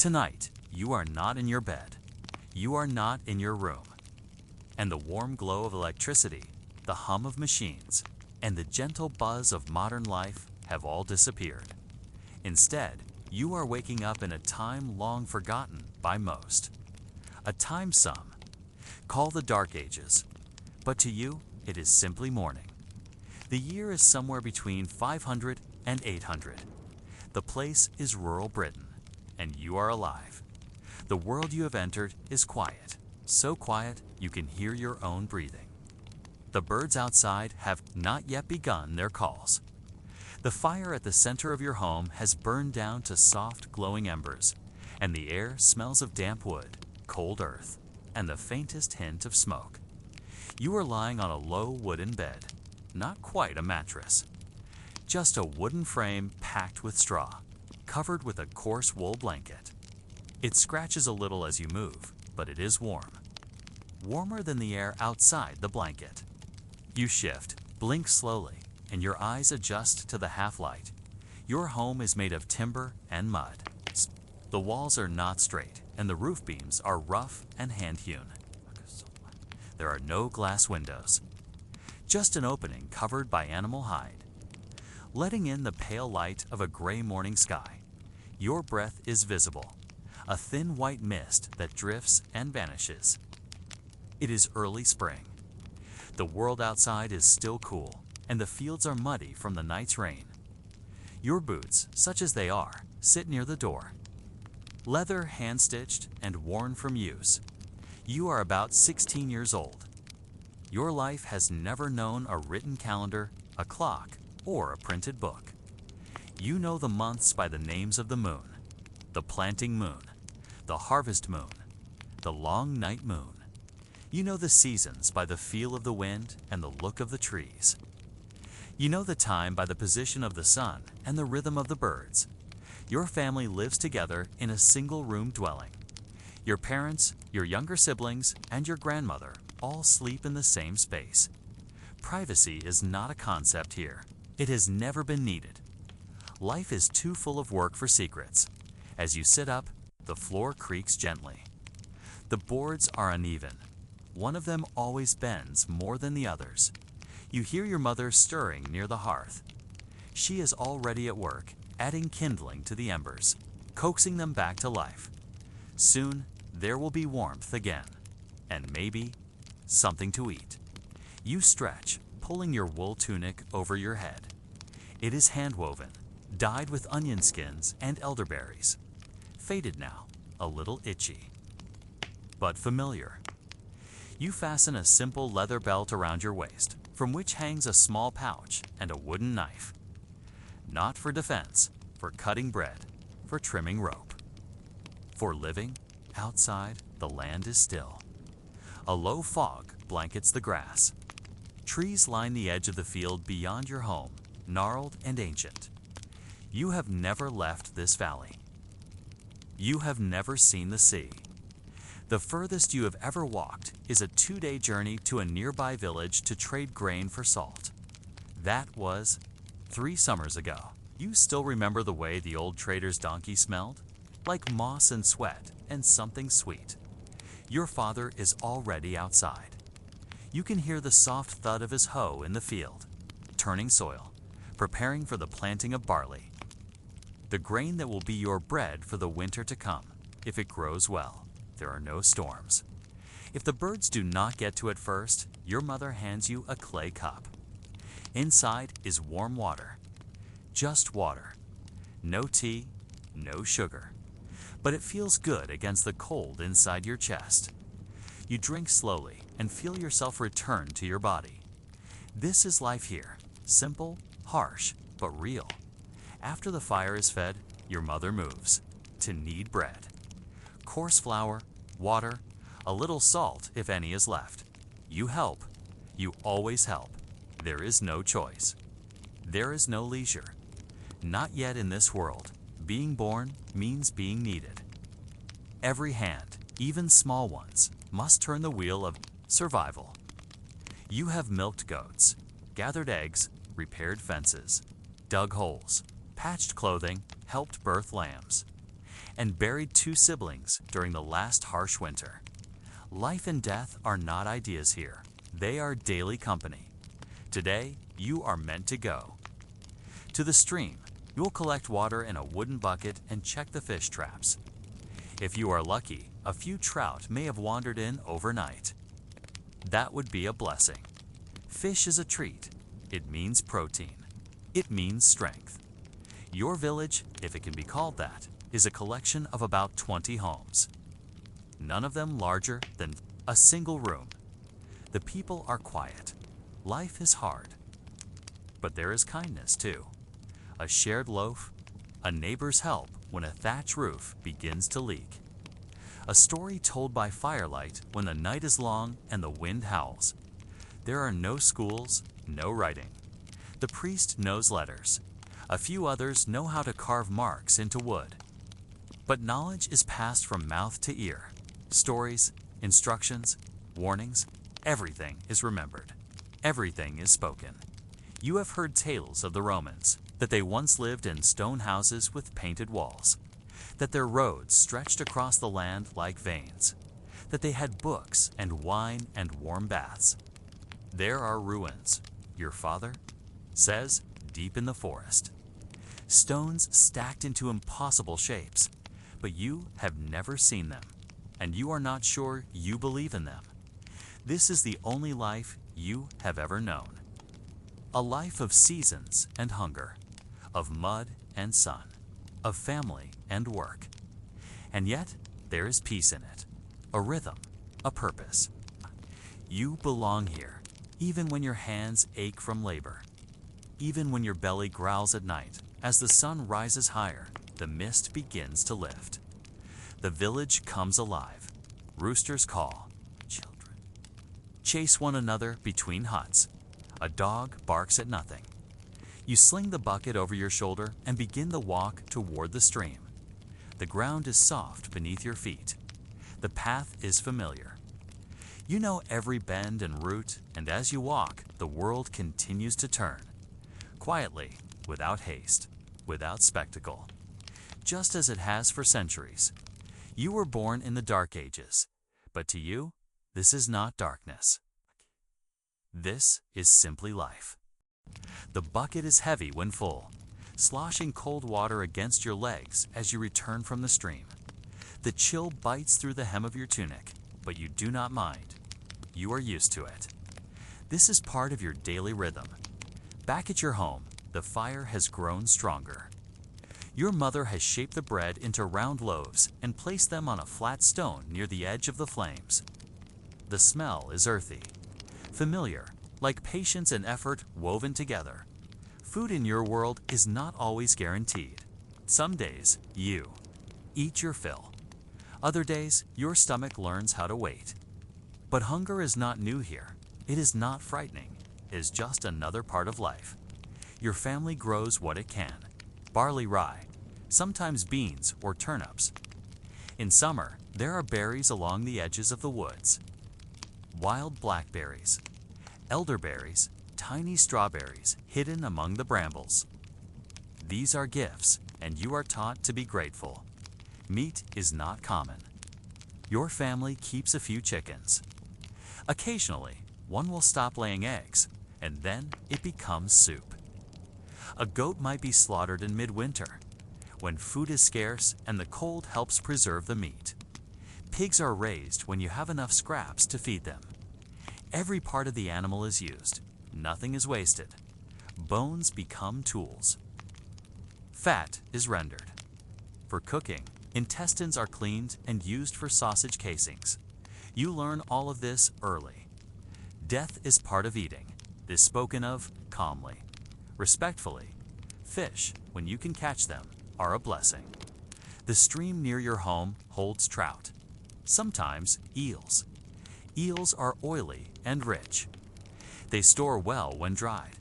Tonight, you are not in your bed. You are not in your room. And the warm glow of electricity, the hum of machines, and the gentle buzz of modern life have all disappeared. Instead, you are waking up in a time long forgotten by most. A time some call the Dark Ages, but to you, it is simply morning. The year is somewhere between 500 and 800. The place is rural Britain, and you are alive. The world you have entered is quiet, so quiet you can hear your own breathing. The birds outside have not yet begun their calls. The fire at the center of your home has burned down to soft, glowing embers, and the air smells of damp wood, cold earth, and the faintest hint of smoke. You are lying on a low wooden bed, not quite a mattress. Just a wooden frame packed with straw, covered with a coarse wool blanket. It scratches a little as you move, but it is warm. Warmer than the air outside the blanket. You shift, blink slowly, and your eyes adjust to the half-light. Your home is made of timber and mud. The walls are not straight, and the roof beams are rough and hand-hewn. There are no glass windows. Just an opening covered by animal hide. Letting in the pale light of a gray morning sky, your breath is visible, a thin white mist that drifts and vanishes. It is early spring. The world outside is still cool, and the fields are muddy from the night's rain. Your boots, such as they are, sit near the door. Leather hand-stitched and worn from use. You are about 16 years old. Your life has never known a written calendar, a clock, or a printed book. You know the months by the names of the moon, the planting moon, the harvest moon, the long night moon. You know the seasons by the feel of the wind and the look of the trees. You know the time by the position of the sun and the rhythm of the birds. Your family lives together in a single-room dwelling. Your parents, your younger siblings, and your grandmother all sleep in the same space. Privacy is not a concept here. It has never been needed. Life is too full of work for secrets. As you sit up, the floor creaks gently. The boards are uneven. One of them always bends more than the others. You hear your mother stirring near the hearth. She is already at work, adding kindling to the embers, coaxing them back to life. Soon, there will be warmth again, and maybe something to eat. You stretch, pulling your wool tunic over your head. It is hand-woven, dyed with onion skins and elderberries. Faded now, a little itchy, but familiar. You fasten a simple leather belt around your waist, from which hangs a small pouch and a wooden knife. Not for defense, for cutting bread, for trimming rope. For living, outside, the land is still. A low fog blankets the grass. Trees line the edge of the field beyond your home, gnarled and ancient. You have never left this valley. You have never seen the sea. The furthest you have ever walked is a 2-day journey to a nearby village to trade grain for salt. That was 3 summers ago. You still remember the way the old trader's donkey smelled? Like moss and sweat and something sweet. Your father is already outside. You can hear the soft thud of his hoe in the field, turning soil, preparing for the planting of barley. The grain that will be your bread for the winter to come, if it grows well. There are no storms. If the birds do not get to it first, your mother hands you a clay cup. Inside is warm water. Just water. No tea, no sugar. But it feels good against the cold inside your chest. You drink slowly and feel yourself return to your body. This is life here. Simple, harsh, but real. After the fire is fed, your mother moves to knead bread. Coarse flour, water, a little salt if any is left. You help. You always help. There is no choice. There is no leisure. Not yet in this world. Being born means being needed. Every hand, even small ones, must turn the wheel of survival. You have milked goats, gathered eggs, repaired fences, dug holes, patched clothing, helped birth lambs. and buried 2 siblings during the last harsh winter. Life and death are not ideas here. They are daily company. Today, you are meant to go. To the stream, you will collect water in a wooden bucket and check the fish traps. If you are lucky, a few trout may have wandered in overnight. That would be a blessing. Fish is a treat. It means protein. It means strength. Your village, if it can be called that, is a collection of about 20 homes. None of them larger than a single room. The people are quiet. Life is hard. But there is kindness too. A shared loaf, a neighbor's help when a thatch roof begins to leak. A story told by firelight when the night is long and the wind howls. There are no schools, no writing. The priest knows letters. A few others know how to carve marks into wood. But knowledge is passed from mouth to ear. Stories, instructions, warnings, everything is remembered. Everything is spoken. You have heard tales of the Romans, that they once lived in stone houses with painted walls, that their roads stretched across the land like veins, that they had books and wine and warm baths. There are ruins, your father says, deep in the forest. Stones stacked into impossible shapes, but you have never seen them, and you are not sure you believe in them. This is the only life you have ever known. A life of seasons and hunger, of mud and sun, of family and work. And yet, there is peace in it, a rhythm, a purpose. You belong here, even when your hands ache from labor, even when your belly growls at night. As the sun rises higher, the mist begins to lift. The village comes alive. Roosters call. Children chase one another between huts. A dog barks at nothing. You sling the bucket over your shoulder and begin the walk toward the stream. The ground is soft beneath your feet. The path is familiar. You know every bend and route, and as you walk, the world continues to turn. Quietly, without haste, without spectacle. Just as it has for centuries. You were born in the Dark Ages, but to you, this is not darkness. This is simply life. The bucket is heavy when full, sloshing cold water against your legs as you return from the stream. The chill bites through the hem of your tunic, but you do not mind. You are used to it. This is part of your daily rhythm. Back at your home, the fire has grown stronger. Your mother has shaped the bread into round loaves and placed them on a flat stone near the edge of the flames. The smell is earthy, familiar, like patience and effort woven together. Food in your world is not always guaranteed. Some days, you eat your fill. Other days, your stomach learns how to wait. But hunger is not new here. It is not frightening. It is just another part of life. Your family grows what it can. Barley, rye, sometimes beans or turnips. In summer, there are berries along the edges of the woods. Wild blackberries, elderberries, tiny strawberries hidden among the brambles. These are gifts, and you are taught to be grateful. Meat is not common. Your family keeps a few chickens. Occasionally, one will stop laying eggs, and then it becomes soup. A goat might be slaughtered in midwinter, when food is scarce and the cold helps preserve the meat. Pigs are raised when you have enough scraps to feed them. Every part of the animal is used. Nothing is wasted. Bones become tools. Fat is rendered. For cooking, intestines are cleaned and used for sausage casings. You learn all of this early. Death is part of eating. This spoken of calmly, respectfully. Fish, when you can catch them, are a blessing. The stream near your home holds trout. Sometimes eels. Eels are oily and rich. They store well when dried.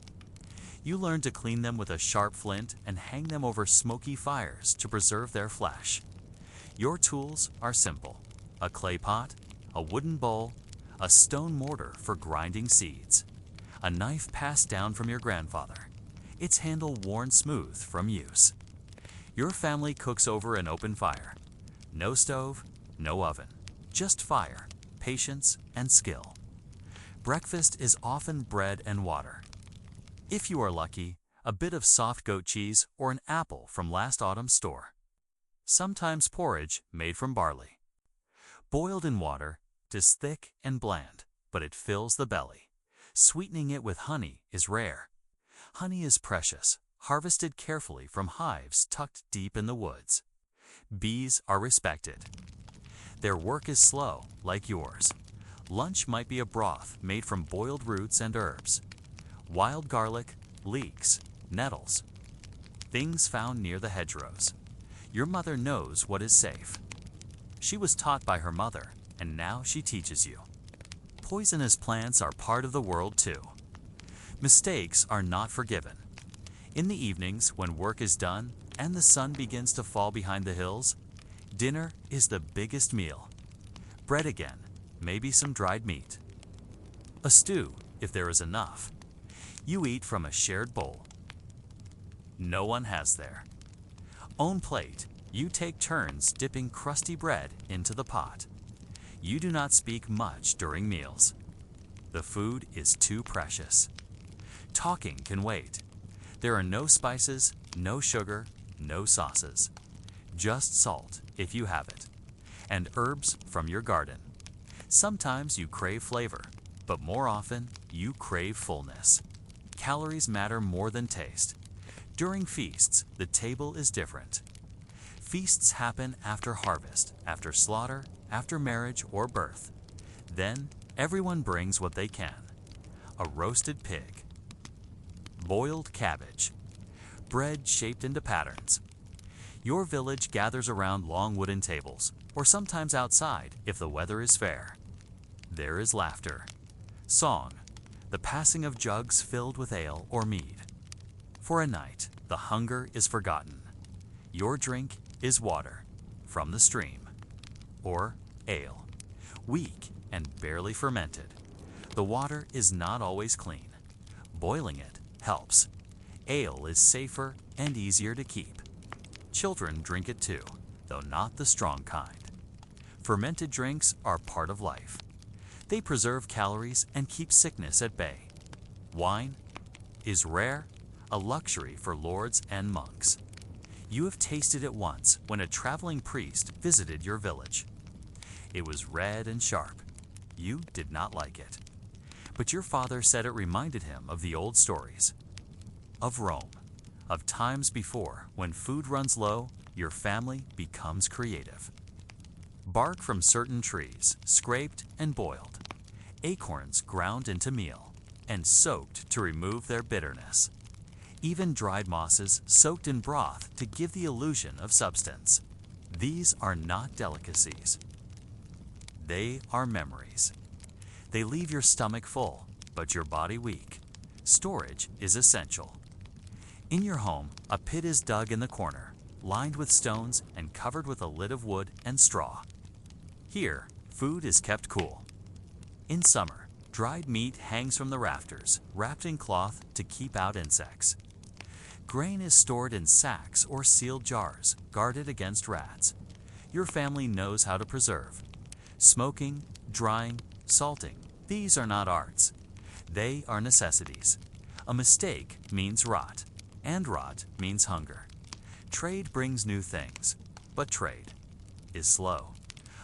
You learn to clean them with a sharp flint and hang them over smoky fires to preserve their flesh. Your tools are simple: a clay pot, a wooden bowl, a stone mortar for grinding seeds, a knife passed down from your grandfather, its handle worn smooth from use. Your family cooks over an open fire. No stove, no oven, just fire, patience, and skill. Breakfast is often bread and water. If you are lucky, a bit of soft goat cheese or an apple from last autumn's store. Sometimes porridge made from barley. Boiled in water, it is thick and bland, but it fills the belly. Sweetening it with honey is rare. Honey is precious, harvested carefully from hives tucked deep in the woods. Bees are respected. Their work is slow, like yours. Lunch might be a broth made from boiled roots and herbs. Wild garlic, leeks, nettles. Things found near the hedgerows. Your mother knows what is safe. She was taught by her mother, and now she teaches you. Poisonous plants are part of the world too. Mistakes are not forgiven. In the evenings, when work is done and the sun begins to fall behind the hills, dinner is the biggest meal. Bread again, maybe some dried meat. A stew, if there is enough. You eat from a shared bowl. No one has there. Own plate, you take turns dipping crusty bread into the pot. You do not speak much during meals. The food is too precious. Talking can wait. There are no spices, no sugar, no sauces. Just salt, if you have it, and herbs from your garden. Sometimes you crave flavor, but more often you crave fullness. Calories matter more than taste. During feasts, the table is different. Feasts happen after harvest, after slaughter, after marriage or birth. Then, everyone brings what they can. A roasted pig. Boiled cabbage. Bread shaped into patterns. Your village gathers around long wooden tables, or sometimes outside if the weather is fair. There is laughter. Song. The passing of jugs filled with ale or mead. For a night, the hunger is forgotten. Your drink is water from the stream, or ale, weak and barely fermented. The water is not always clean. Boiling it helps. Ale is safer and easier to keep. Children drink it too, though not the strong kind. Fermented drinks are part of life. They preserve calories and keep sickness at bay. Wine is rare, a luxury for lords and monks. You have tasted it once when a traveling priest visited your village. It was red and sharp. You did not like it. But your father said it reminded him of the old stories. Of Rome, of times before when food runs low, your family becomes creative. Bark from certain trees, scraped and boiled. Acorns ground into meal and soaked to remove their bitterness. Even dried mosses soaked in broth to give the illusion of substance. These are not delicacies. They are memories. They leave your stomach full, but your body weak. Storage is essential. In your home, a pit is dug in the corner, lined with stones and covered with a lid of wood and straw. Here, food is kept cool. In summer, dried meat hangs from the rafters, wrapped in cloth to keep out insects. Grain is stored in sacks or sealed jars, guarded against rats. Your family knows how to preserve. Smoking, drying, salting, these are not arts. They are necessities. A mistake means rot, and rot means hunger. Trade brings new things, but trade is slow.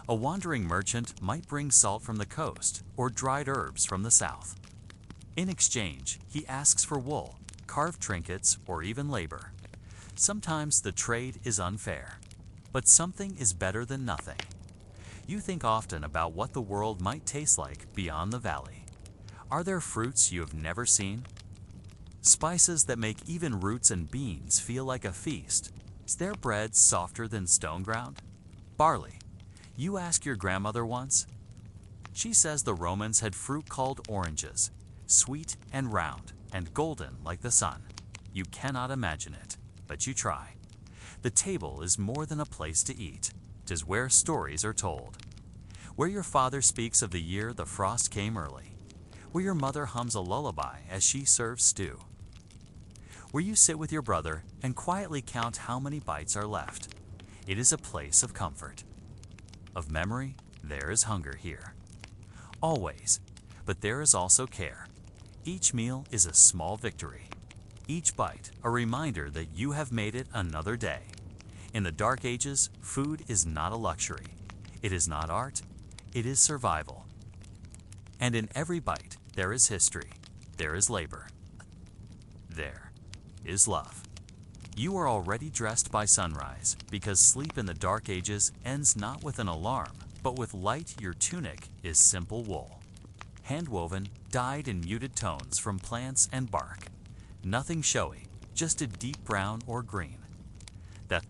A wandering merchant might bring salt from the coast or dried herbs from the south. In exchange, he asks for wool, carved trinkets, or even labor. Sometimes the trade is unfair, but something is better than nothing. You think often about what the world might taste like beyond the valley. Are there fruits you have never seen? Spices that make even roots and beans feel like a feast. Is their bread softer than stone ground? Barley. You asked your grandmother once. She says the Romans had fruit called oranges, sweet and round and golden like the sun. You cannot imagine it, but you try. The table is more than a place to eat. 'Tis where stories are told. Where your father speaks of the year the frost came early. Where your mother hums a lullaby as she serves stew. Where you sit with your brother and quietly count how many bites are left. It is a place of comfort. of memory, there is hunger here. Always, but there is also care. Each meal is a small victory. Each bite, a reminder that you have made it another day. In the dark ages, food is not a luxury. It is not art, it is survival. And in every bite, there is history, there is labor, there is love. You are already dressed by sunrise, because sleep in the dark ages ends not with an alarm, but with light. Your tunic is simple wool, hand-woven, dyed in muted tones from plants and bark. Nothing showy, just a deep brown or green. That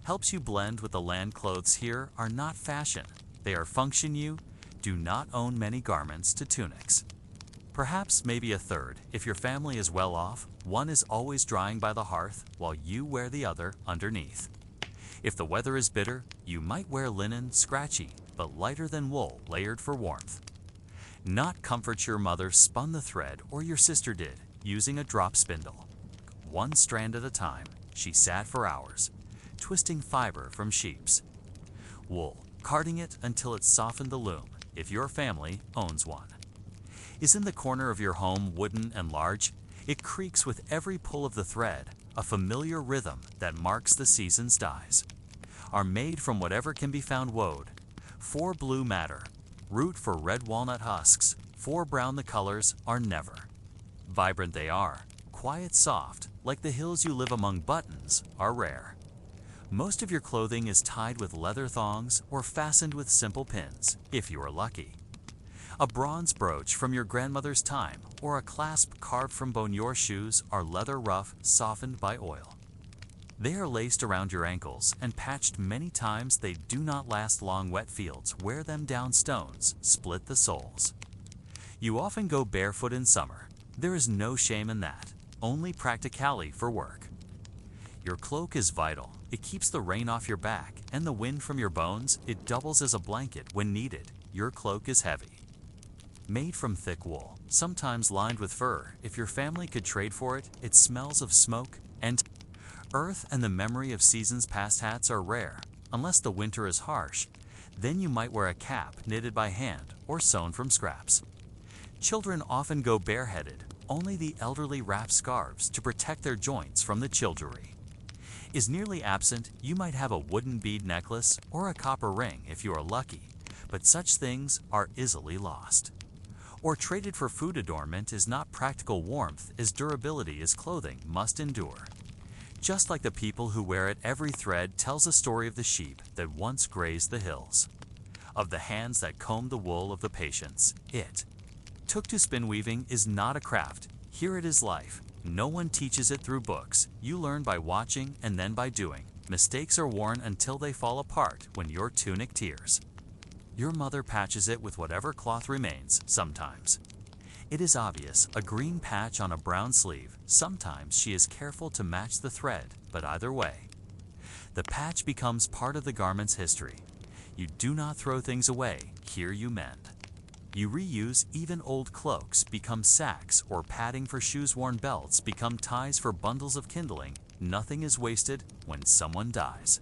helps you blend with the land. Clothes here are not fashion, they are function. You do not own many garments to tunics. Perhaps maybe a third. If your family is well off, one is always drying by the hearth while you wear the other underneath. If the weather is bitter, you might wear linen, scratchy, but lighter than wool, layered for warmth. Not comfort. Your mother spun the thread, or your sister did, using a drop spindle. One strand at a time, she sat for hours, twisting fiber from sheep's wool, carding it until it softened the loom, if your family owns one. Is in the corner of your home, wooden and large. It creaks with every pull of the thread, a familiar rhythm that marks the season's dyes. Are made from whatever can be found wove. 4 blue matter, root for red walnut husks, 4 brown. The colors are never. Vibrant they are, quiet, soft, like the hills you live among. Buttons are rare. Most of your clothing is tied with leather thongs or fastened with simple pins, if you are lucky. A bronze brooch from your grandmother's time, or a clasp carved from bone. Your shoes are leather, rough, softened by oil. They are laced around your ankles and patched many times. They do not last long. Wet fields wear them down. Stones split the soles. You often go barefoot in summer. There is no shame in that, only practicality for work. Your cloak is vital. It keeps the rain off your back and the wind from your bones. It doubles as a blanket when needed. Your cloak is heavy. Made from thick wool, sometimes lined with fur. If your family could trade for it, it smells of smoke and earth and the memory of seasons past. Hats are rare, unless the winter is harsh. Then you might wear a cap knitted by hand or sewn from scraps. Children often go bareheaded. Only the elderly wrap scarves to protect their joints from the childery. Is nearly absent. You might have a wooden bead necklace or a copper ring if you are lucky, but such things are easily lost. Or traded for food. Adornment is not practical. Warmth is durability. Is clothing must endure. Just like the people who wear it, every thread tells a story of the sheep that once grazed the hills, of the hands that combed the wool, of the patience it took to spin. Weaving is not a craft. Here it is life. No one teaches it through books. You learn by watching and then by doing. Mistakes are worn until they fall apart when your tunic tears. Your mother patches it with whatever cloth remains. Sometimes it is obvious, a green patch on a brown sleeve. Sometimes she is careful to match the thread, but either way, the patch becomes part of the garment's history. You do not throw things away. Here you mend. You reuse. Even old cloaks become sacks or padding for shoes. Worn belts become ties for bundles of kindling. Nothing is wasted when someone dies.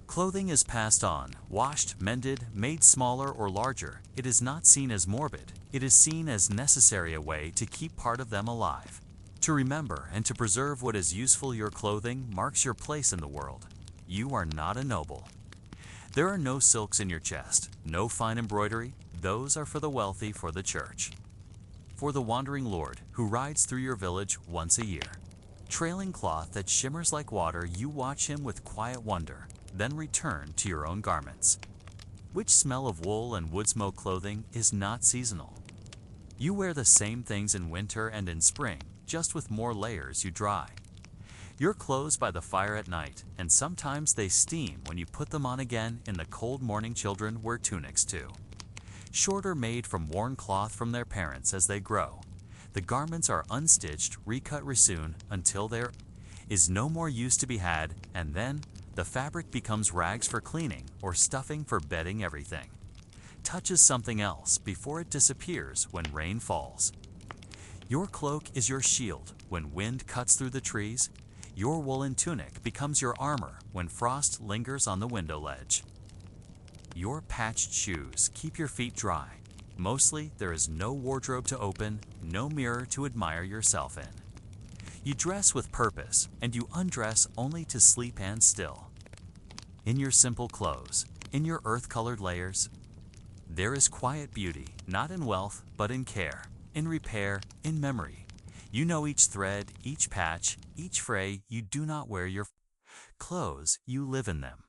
Clothing is passed on, washed, mended, made smaller or larger. It is not seen as morbid. It is seen as necessary, a way to keep part of them alive. To remember and to preserve what is useful. Your clothing marks your place in the world. You are not a noble. There are no silks in your chest, no fine embroidery. Those are for the wealthy, for the church. For the wandering lord who rides through your village once a year. Trailing cloth that shimmers like water, you watch him with quiet wonder, then return to your own garments. Which smell of wool and wood smoke. Clothing is not seasonal. You wear the same things in winter and in spring, just with more layers. You dry your clothes by the fire at night, and sometimes they steam when you put them on again in the cold morning. Children wear tunics too. Shorter, made from worn cloth from their parents as they grow. The garments are unstitched, recut, resewn, until there is no more use to be had, and then the fabric becomes rags for cleaning or stuffing for bedding. Everything touches something else before it disappears when rain falls. Your cloak is your shield when wind cuts through the trees. Your woolen tunic becomes your armor when frost lingers on the window ledge. Your patched shoes keep your feet dry. Mostly, there is no wardrobe to open, no mirror to admire yourself in. You dress with purpose, and you undress only to sleep and still. In your simple clothes, in your earth-colored layers, there is quiet beauty, not in wealth, but in care, in repair, in memory. You know each thread, each patch, each fray. You do not wear your clothes, you live in them.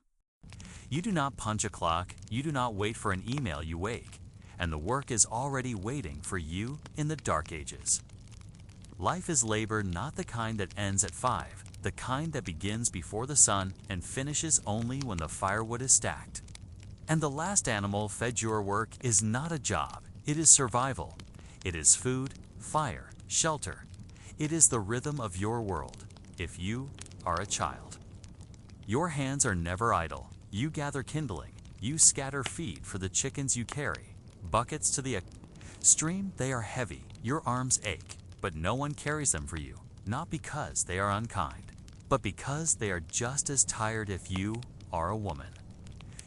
You do not punch a clock, you do not wait for an email, you wake, and the work is already waiting for you in the dark ages. Life is labor, not the kind that ends at 5, the kind that begins before the sun and finishes only when the firewood is stacked. And the last animal fed your work is not a job, it is survival. It is food, fire, shelter. It is the rhythm of your world, if you are a child. Your hands are never idle. You gather kindling, you scatter feed for the chickens you carry, buckets to the stream. They are heavy, your arms ache, but no one carries them for you, not because they are unkind, but because they are just as tired if you are a woman.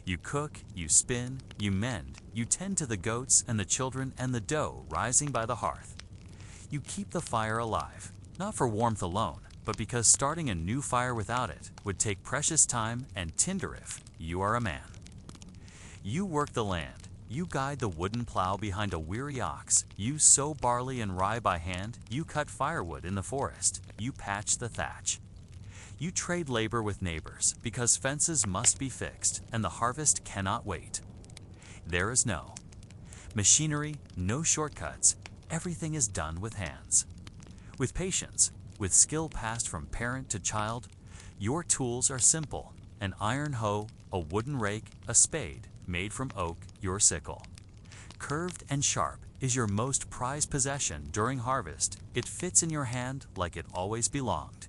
You cook, you spin, you mend, you tend to the goats and the children and the dough rising by the hearth. You keep the fire alive, not for warmth alone, but because starting a new fire without it would take precious time and tinder if you are a man. You work the land, you guide the wooden plow behind a weary ox, you sow barley and rye by hand, you cut firewood in the forest, you patch the thatch. You trade labor with neighbors because fences must be fixed and the harvest cannot wait. There is no machinery, no shortcuts, everything is done with hands. With patience, with skill passed from parent to child, your tools are simple: an iron hoe, a wooden rake, a spade made from oak, your sickle. Curved and sharp is your most prized possession during harvest. It fits in your hand like it always belonged.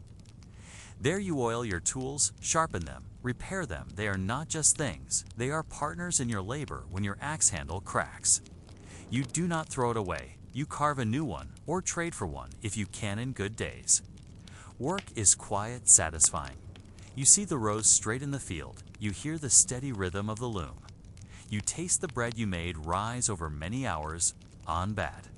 There you oil your tools, sharpen them, repair them. They are not just things, they are partners in your labor when your axe handle cracks. You do not throw it away. You carve a new one or trade for one if you can in good days. Work is quiet, satisfying. You see the rows straight in the field. You hear the steady rhythm of the loom. You taste the bread you made rise over many hours on bad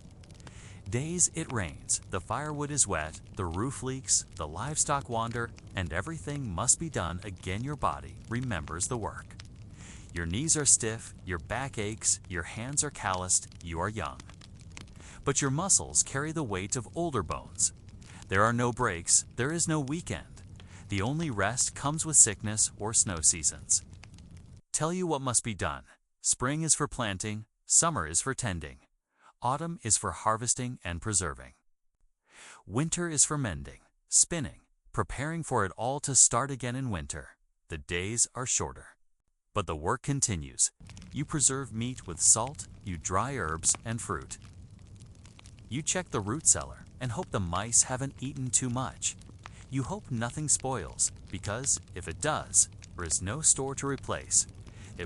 days. It rains, the firewood is wet, the roof leaks, the livestock wander, and everything must be done again. Your body remembers the work. Your knees are stiff, your back aches, your hands are calloused. You are young, but your muscles carry the weight of older bones. There are no breaks, there is no weekend. The only rest comes with sickness or snow seasons. Tell you what must be done. Spring is for planting, summer is for tending. Autumn is for harvesting and preserving. Winter is for mending, spinning, preparing for it all to start again in winter. The days are shorter, but the work continues. You preserve meat with salt, you dry herbs and fruit. You check the root cellar and hope the mice haven't eaten too much. You hope nothing spoils, because if it does, there is no store to replace.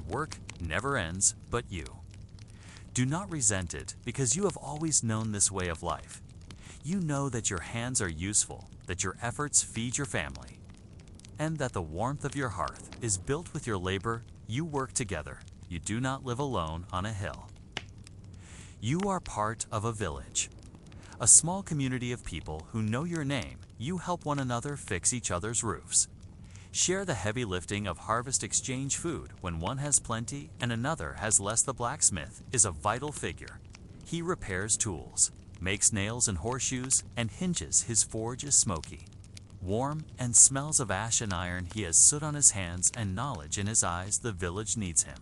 Work never ends, but you. Do not resent it, because you have always known this way of life. You know that your hands are useful, that your efforts feed your family, and that the warmth of your hearth is built with your labor. You work together. You do not live alone on a hill. You are part of a village, a small community of people who know your name. You help one another fix each other's roofs. Share the heavy lifting of harvest, exchange food when one has plenty and another has less. The blacksmith is a vital figure. He repairs tools, makes nails and horseshoes, and hinges. His forge is smoky, warm, and smells of ash and iron. He has soot on his hands and knowledge in his eyes. The village needs him,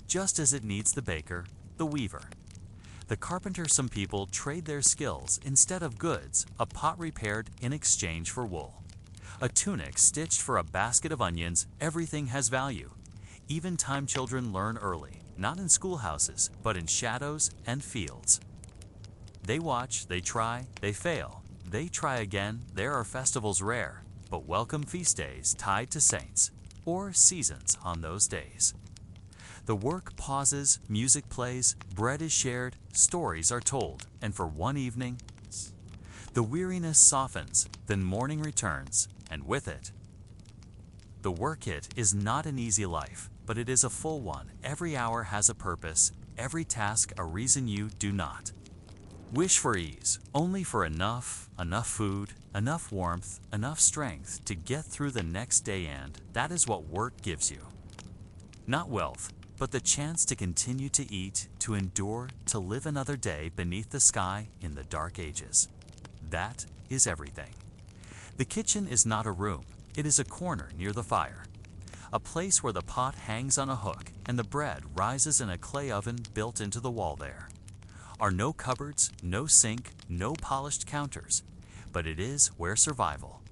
just as it needs the baker, the weaver, the carpenter. Some people trade their skills instead of goods, a pot repaired in exchange for wool, a tunic stitched for a basket of onions. Everything has value. Even time children learn early, not in schoolhouses, but in shadows and fields. They watch, they try, they fail, they try again. There are festivals rare, but welcome feast days tied to saints or seasons on those days. The work pauses, music plays, bread is shared, stories are told, and for one evening, the weariness softens, then morning returns, and with it, the work. It is not an easy life. but it is a full one. Every hour has a purpose, every task a reason you do not. Wish for ease, only for enough food, enough warmth, enough strength to get through the next day, and that is what work gives you. Not wealth, but the chance to continue to eat, to endure, to live another day beneath the sky in the dark ages. That is everything. The kitchen is not a room, it is a corner near the fire. A place where the pot hangs on a hook and the bread rises in a clay oven built into the wall. There are no cupboards, no sink, no polished counters, but it is where survival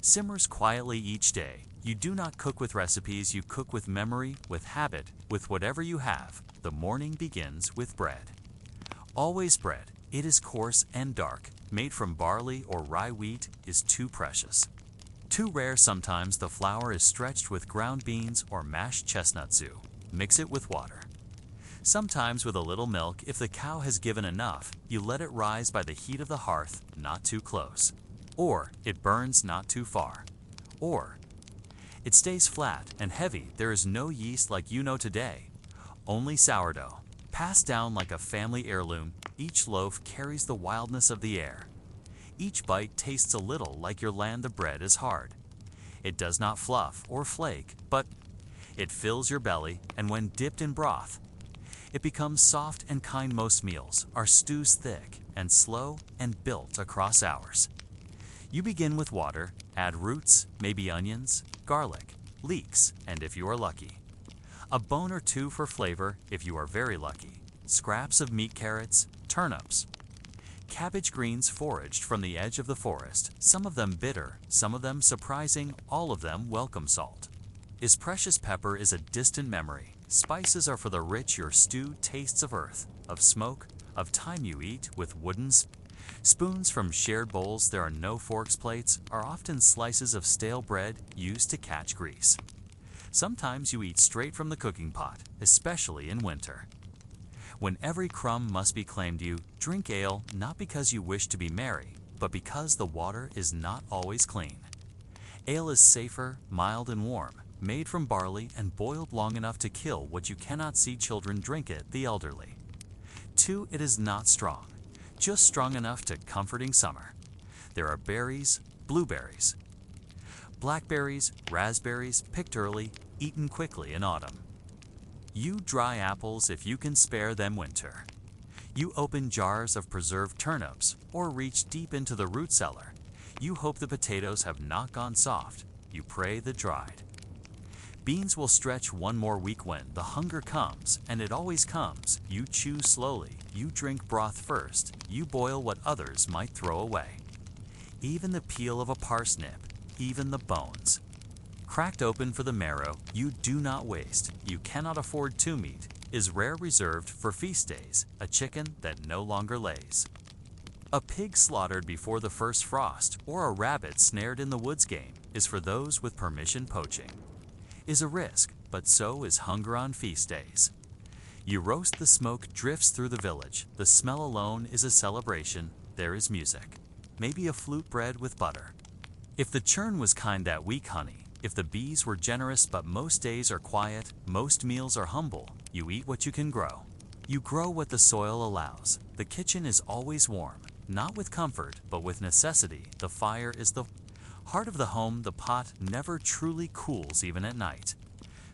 simmers quietly each day. You do not cook with recipes, you cook with memory, with habit, with whatever you have. The morning begins with bread. Always bread. It is coarse and dark, made from barley or rye wheat, is too precious. Too rare sometimes. The flour is stretched with ground beans or mashed chestnut stew. Mix it with water. Sometimes with a little milk. If the cow has given enough, you let it rise by the heat of the hearth, not too close. Or it burns not too far. Or it stays flat and heavy. There is no yeast like you know today. Only sourdough, passed down like a family heirloom. Each loaf carries the wildness of the air. Each bite tastes a little like your land. The bread is hard. It does not fluff or flake, but it fills your belly, and when dipped in broth, it becomes soft and kind. Most meals are stews, thick and slow and built across hours. You begin with water, add roots, maybe onions, garlic, leeks, and if you are lucky, a bone or two for flavor. If you are very lucky, scraps of meat, carrots, turnips, cabbage greens foraged from the edge of the forest, some of them bitter, some of them surprising, all of them welcome. Salt is precious, pepper is a distant memory, spices are for the rich. Your stew tastes of earth, of smoke, of time. You eat with wooden spoons from shared bowls. There are no forks. Plates are often slices of stale bread used to catch grease. Sometimes you eat straight from the cooking pot, especially in winter, when every crumb must be claimed. You drink ale not because you wish to be merry, but because the water is not always clean. Ale is safer, mild and warm, made from barley and boiled long enough to kill what you cannot see. Children drink it, the elderly. 2. It is not strong, just strong enough to comforting summer. There are berries, blueberries, blackberries, raspberries, picked early, eaten quickly in autumn. You dry apples if you can spare them winter. You open jars of preserved turnips or reach deep into the root cellar. You hope the potatoes have not gone soft. You pray the dried beans will stretch one more week. When the hunger comes, and it always comes, you chew slowly. You drink broth first. You boil what others might throw away. Even the peel of a parsnip, even the bones, cracked open for the marrow, you do not waste. You cannot afford to meat, is rare, reserved for feast days. A chicken that no longer lays, a pig slaughtered before the first frost, or a rabbit snared in the woods. Game is for those with permission. Poaching is a risk, but so is hunger on feast days. You roast, the smoke drifts through the village. The smell alone is a celebration. There is music, maybe a flute bread with butter. If the churn was kind that week, honey, if the bees were generous, but most days are quiet, most meals are humble. You eat what you can grow. You grow what the soil allows. The kitchen is always warm, not with comfort, but with necessity. The fire is the heart of the home. The pot never truly cools, even at night.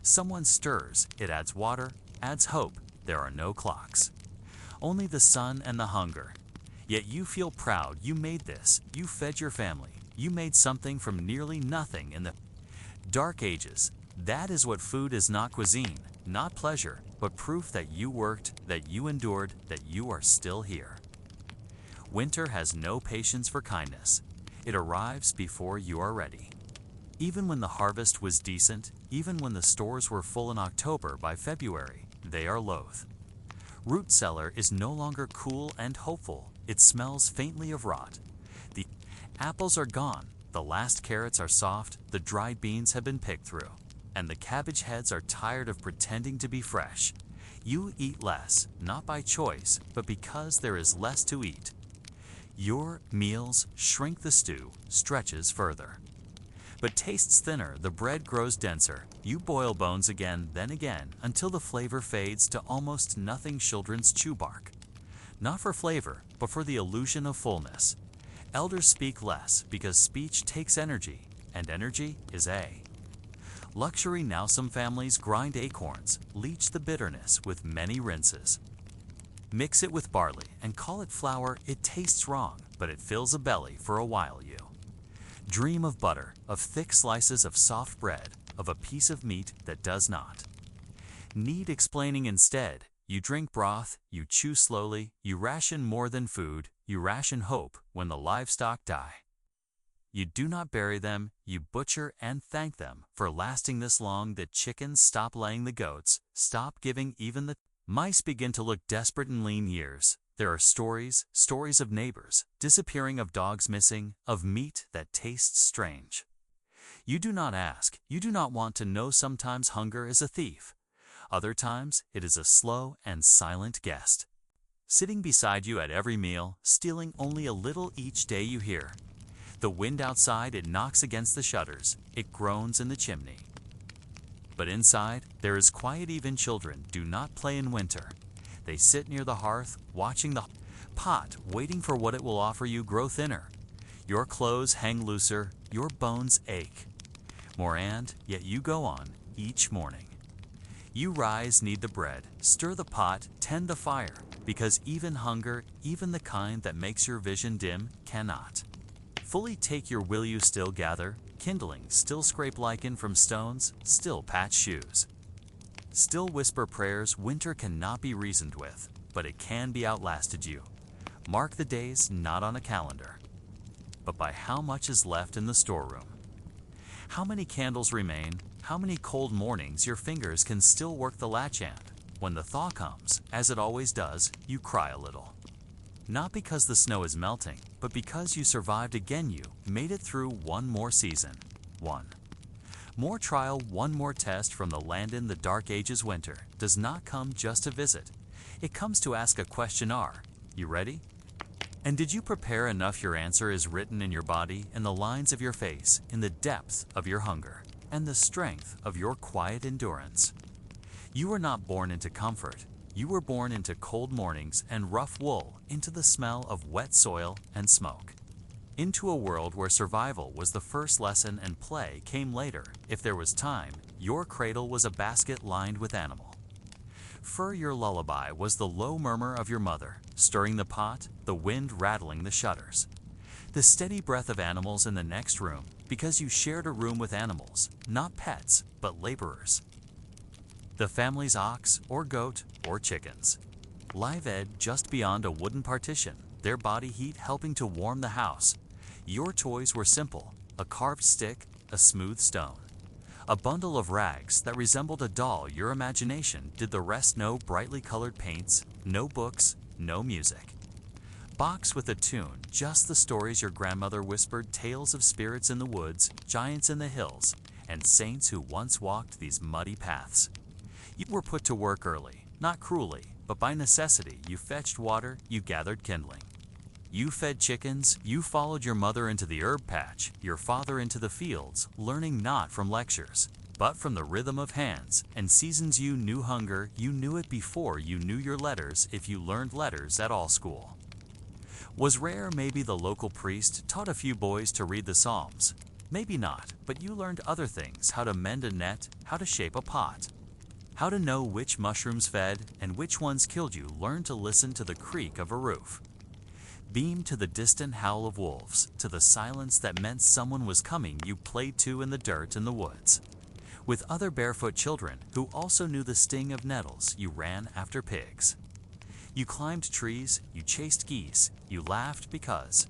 Someone stirs, it adds water, adds hope. There are no clocks, only the sun and the hunger. Yet you feel proud. You made this. You fed your family. You made something from nearly nothing in the dark ages. That is what food is. Not cuisine, not pleasure, but proof that you worked, that you endured, that you are still here. Winter has no patience for kindness. It arrives before you are ready. Even when the harvest was decent, even when the stores were full in October, by February, they are loath. Root cellar is no longer cool and hopeful. It smells faintly of rot. The apples are gone. The last carrots are soft. The dried beans have been picked through. And the cabbage heads are tired of pretending to be fresh. You eat less, not by choice, but because there is less to eat. Your meals shrink. The stew stretches further. but tastes thinner, the bread grows denser. You boil bones again, then again, until the flavor fades to almost nothing. Children's chew bark. Not for flavor, but for the illusion of fullness. Elders speak less because speech takes energy, and energy is A. Luxury. Now some families grind acorns, leach the bitterness with many rinses. Mix it with barley and call it flour. It tastes wrong, but it fills a belly for a while. You dream of butter, of thick slices of soft bread, of a piece of meat that does not need explaining. Instead, you drink broth, you chew slowly, you ration more than food, you ration hope when the livestock die. You do not bury them, you butcher and thank them for lasting this long. The chickens stop laying, the goats stop giving, even the mice begin to look desperate in lean years. There are stories of neighbors disappearing, of dogs missing, of meat that tastes strange. You do not ask, you do not want to know. Sometimes hunger is a thief. Other times it is a slow and silent guest, sitting beside you at every meal, stealing only a little each day. You hear the wind outside, it knocks against the shutters, it groans in the chimney. But inside, there is quiet. Even children do not play in winter. They sit near the hearth, watching the pot, waiting for what it will offer. You grow thinner. Your clothes hang looser, your bones ache more, and yet you go on each morning. You rise, knead the bread, stir the pot, tend the fire, because even hunger, even the kind that makes your vision dim, cannot fully take your will. You still gather kindling, still scrape lichen from stones, still patch shoes, still whisper prayers. Winter cannot be reasoned with, but it can be outlasted. You mark the days not on a calendar, but by how much is left in the storeroom. How many candles remain, how many cold mornings your fingers can still work the latch, and when the thaw comes, as it always does, you cry a little. Not because the snow is melting, but because you survived again. You made it through one more season, one more trial, one more test from the land. In the dark ages, winter does not come just to visit. It comes to ask a question. Are you ready? And did you prepare enough? Your answer is written in your body, in the lines of your face, in the depth of your hunger, and the strength of your quiet endurance. You were not born into comfort. You were born into cold mornings and rough wool, into the smell of wet soil and smoke, into a world where survival was the first lesson and play came later. If there was time, your cradle was a basket lined with animal fur. Your lullaby was the low murmur of your mother, stirring the pot, the wind rattling the shutters, the steady breath of animals in the next room, because you shared a room with animals, not pets, but laborers. The family's ox or goat or chickens, live just beyond a wooden partition, their body heat helping to warm the house. Your toys were simple, a carved stick, a smooth stone, a bundle of rags that resembled a doll. Your imagination did the rest. No brightly colored paints, no books, no music box with a tune, just the stories your grandmother whispered, tales of spirits in the woods, giants in the hills, and saints who once walked these muddy paths. You were put to work early, not cruelly, but by necessity. You fetched water, you gathered kindling. You fed chickens, you followed your mother into the herb patch, your father into the fields, learning not from lectures, but from the rhythm of hands and seasons. You knew hunger, you knew it before you knew your letters, if you learned letters at all. School was rare. Maybe the local priest taught a few boys to read the Psalms. Maybe not, but you learned other things, how to mend a net, how to shape a pot, how to know which mushrooms fed and which ones killed. You learned to listen to the creak of a roof, beam to the distant howl of wolves, to the silence that meant someone was coming. You played too in the dirt in the woods with other barefoot children who also knew the sting of nettles. You ran after pigs. You climbed trees, you chased geese, you laughed because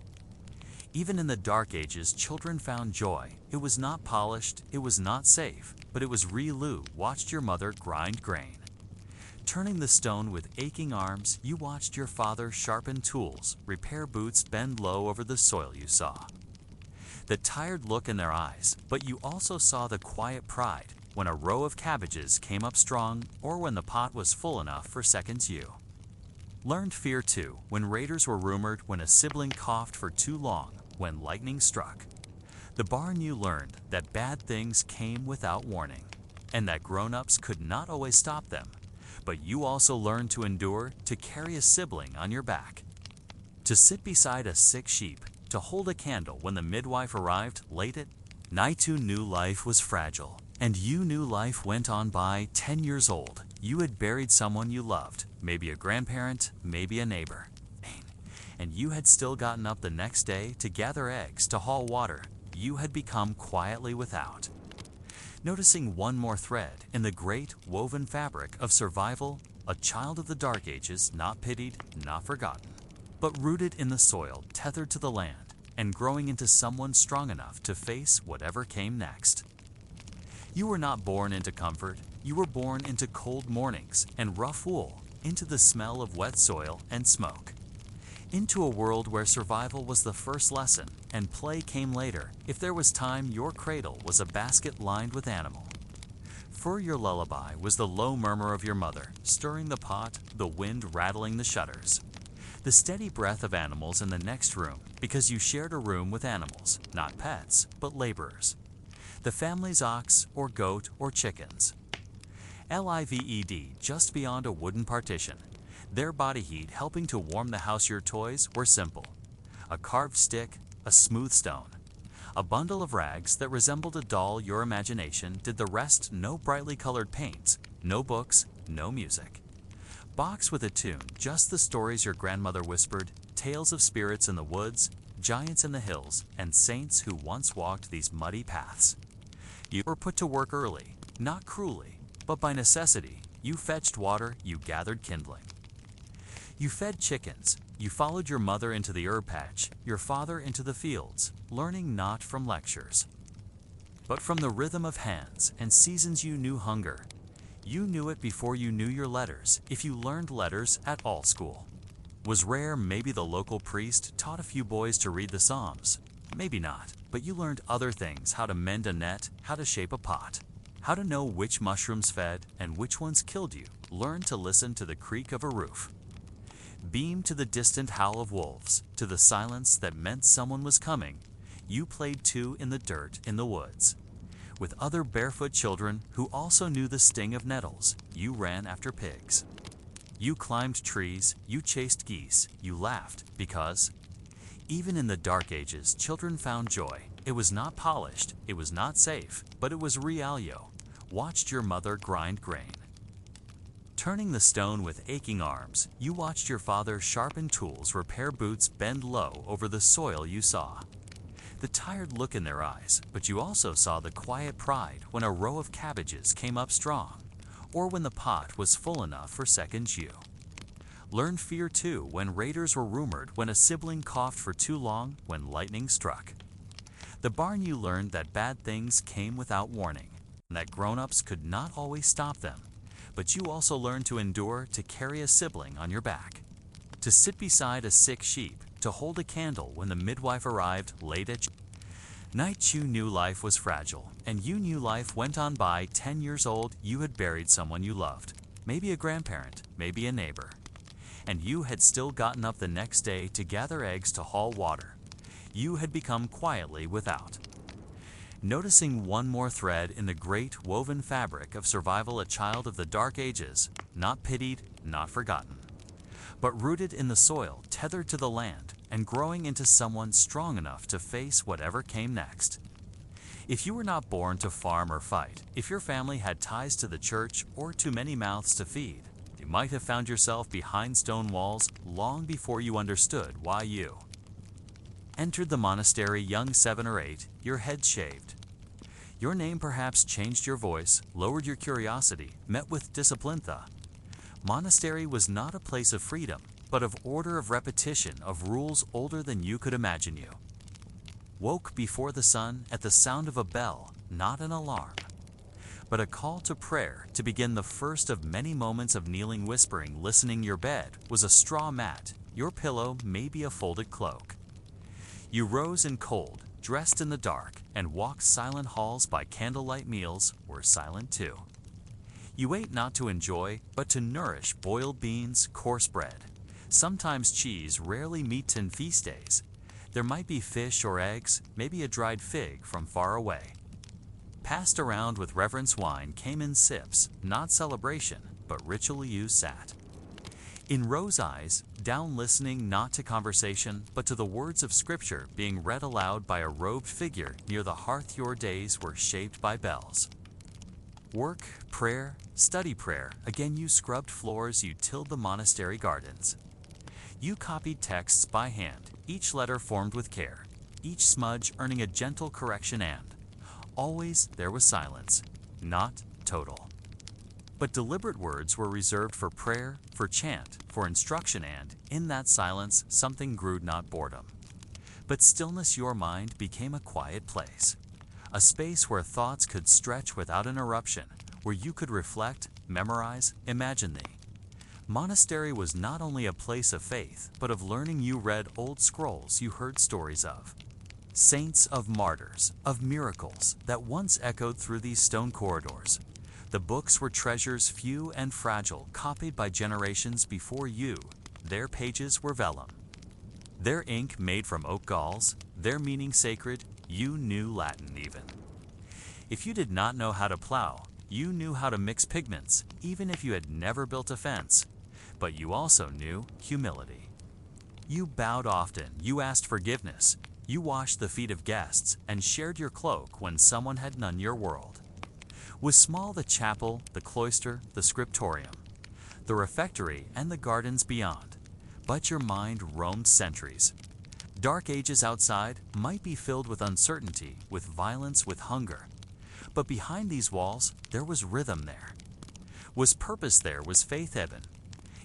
even in the dark ages, children found joy. It was not polished, it was not safe, but it was real. You watched your mother grind grain, turning the stone with aching arms. You watched your father sharpen tools, repair boots, bend low over the soil. You saw the tired look in their eyes, but you also saw the quiet pride when a row of cabbages came up strong, or when the pot was full enough for seconds. You learned fear too, when raiders were rumored, when a sibling coughed for too long, when lightning struck. The barn you learned that bad things came without warning, and that grown-ups could not always stop them, but you also learned to endure to carry a sibling on your back, to sit beside a sick sheep, to hold a candle when the midwife arrived late at night. You knew life was fragile, and you knew life went on by 10 years old. You had buried someone you loved, maybe a grandparent, maybe a neighbor, and you had still gotten up the next day to gather eggs, to haul water. You had become quietly without. Noticing one more thread in the great woven fabric of survival, a child of the dark ages, not pitied, not forgotten, but rooted in the soil, tethered to the land, and growing into someone strong enough to face whatever came next. You were not born into comfort, you were born into cold mornings and rough wool, into the smell of wet soil and smoke, into a world where survival was the first lesson and play came later. If there was time, your cradle was a basket lined with animal. For your lullaby was the low murmur of your mother, stirring the pot, the wind rattling the shutters. The steady breath of animals in the next room, because you shared a room with animals, not pets, but laborers. The family's ox or goat or chickens. Lived just beyond a wooden partition. Their body heat helping to warm the house. Your toys were simple. A carved stick, a smooth stone. A bundle of rags that resembled a doll. Your imagination did the rest. No brightly colored paints, no books, no music. Box with a tune, just the stories your grandmother whispered, tales of spirits in the woods, giants in the hills, and saints who once walked these muddy paths. You were put to work early, not cruelly, but by necessity. You fetched water, you gathered kindling. You fed chickens, you followed your mother into the herb patch, your father into the fields, learning not from lectures, but from the rhythm of hands and seasons. You knew hunger. You knew it before you knew your letters, if you learned letters at all. School was rare. Maybe the local priest taught a few boys to read the Psalms. Maybe not, but you learned other things, how to mend a net, how to shape a pot, how to know which mushrooms fed and which ones killed you. Learned to listen to the creak of a roof. Beamed to the distant howl of wolves, to the silence that meant someone was coming. You played too in the dirt in the woods, with other barefoot children who also knew the sting of nettles. You ran after pigs. You climbed trees, you chased geese, you laughed because, even in the dark ages, children found joy. It was not polished, it was not safe, but it was realio. Watched your mother grind grain. Turning the stone with aching arms, you watched your father sharpen tools, repair boots, bend low over the soil. You saw the tired look in their eyes, but you also saw the quiet pride when a row of cabbages came up strong, or when the pot was full enough for seconds. You learned fear too, when raiders were rumored, when a sibling coughed for too long, when lightning struck. The barn you learned that bad things came without warning, and that grown-ups could not always stop them. But you also learned to endure to carry a sibling on your back, to sit beside a sick sheep, to hold a candle when the midwife arrived late at night. You knew life was fragile, and you knew life went on by. 10 years old, you had buried someone you loved, maybe a grandparent, maybe a neighbor, and you had still gotten up the next day to gather eggs, to haul water. You had become quietly without. Noticing one more thread in the great woven fabric of survival, a child of the dark ages, not pitied, not forgotten, but rooted in the soil, tethered to the land, and growing into someone strong enough to face whatever came next. If you were not born to farm or fight, if your family had ties to the church or too many mouths to feed, you might have found yourself behind stone walls long before you understood why you entered the monastery young, 7 or 8, your head shaved. Your name perhaps changed your voice, lowered your curiosity, met with discipline. The monastery was not a place of freedom, but of order, of repetition, of rules older than you could imagine. You woke before the sun at the sound of a bell, not an alarm, but a call to prayer, to begin the first of many moments of kneeling, whispering, listening. Your bed was a straw mat, your pillow maybe a folded cloak. You rose in cold, dressed in the dark, and walked silent halls by candlelight. Meals were silent too. You ate not to enjoy, but to nourish. Boiled beans, coarse bread, sometimes cheese, rarely meat. And feast days, There might be fish or eggs, maybe a dried fig from far away. Passed around with reverence wine came in sips, not celebration, but ritually you sat. In Ro's eyes, down listening not to conversation, but to the words of Scripture being read aloud by a robed figure near the hearth your days were shaped by bells. Work, prayer, study prayer, again you scrubbed floors, you tilled the monastery gardens. You copied texts by hand, each letter formed with care, each smudge earning a gentle correction, and always there was silence, not total. But deliberate words were reserved for prayer, for chant, for instruction, and, in that silence, something grew, not boredom. But stillness your mind became a quiet place, a space where thoughts could stretch without interruption, where you could reflect, memorize, imagine thee. Monastery was not only a place of faith, but of learning. You read old scrolls, you heard stories of saints, of martyrs, of miracles that once echoed through these stone corridors. The books were treasures few and fragile, copied by generations before you. Their pages were vellum, their ink made from oak galls, their meaning sacred. You knew Latin even. If you did not know how to plow, you knew how to mix pigments, even if you had never built a fence. But you also knew humility. You bowed often, you asked forgiveness, you washed the feet of guests, and shared your cloak when someone had none. Your world was small: the chapel, the cloister, the scriptorium, the refectory, and the gardens beyond. But your mind roamed centuries. Dark ages outside might be filled with uncertainty, with violence, with hunger. But behind these walls, there was rhythm there. Was purpose there, was faith, Evan.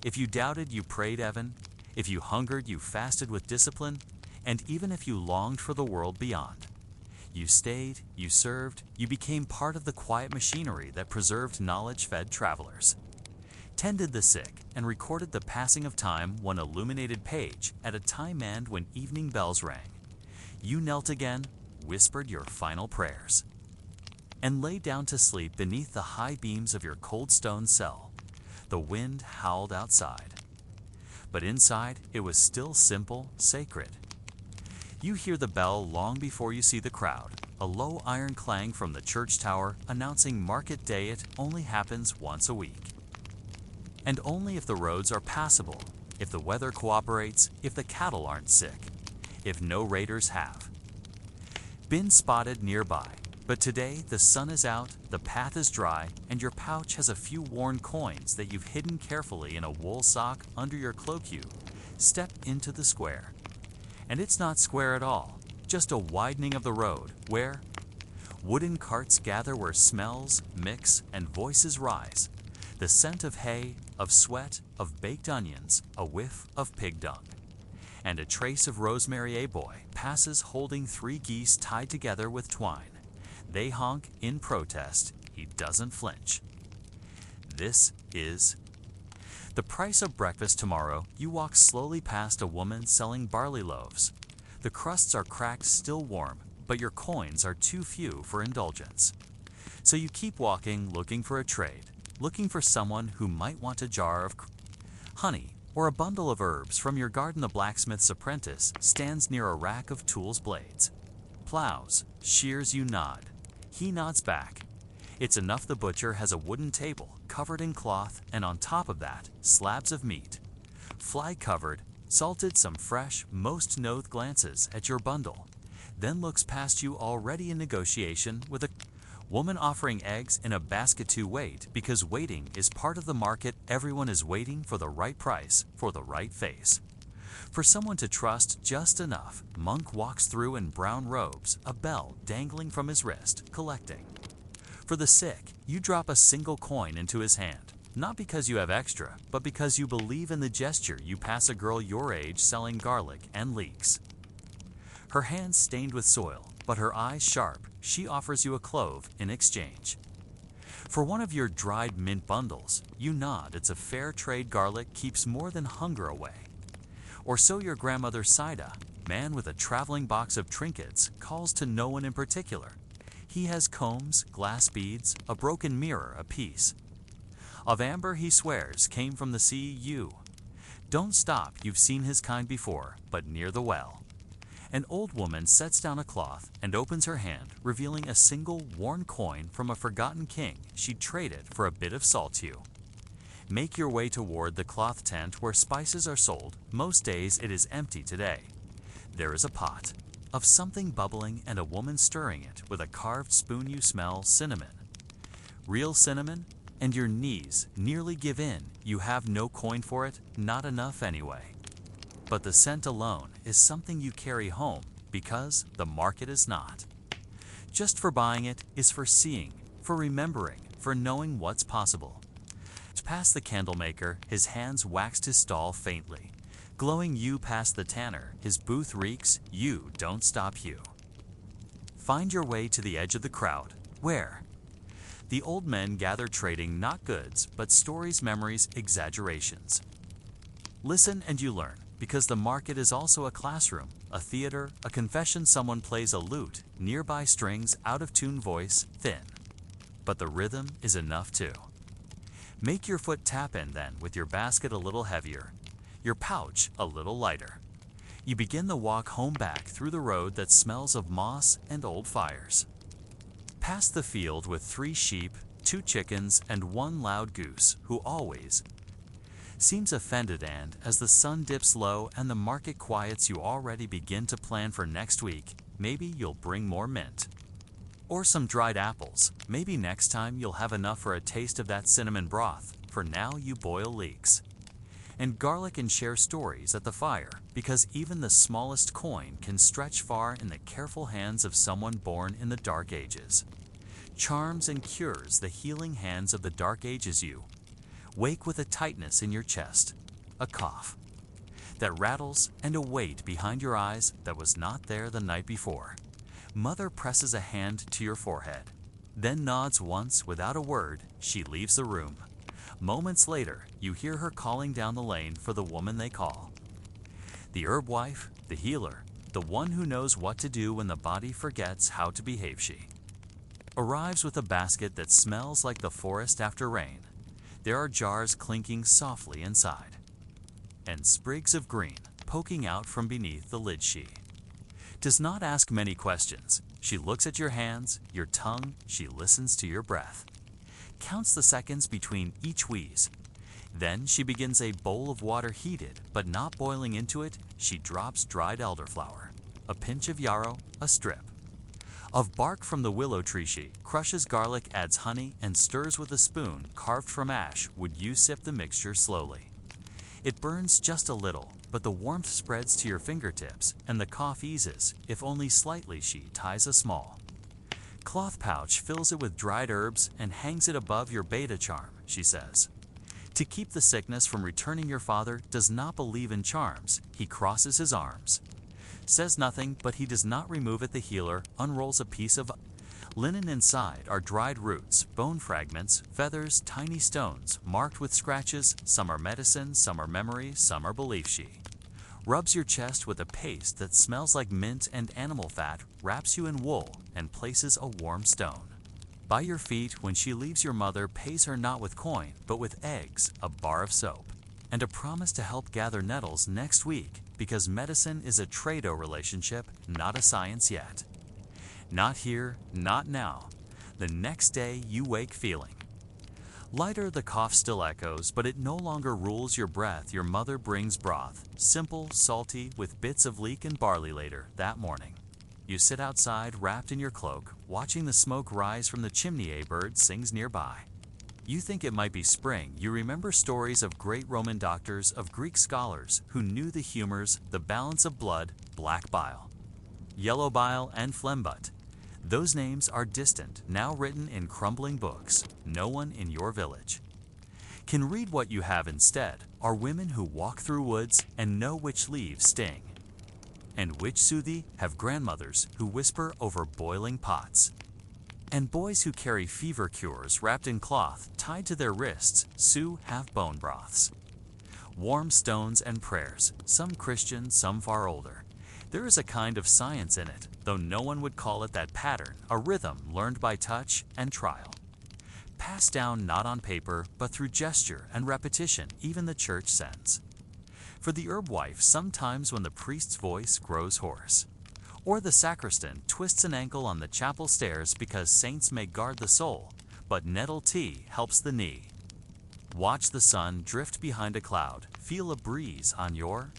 If you doubted, you prayed, Evan. If you hungered, you fasted with discipline. And even if you longed for the world beyond, you stayed, you served, you became part of the quiet machinery that preserved knowledge-fed travelers, tended the sick, and recorded the passing of time, one illuminated page at a time, and when evening bells rang, you knelt again, whispered your final prayers, and lay down to sleep beneath the high beams of your cold stone cell. The wind howled outside, but inside it was still simple, sacred. You hear the bell long before you see the crowd, a low iron clang from the church tower announcing market day. It only happens once a week. And only if the roads are passable, if the weather cooperates, if the cattle aren't sick, if no raiders have been spotted nearby. But today the sun is out, the path is dry, and your pouch has a few worn coins that you've hidden carefully in a wool sock under your cloak. You step into the square. And it's not square at all, just a widening of the road where wooden carts gather, where smells mix and voices rise. The scent of hay, of sweat, of baked onions, a whiff of pig dung. And a trace of rosemary. A boy passes holding 3 geese tied together with twine. They honk in protest. He doesn't flinch. This is the price of breakfast tomorrow. You walk slowly past a woman selling barley loaves. The crusts are cracked, still warm, but your coins are too few for indulgence. So you keep walking, looking for a trade, looking for someone who might want a jar of honey or a bundle of herbs from your garden. The blacksmith's apprentice stands near a rack of tools, blades, plows, shears. You nod. He nods back. It's enough. The butcher has a wooden table covered in cloth, and on top of that, slabs of meat, fly-covered, salted, some fresh. Most Noth glances at your bundle, then looks past you, already in negotiation with a woman offering eggs in a basket to wait, because waiting is part of the market. Everyone is waiting for the right price, for the right face, for someone to trust just enough. Monk walks through in brown robes, a bell dangling from his wrist, collecting. For the sick, you drop a single coin into his hand, not because you have extra, but because you believe in the gesture. You pass a girl your age selling garlic and leeks, her hands stained with soil, but her eyes sharp. She offers you a clove in exchange for one of your dried mint bundles. You nod. It's a fair trade. Garlic keeps more than hunger away. Or so your grandmother Saida, man with a traveling box of trinkets, calls to no one in particular. He has combs, glass beads, a broken mirror, a piece of amber he swears came from the sea. You don't stop. You've seen his kind before, but near the well. An old woman sets down a cloth and opens her hand, revealing a single worn coin from a forgotten king she'd traded for a bit of saltue. Make your way toward the cloth tent where spices are sold. Most days it is empty today. There is a pot of something bubbling and a woman stirring it with a carved spoon. You smell cinnamon. Real cinnamon? And your knees nearly give in. You have no coin for it, not enough anyway. But the scent alone is something you carry home because the market is not. Just for buying it is for seeing, for remembering, for knowing what's possible. Past the candle maker, his hands waxed his stall faintly. Glowing you past the tanner, his booth reeks, you don't stop you. Find your way to the edge of the crowd. Where? The old men gather trading not goods, but stories, memories, exaggerations. Listen and you learn, because the market is also a classroom, a theater, a confession. Someone plays a lute, nearby strings, out-of-tune voice, thin. But the rhythm is enough too. Make your foot tap in then with your basket a little heavier, your pouch a little lighter. You begin the walk home back through the road that smells of moss and old fires. Past the field with 3 sheep, 2 chickens, and 1 loud goose, who always seems offended, and, as the sun dips low and the market quiets, you already begin to plan for next week. Maybe you'll bring more mint. Or some dried apples. Maybe next time you'll have enough for a taste of that cinnamon broth. For now you boil leeks. And garlic and share stories at the fire, because even the smallest coin can stretch far in the careful hands of someone born in the Dark Ages. Charms and cures the healing hands of the Dark Ages. You wake with a tightness in your chest, a cough that rattles, and a weight behind your eyes that was not there the night before. Mother presses a hand to your forehead, then nods once without a word. She leaves the room. Moments later, you hear her calling down the lane for the woman they call the herb wife, the healer, the one who knows what to do when the body forgets how to behave. She arrives with a basket that smells like the forest after rain. There are jars clinking softly inside, and sprigs of green poking out from beneath the lid. She does not ask many questions. She looks at your hands, your tongue. She listens to your breath, counts the seconds between each wheeze. Then she begins a bowl of water, heated but not boiling. Into it, she drops dried elderflower, a pinch of yarrow, a strip of bark from the willow tree. She crushes garlic, adds honey, and stirs with a spoon carved from ash. Would you sip the mixture slowly? It burns just a little, but the warmth spreads to your fingertips, and the cough eases, if only slightly. She ties a small cloth pouch, fills it with dried herbs, and hangs it above your beta charm. She says, to keep the sickness from returning. Your father does not believe in charms. He crosses his arms, says nothing, but he does not remove it. The healer unrolls a piece of linen. Inside are dried roots, bone fragments, feathers, tiny stones, marked with scratches. Some are medicine, some are memory, some are belief. She rubs your chest with a paste that smells like mint and animal fat, wraps you in wool, and places a warm stone by your feet. When she leaves, your mother pays her not with coin, but with eggs, a bar of soap, and a promise to help gather nettles next week, because medicine is a trade-o relationship, not a science yet. Not here, not now. The next day you wake feeling lighter. The cough still echoes, but it no longer rules your breath. Your mother brings broth, simple, salty, with bits of leek and barley. Later that morning, you sit outside wrapped in your cloak, watching the smoke rise from the chimney. A bird sings nearby. You think it might be spring. You remember stories of great Roman doctors, of Greek scholars who knew the humors, the balance of blood, black bile, yellow bile, and phlegmbut. Those names are distant, now written in crumbling books. No one in your village can read what you have. Instead are women who walk through woods and know which leaves sting, and which soothe thee. Have grandmothers who whisper over boiling pots, and boys who carry fever cures wrapped in cloth tied to their wrists. Sue have bone broths, warm stones, and prayers, some Christian, some far older. There is a kind of science in it, though no one would call it that. Pattern, a rhythm learned by touch and trial, passed down not on paper, but through gesture and repetition. Even the church sends for the herb wife sometimes when the priest's voice grows hoarse. Or the sacristan twists an ankle on the chapel stairs because saints may guard the soul, but nettle tea helps the knee. Watch the sun drift behind a cloud, feel a breeze on your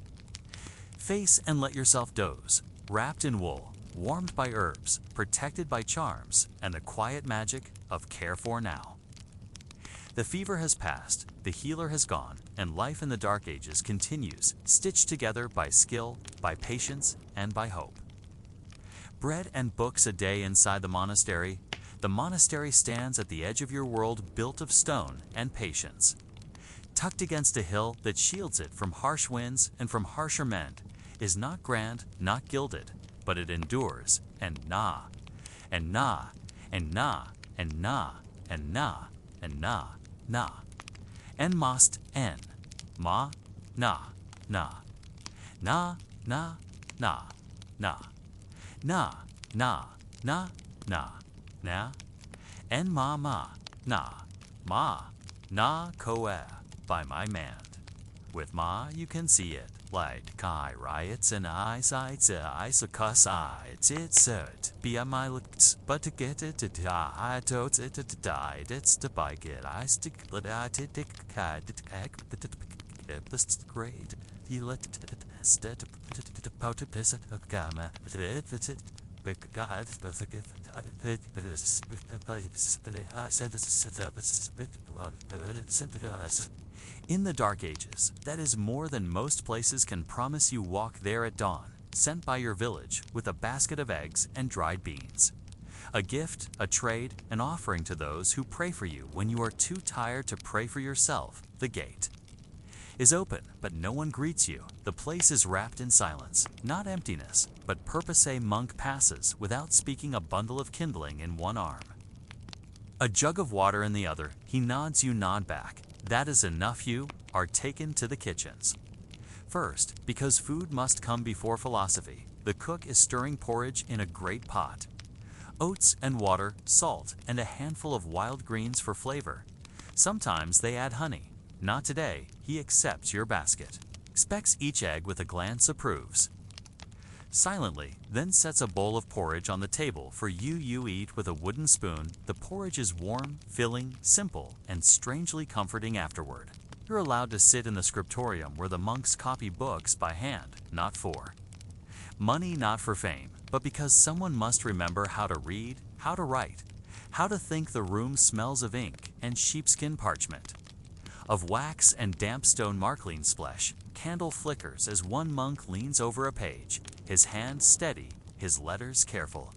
face and let yourself doze, wrapped in wool, warmed by herbs, protected by charms, and the quiet magic of care for now. The fever has passed, the healer has gone, and life in the Dark Ages continues, stitched together by skill, by patience, and by hope. Bread and books a day inside the monastery stands at the edge of your world built of stone and patience. Tucked against a hill that shields it from harsh winds and from harsher men, is not grand, not gilded, but it endures, and na, and na, and na, and na, and na, and na, na, and must en, ma, na, na, na, na, na, na, na, na, na, na, na, en ma, na, koe, by my mand. With ma, you can see it, like kai riots and eyesights, cuss eyes, it's it, be a my looks, but to get it to die, totes it to die, it's to bike it, I stick it, I take cat, the great, you let it, instead to pout it, piss it, a gamma, it, God, in the Dark Ages, that is more than most places can promise you. Walk there at dawn, sent by your village with a basket of eggs and dried beans. A gift, a trade, an offering to those who pray for you when you are too tired to pray for yourself. The gate is open, but no one greets you. The place is wrapped in silence, not emptiness, but purpose. A monk passes without speaking, a bundle of kindling in one arm, a jug of water in the other. He nods, you nod back. That is enough. You are taken to the kitchens. First, because food must come before philosophy, the cook is stirring porridge in a great pot. Oats and water, salt, and a handful of wild greens for flavor. Sometimes they add honey. Not today. He accepts your basket, expects each egg with a glance, approves. Silently, then sets a bowl of porridge on the table for you. You eat with a wooden spoon. The porridge is warm, filling, simple, and strangely comforting afterward. You're allowed to sit in the scriptorium where the monks copy books by hand, not for money, not for fame, but because someone must remember how to read, how to write, how to think. The room smells of ink and sheepskin parchment, of wax and damp stone markling splesh. Candle flickers as one monk leans over a page, his hand steady, his letters careful.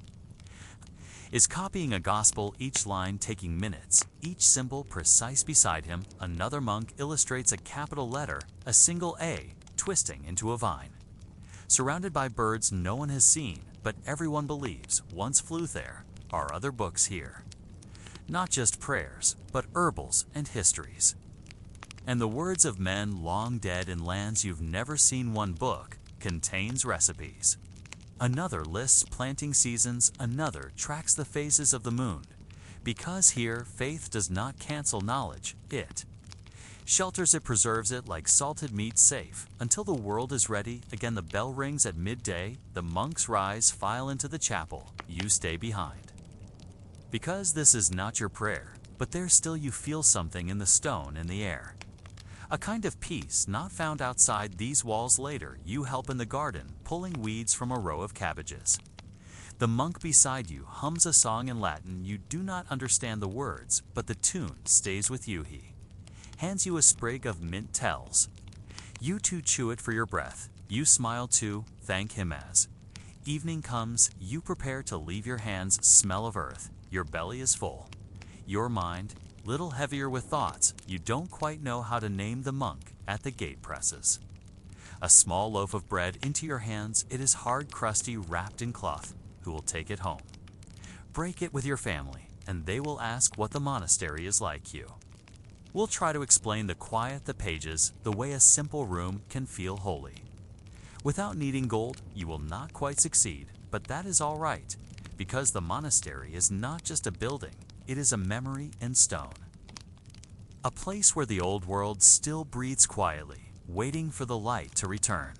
Is copying a gospel, each line taking minutes, each symbol precise beside him. Another monk illustrates a capital letter, a single A, twisting into a vine. Surrounded by birds no one has seen, but everyone believes once flew there. Are other books here? Not just prayers, but herbals and histories. And the words of men long dead in lands you've never seen. One book contains recipes. Another lists planting seasons, another tracks the phases of the moon. Because here, faith does not cancel knowledge, it shelters it, preserves it like salted meat, safe until the world is ready. Again the bell rings at midday, the monks rise, file into the chapel, you stay behind. Because this is not your prayer, but there still you feel something in the stone, in the air. A kind of peace not found outside these walls. Later, you help in the garden, pulling weeds from a row of cabbages. The monk beside you hums a song in Latin. You do not understand the words, but the tune stays with you. He hands you a sprig of mint, tells you to chew it for your breath. You smile to thank him as evening comes. You prepare to leave. Your hands smell of earth. Your belly is full. Your mind little heavier with thoughts you don't quite know how to name. The monk at the gate presses a small loaf of bread into your hands. It is hard, crusty, wrapped in cloth. Who will take it home? Break it with your family, and they will ask what the monastery is like. You will try to explain the quiet, the pages, the way a simple room can feel holy. Without needing gold, you will not quite succeed, but that is all right, because the monastery is not just a building. It is a memory in stone. A place where the old world still breathes quietly, waiting for the light to return.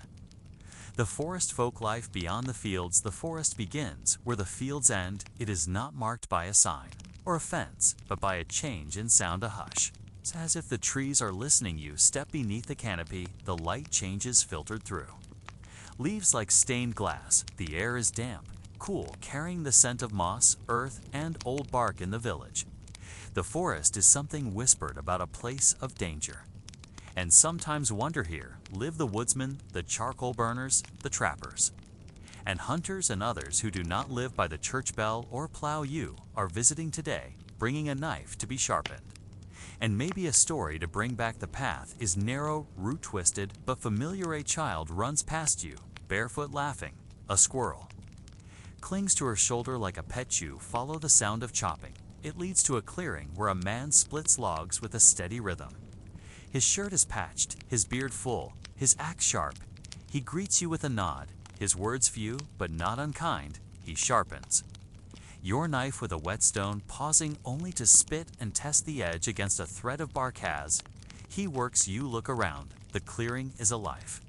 The forest folk life beyond the fields. The forest begins where the fields end. It is not marked by a sign or a fence, but by a change in sound, a hush. It's as if the trees are listening. You step beneath the canopy, the light changes filtered through. Leaves like stained glass, the air is damp, cool, carrying the scent of moss, earth, and old bark in the village. The forest is something whispered about, a place of danger. And sometimes wonder here live the woodsmen, the charcoal burners, the trappers. And hunters and others who do not live by the church bell or plow you are visiting today, bringing a knife to be sharpened. And maybe a story to bring back. The path is narrow, root-twisted, but familiar. A child runs past you, barefoot laughing. A squirrel clings to her shoulder like a pet. You follow the sound of chopping. It leads to a clearing where a man splits logs with a steady rhythm. His shirt is patched, his beard full, his axe sharp. He greets you with a nod, his words few but not unkind. He sharpens your knife with a whetstone, pausing only to spit and test the edge against a thread of bark. As he works, you look around. The clearing is a life.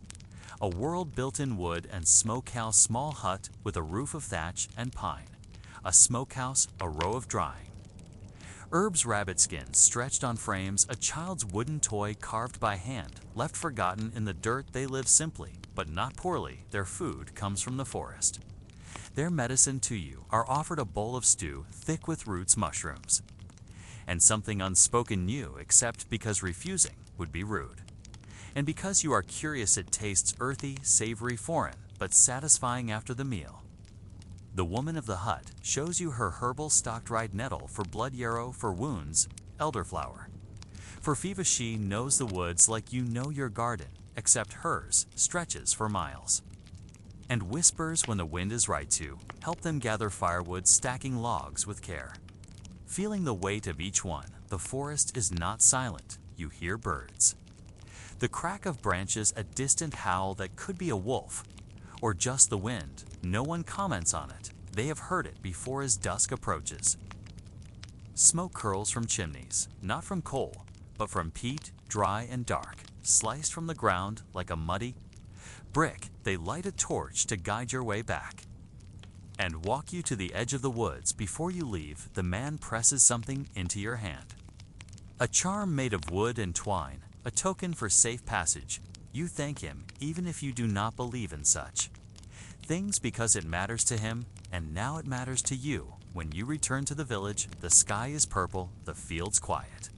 A world built in wood and smokehouse, small hut with a roof of thatch and pine. A smokehouse, a row of drying herbs, rabbit skins stretched on frames, a child's wooden toy carved by hand, left forgotten in the dirt. They live simply, but not poorly. Their food comes from the forest. Their medicine to you are offered, a bowl of stew thick with roots, mushrooms, and something unspoken you accept because refusing would be rude. And because you are curious, it tastes earthy, savory, foreign, but satisfying after the meal. The woman of the hut shows you her herbal stock, dried nettle for blood, yarrow for wounds, elderflower for fever. She knows the woods like you know your garden, except hers stretches for miles. And whispers when the wind is right to help them gather firewood, stacking logs with care. Feeling the weight of each one, the forest is not silent. You hear birds. The crack of branches, a distant howl that could be a wolf or just the wind. No one comments on it. They have heard it before as dusk approaches. Smoke curls from chimneys, not from coal, but from peat, dry and dark, sliced from the ground like a muddy brick. They light a torch to guide your way back and walk you to the edge of the woods. Before you leave, the man presses something into your hand. A charm made of wood and twine, a token for safe passage. You thank him even if you do not believe in such things, because it matters to him, and now it matters to you. When you return to the village, the sky is purple, the fields quiet.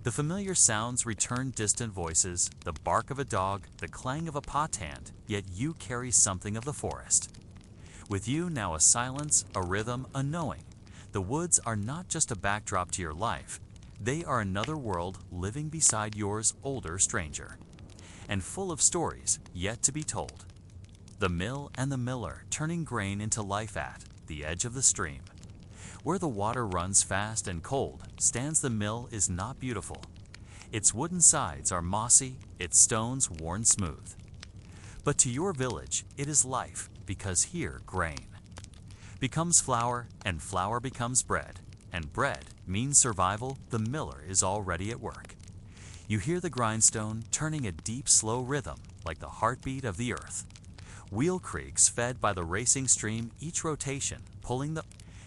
The familiar sounds return, distant voices, the bark of a dog, the clang of a pot hand, yet you carry something of the forest. With you now a silence, a rhythm, a knowing. The woods are not just a backdrop to your life. They are another world living beside yours, older stranger, and full of stories yet to be told. The mill and the miller turning grain into life at the edge of the stream. Where the water runs fast and cold, stands the mill is not beautiful. Its wooden sides are mossy, its stones worn smooth. But to your village, it is life, because here grain becomes flour, and flour becomes bread, and bread means survival. The miller is already at work. You hear the grindstone turning a deep, slow rhythm like the heartbeat of the earth. Wheel creaks fed by the racing stream, each rotation pulling the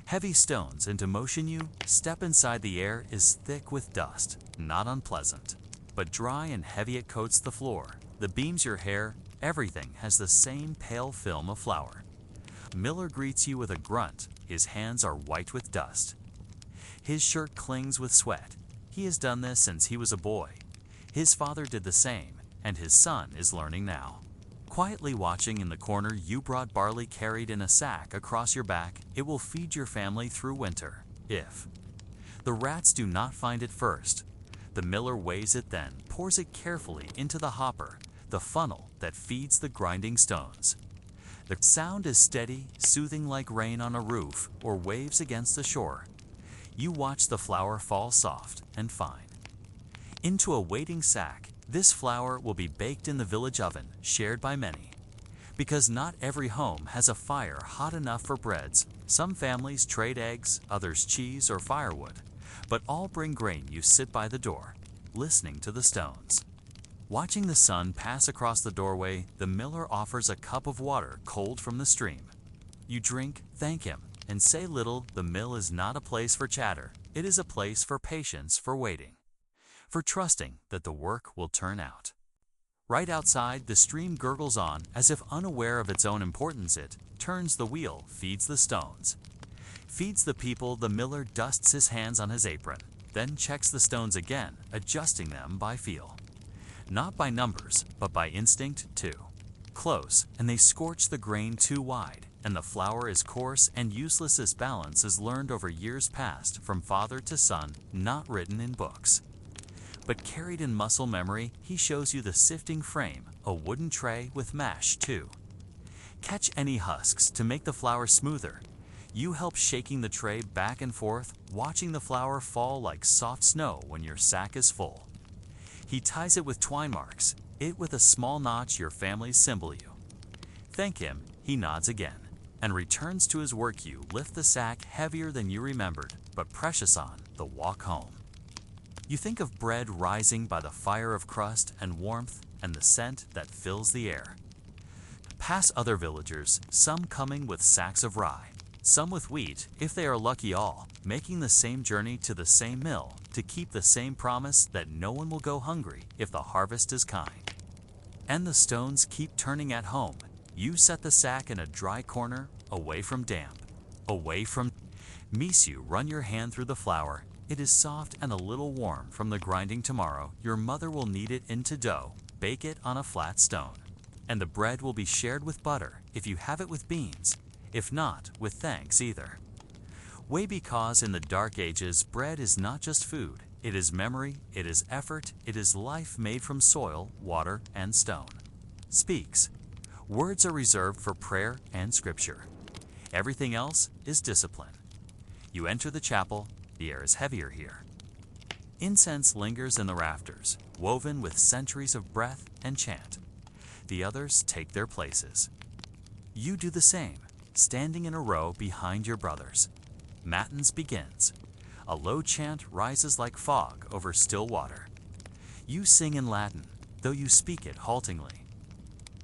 heavy stones into motion. You step inside. The air is thick with dust, not unpleasant, but dry and heavy. It coats the floor, the beams, your hair. Everything has the same pale film of flour. Miller greets you with a grunt. His hands are white with dust. His shirt clings with sweat. He has done this since he was a boy. His father did the same, and his son is learning now. Quietly watching in the corner, you brought barley carried in a sack across your back. It will feed your family through winter, if the rats do not find it first. The miller weighs it, then pours it carefully into the hopper, the funnel that feeds the grinding stones. The sound is steady, soothing like rain on a roof or waves against the shore. You watch the flour fall soft and fine into a waiting sack. This flour will be baked in the village oven, shared by many. Because not every home has a fire hot enough for breads. Some families trade eggs, others cheese or firewood, but all bring grain. You sit by the door, listening to the stones. Watching the sun pass across the doorway, the miller offers a cup of water cold from the stream. You drink, thank him, and say little. The mill is not a place for chatter. It is a place for patience, for waiting, for trusting that the work will turn out. Right outside, the stream gurgles on, as if unaware of its own importance. It turns the wheel, feeds the stones, feeds the people. The miller dusts his hands on his apron, then checks the stones again, adjusting them by feel. Not by numbers, but by instinct too. Close, and they scorch the grain too wide, and the flour is coarse and useless. This balance is learned over years past, from father to son, not written in books, but carried in muscle memory. He shows you the sifting frame, a wooden tray with mash too. Catch any husks to make the flour smoother. You help shaking the tray back and forth, watching the flour fall like soft snow when your sack is full. He ties it with twine marks, it with a small notch, your family's symbol. You thank him, he nods again, and returns to his work. You lift the sack, heavier than you remembered, but precious on the walk home. You think of bread rising by the fire of crust and warmth and the scent that fills the air. Pass other villagers, some coming with sacks of rye, some with wheat, if they are lucky, all making the same journey to the same mill to keep the same promise that no one will go hungry if the harvest is kind. And the stones keep turning at home. You set the sack in a dry corner, away from damp, away from you run your hand through the flour. It is soft and a little warm from the grinding. Tomorrow, your mother will knead it into dough, bake it on a flat stone. And the bread will be shared with butter, if you have it with beans, if not, with thanks either. Way, because in the dark ages, bread is not just food, it is memory, it is effort, it is life made from soil, water, and stone. Speaks. Words are reserved for prayer and scripture. Everything else is discipline. You enter the chapel, the air is heavier here. Incense lingers in the rafters, woven with centuries of breath and chant. The others take their places. You do the same, standing in a row behind your brothers. Matins begins. A low chant rises like fog over still water. You sing in Latin, though you speak it haltingly.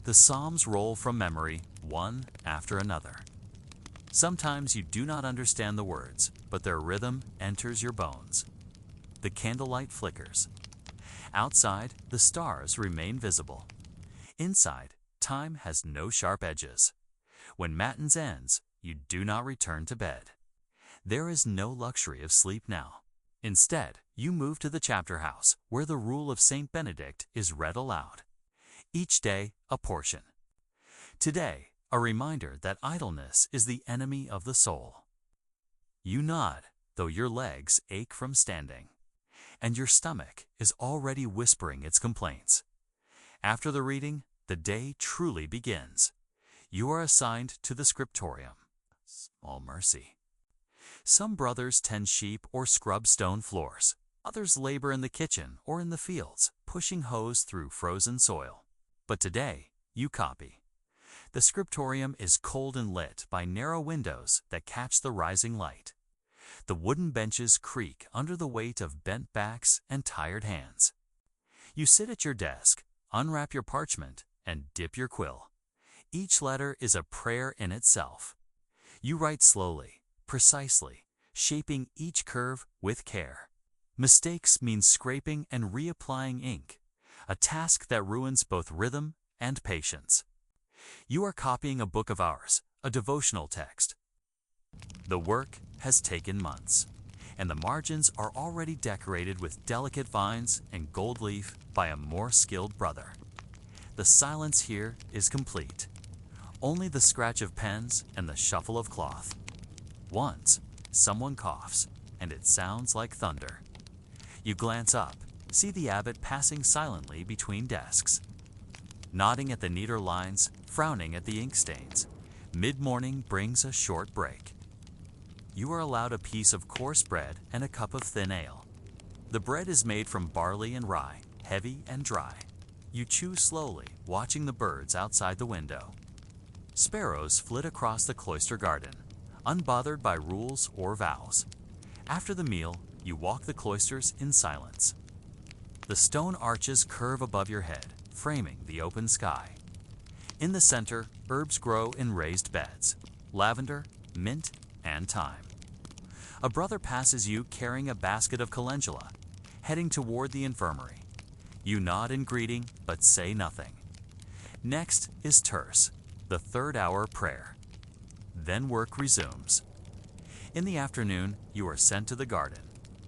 The psalms roll from memory, one after another. Sometimes you do not understand the words, but their rhythm enters your bones. The candlelight flickers. Outside, the stars remain visible. Inside, time has no sharp edges. When matins ends, you do not return to bed. There is no luxury of sleep now. Instead, you move to the chapter house, where the rule of Saint Benedict is read aloud. Each day, a portion. Today, a reminder that idleness is the enemy of the soul. You nod, though your legs ache from standing, and your stomach is already whispering its complaints. After the reading, the day truly begins. You are assigned to the scriptorium. Small mercy. Some brothers tend sheep or scrub stone floors. Others labor in the kitchen or in the fields, pushing hoes through frozen soil. But today, you copy. The scriptorium is cold and lit by narrow windows that catch the rising light. The wooden benches creak under the weight of bent backs and tired hands. You sit at your desk, unwrap your parchment, and dip your quill. Each letter is a prayer in itself. You write slowly, precisely, shaping each curve with care. Mistakes mean scraping and reapplying ink, a task that ruins both rhythm and patience. You are copying a book of hours, a devotional text. The work has taken months, and the margins are already decorated with delicate vines and gold leaf by a more skilled brother. The silence here is complete. Only the scratch of pens and the shuffle of cloth. Once, someone coughs, and it sounds like thunder. You glance up, see the abbot passing silently between desks, nodding at the neater lines, frowning at the ink stains. Mid-morning brings a short break. You are allowed a piece of coarse bread and a cup of thin ale. The bread is made from barley and rye, heavy and dry. You chew slowly, watching the birds outside the window. Sparrows flit across the cloister garden, unbothered by rules or vows. After the meal, you walk the cloisters in silence. The stone arches curve above your head, framing the open sky. In the center, herbs grow in raised beds: lavender, mint, and thyme. A brother passes you carrying a basket of calendula, heading toward the infirmary. You nod in greeting, but say nothing. Next is terce, the third-hour prayer. Then work resumes. In the afternoon, you are sent to the garden.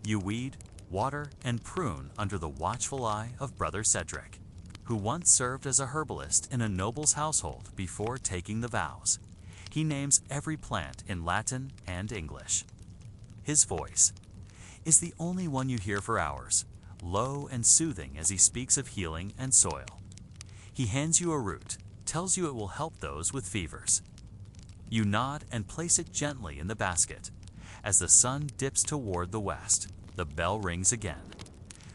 You weed, water, and prune under the watchful eye of Brother Cedric, who once served as a herbalist in a noble's household before taking the vows. He names every plant in Latin and English. His voice is the only one you hear for hours, low and soothing as he speaks of healing and soil. He hands you a root, tells you it will help those with fevers. You nod and place it gently in the basket. As the sun dips toward the west, the bell rings again.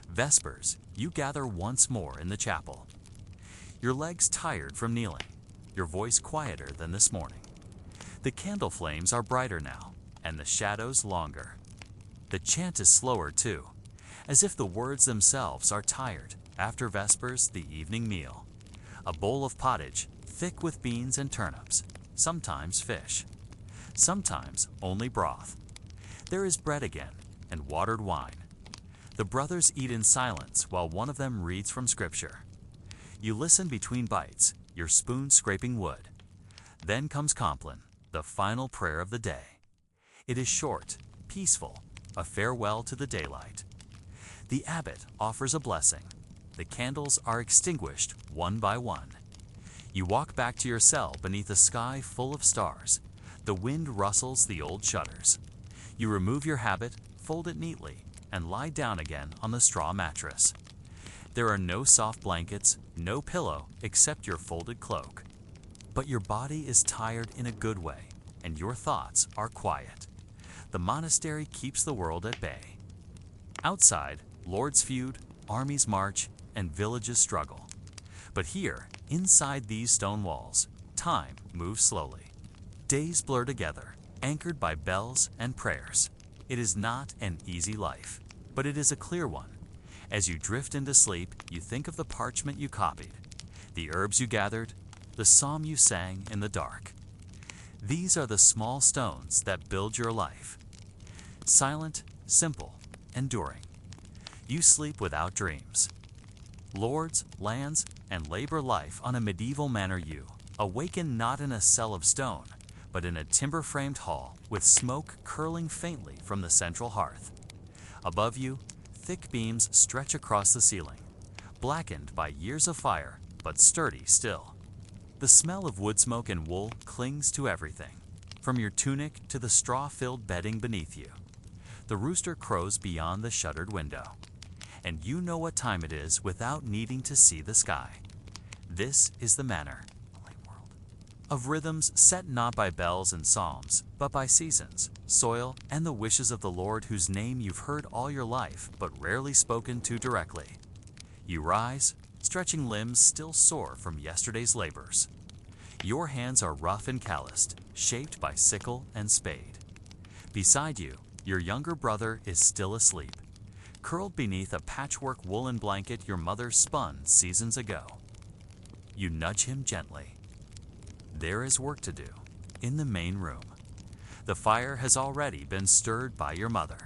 Vespers, you gather once more in the chapel. Your legs tired from kneeling, your voice quieter than this morning. The candle flames are brighter now, and the shadows longer. The chant is slower too, as if the words themselves are tired after Vespers, the evening meal. A bowl of pottage, thick with beans and turnips, sometimes fish, sometimes only broth. There is bread again, and watered wine. The brothers eat in silence while one of them reads from Scripture. You listen between bites, your spoon scraping wood. Then comes Compline, the final prayer of the day. It is short, peaceful, a farewell to the daylight. The abbot offers a blessing. The candles are extinguished one by one. You walk back to your cell beneath a sky full of stars. The wind rustles the old shutters. You remove your habit, fold it neatly, and lie down again on the straw mattress. There are no soft blankets, no pillow except your folded cloak. But your body is tired in a good way, and your thoughts are quiet. The monastery keeps the world at bay. Outside, lords feud, armies march, and villages struggle. But here, inside these stone walls, time moves slowly. Days blur together, anchored by bells and prayers. It is not an easy life, but it is a clear one. As you drift into sleep, you think of the parchment you copied, the herbs you gathered, the psalm you sang in the dark. These are the small stones that build your life. Silent, simple, enduring. You sleep without dreams. Lords, lands, and labor life on a medieval manor, you awaken not in a cell of stone, but in a timber-framed hall with smoke curling faintly from the central hearth. Above you, thick beams stretch across the ceiling, blackened by years of fire, but sturdy still. The smell of wood smoke and wool clings to everything, from your tunic to the straw-filled bedding beneath you. The rooster crows beyond the shuttered window, and you know what time it is without needing to see the sky. This is the manor of rhythms set not by bells and psalms, but by seasons, soil, and the wishes of the Lord, whose name you've heard all your life, but rarely spoken to directly. You rise, stretching limbs still sore from yesterday's labors. Your hands are rough and calloused, shaped by sickle and spade. Beside you, your younger brother is still asleep, curled beneath a patchwork woolen blanket your mother spun seasons ago. You nudge him gently. There is work to do in the main room. The fire has already been stirred by your mother.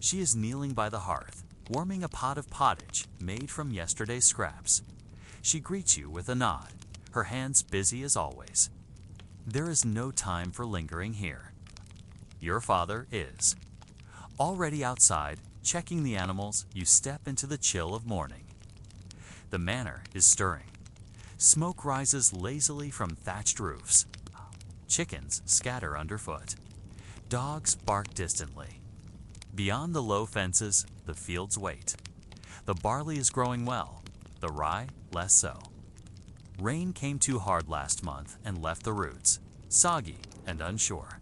She is kneeling by the hearth, warming a pot of pottage made from yesterday's scraps. She greets you with a nod, her hands busy as always. There is no time for lingering here. Your father is. Already outside, checking the animals, you step into the chill of morning. The manor is stirring. Smoke rises lazily from thatched roofs. Chickens scatter underfoot. Dogs bark distantly. Beyond the low fences, the fields wait. The barley is growing well, the rye less so. Rain came too hard last month and left the roots, soggy and unsure.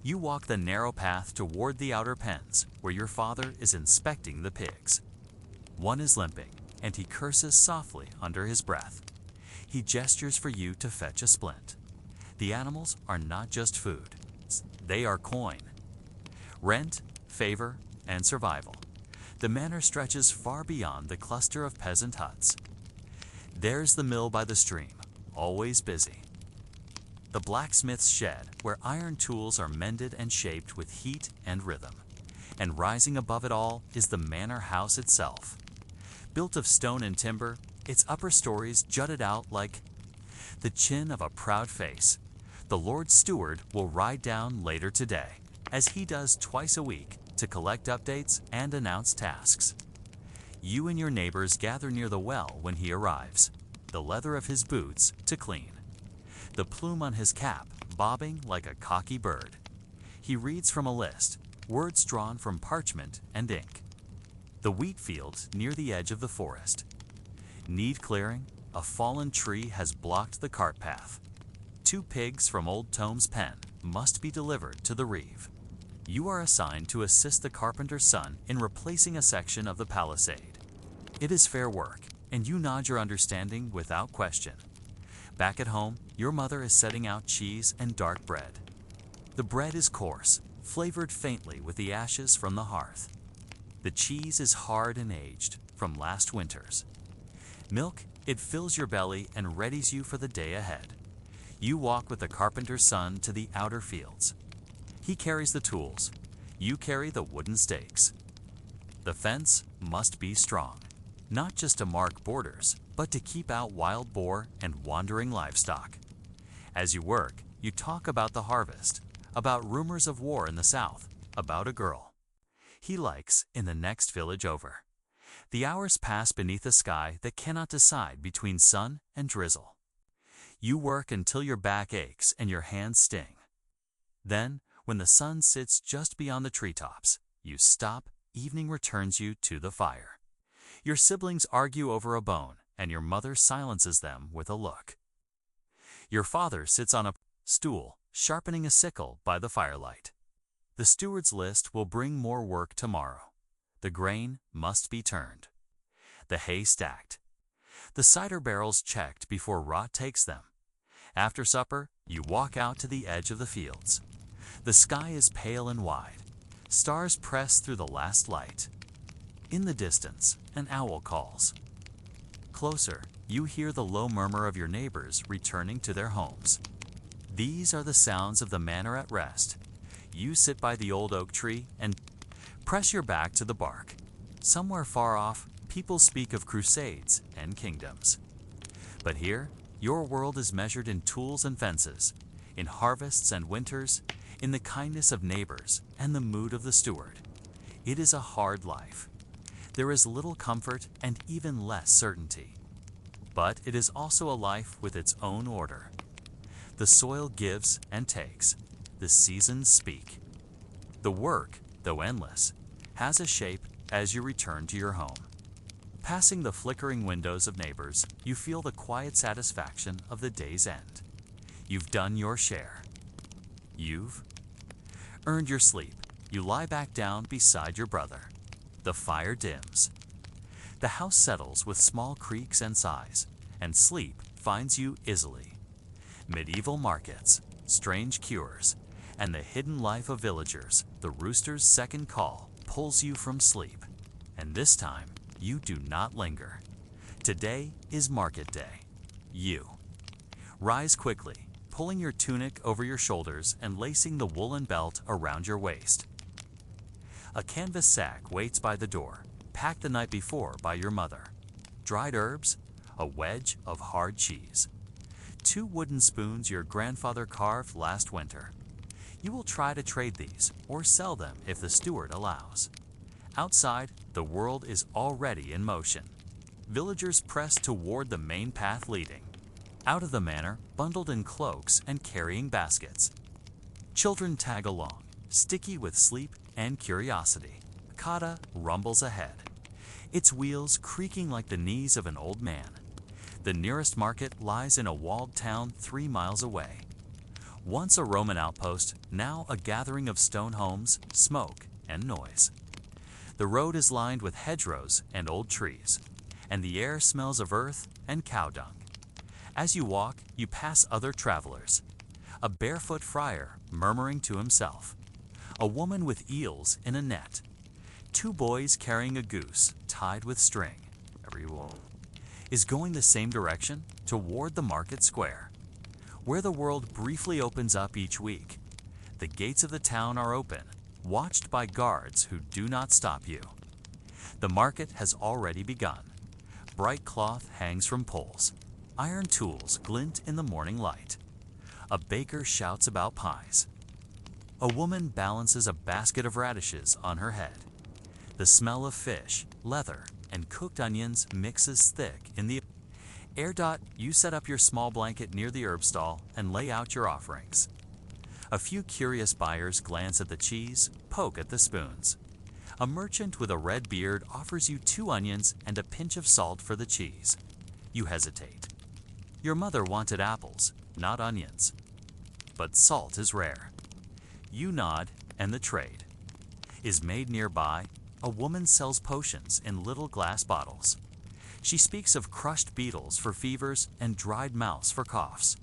You walk the narrow path toward the outer pens, where your father is inspecting the pigs. One is limping, and he curses softly under his breath. He gestures for you to fetch a splint. The animals are not just food. They are coin. Rent, favor, and survival. The manor stretches far beyond the cluster of peasant huts. There's the mill by the stream, always busy. The blacksmith's shed, where iron tools are mended and shaped with heat and rhythm. And rising above it all is the manor house itself. Built of stone and timber, its upper stories jutted out like the chin of a proud face. The Lord Steward will ride down later today, as he does twice a week, to collect updates and announce tasks. You and your neighbors gather near the well when he arrives, the leather of his boots to clean, the plume on his cap bobbing like a cocky bird. He reads from a list, words drawn from parchment and ink. The wheat fields near the edge of the forest. Need clearing? A fallen tree has blocked the cart path. 2 pigs from Old Tome's pen must be delivered to the reeve. You are assigned to assist the carpenter's son in replacing a section of the palisade. It is fair work, and you nod your understanding without question. Back at home, your mother is setting out cheese and dark bread. The bread is coarse, flavored faintly with the ashes from the hearth. The cheese is hard and aged from last winters. Milk, it fills your belly and readies you for the day ahead. You walk with the carpenter's son to the outer fields. He carries the tools. You carry the wooden stakes. The fence must be strong, not just to mark borders, but to keep out wild boar and wandering livestock. As you work, you talk about the harvest, about rumors of war in the south, about a girl he likes in the next village over. The hours pass beneath a sky that cannot decide between sun and drizzle. You work until your back aches and your hands sting. Then, when the sun sits just beyond the treetops, you stop. Evening returns you to the fire. Your siblings argue over a bone, and your mother silences them with a look. Your father sits on a stool, sharpening a sickle by the firelight. The steward's list will bring more work tomorrow. The grain must be turned, the hay stacked, the cider barrels checked before rot takes them. After supper, you walk out to the edge of the fields. The sky is pale and wide. Stars press through the last light. In the distance, an owl calls. Closer, you hear the low murmur of your neighbors returning to their homes. These are the sounds of the manor at rest. You sit by the old oak tree and press your back to the bark. Somewhere far off, people speak of crusades and kingdoms. But here, your world is measured in tools and fences, in harvests and winters, in the kindness of neighbors and the mood of the steward. It is a hard life. There is little comfort and even less certainty. But it is also a life with its own order. The soil gives and takes. The seasons speak. The work, though endless, has a shape as you return to your home. Passing the flickering windows of neighbors, you feel the quiet satisfaction of the day's end. You've done your share. You've earned your sleep. You lie back down beside your brother. The fire dims. The house settles with small creaks and sighs, and sleep finds you easily. Medieval markets, strange cures, and the hidden life of villagers, the rooster's second call pulls you from sleep. And this time, you do not linger. Today is market day. You rise quickly, pulling your tunic over your shoulders and lacing the woolen belt around your waist. A canvas sack waits by the door, packed the night before by your mother. Dried herbs, a wedge of hard cheese. 2 wooden spoons your grandfather carved last winter. You will try to trade these or sell them if the steward allows. Outside, the world is already in motion. Villagers press toward the main path leading. Out of the manor, bundled in cloaks and carrying baskets. Children tag along, sticky with sleep and curiosity. Kata rumbles ahead, its wheels creaking like the knees of an old man. The nearest market lies in a walled town 3 miles away. Once a Roman outpost, now a gathering of stone homes, smoke, and noise. The road is lined with hedgerows and old trees, and the air smells of earth and cow dung. As you walk, you pass other travelers. A barefoot friar murmuring to himself. A woman with eels in a net. Two boys carrying a goose tied with string. Everyone is going the same direction toward the market square, where the world briefly opens up each week. The gates of the town are open, watched by guards who do not stop you. The market has already begun. Bright cloth hangs from poles. Iron tools glint in the morning light. A baker shouts about pies. A woman balances a basket of radishes on her head. The smell of fish, leather, and cooked onions mixes thick in the air. You set up your small blanket near the herb stall and lay out your offerings. A few curious buyers glance at the cheese, poke at the spoons. A merchant with a red beard offers you 2 onions and a pinch of salt for the cheese. You hesitate. Your mother wanted apples, not onions. But salt is rare. You nod, and the trade is made nearby. A woman sells potions in little glass bottles. She speaks of crushed beetles for fevers and dried mouse for coughs.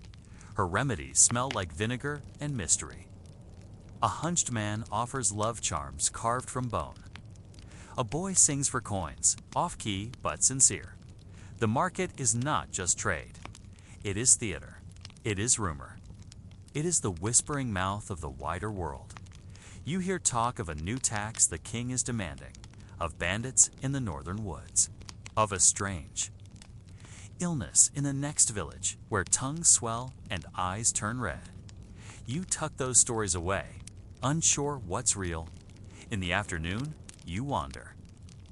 Her remedies smell like vinegar and mystery. A hunched man offers love charms carved from bone. A boy sings for coins, off-key but sincere. The market is not just trade. It is theater. It is rumor. It is the whispering mouth of the wider world. You hear talk of a new tax the king is demanding, of bandits in the northern woods, of a strange illness in the next village where tongues swell and eyes turn red. You tuck those stories away, unsure what's real. In the afternoon, you wander.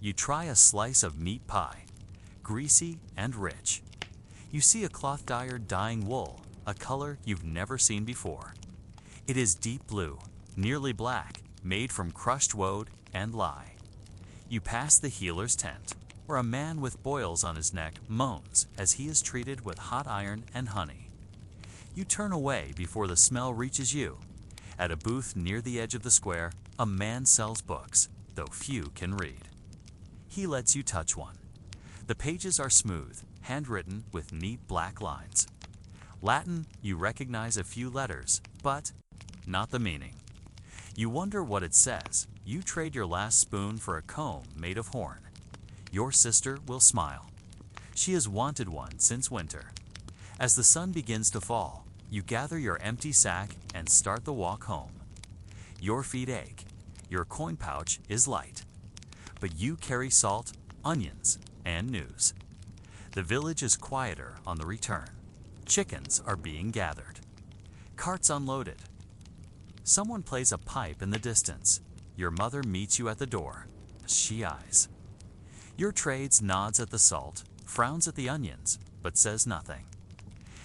You try a slice of meat pie, greasy and rich. You see a cloth dyer dyeing wool, a color you've never seen before. It is deep blue, nearly black, made from crushed woad and lye. You pass the healer's tent, where a man with boils on his neck moans as he is treated with hot iron and honey. You turn away before the smell reaches you. At a booth near the edge of the square, a man sells books, though few can read. He lets you touch one. The pages are smooth, handwritten with neat black lines. Latin, you recognize a few letters, but not the meaning. You wonder what it says. You trade your last spoon for a comb made of horn. Your sister will smile. She has wanted one since winter. As the sun begins to fall, you gather your empty sack and start the walk home. Your feet ache. Your coin pouch is light. But you carry salt, onions, and news. The village is quieter on the return. Chickens are being gathered. Carts unloaded. Someone plays a pipe in the distance. Your mother meets you at the door. She eyes. Your trades nods at the salt, frowns at the onions, but says nothing.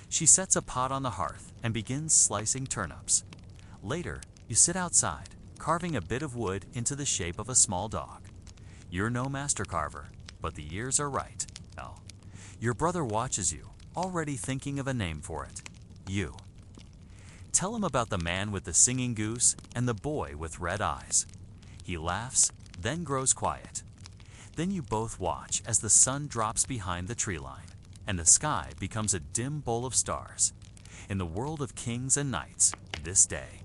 She sets a pot on the hearth and begins slicing turnips. Later, you sit outside, carving a bit of wood into the shape of a small dog. You're no master carver, but the years are right. Oh. Your brother watches you, already thinking of a name for it. You. Tell him about the man with the singing goose and the boy with red eyes. He laughs, then grows quiet. Then you both watch as the sun drops behind the tree line, and the sky becomes a dim bowl of stars. In the world of kings and knights, this day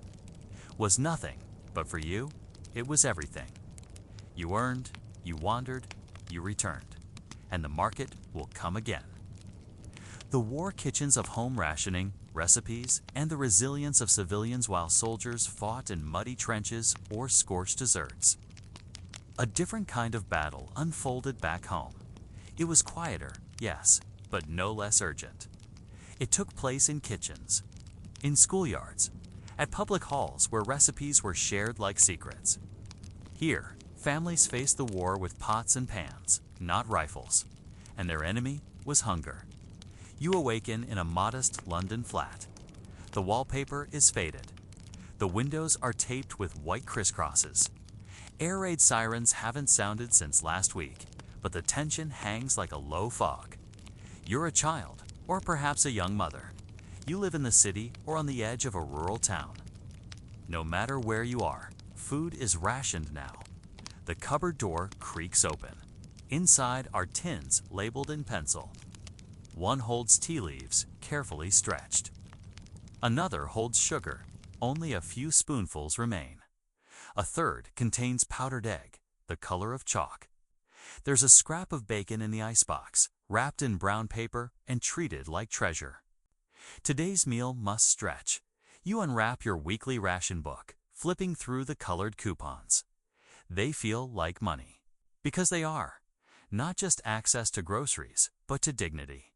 was nothing, but for you, it was everything. You earned, you wandered, you returned, and the market will come again. The war kitchens of home rationing, recipes, and the resilience of civilians while soldiers fought in muddy trenches or scorched deserts. A different kind of battle unfolded back home. It was quieter, yes, but no less urgent. It took place in kitchens, in schoolyards, at public halls where recipes were shared like secrets. Here, families faced the war with pots and pans, not rifles, and their enemy was hunger. You awaken in a modest London flat. The wallpaper is faded. The windows are taped with white crisscrosses. Air raid sirens haven't sounded since last week, but the tension hangs like a low fog. You're a child, or perhaps a young mother. You live in the city or on the edge of a rural town. No matter where you are, food is rationed now. The cupboard door creaks open. Inside are tins labeled in pencil. One holds tea leaves, carefully stretched. Another holds sugar. Only a few spoonfuls remain. A third contains powdered egg, the color of chalk. There's a scrap of bacon in the icebox, wrapped in brown paper and treated like treasure. Today's meal must stretch. You unwrap your weekly ration book, flipping through the colored coupons. They feel like money. Because they are. Not just access to groceries, but to dignity.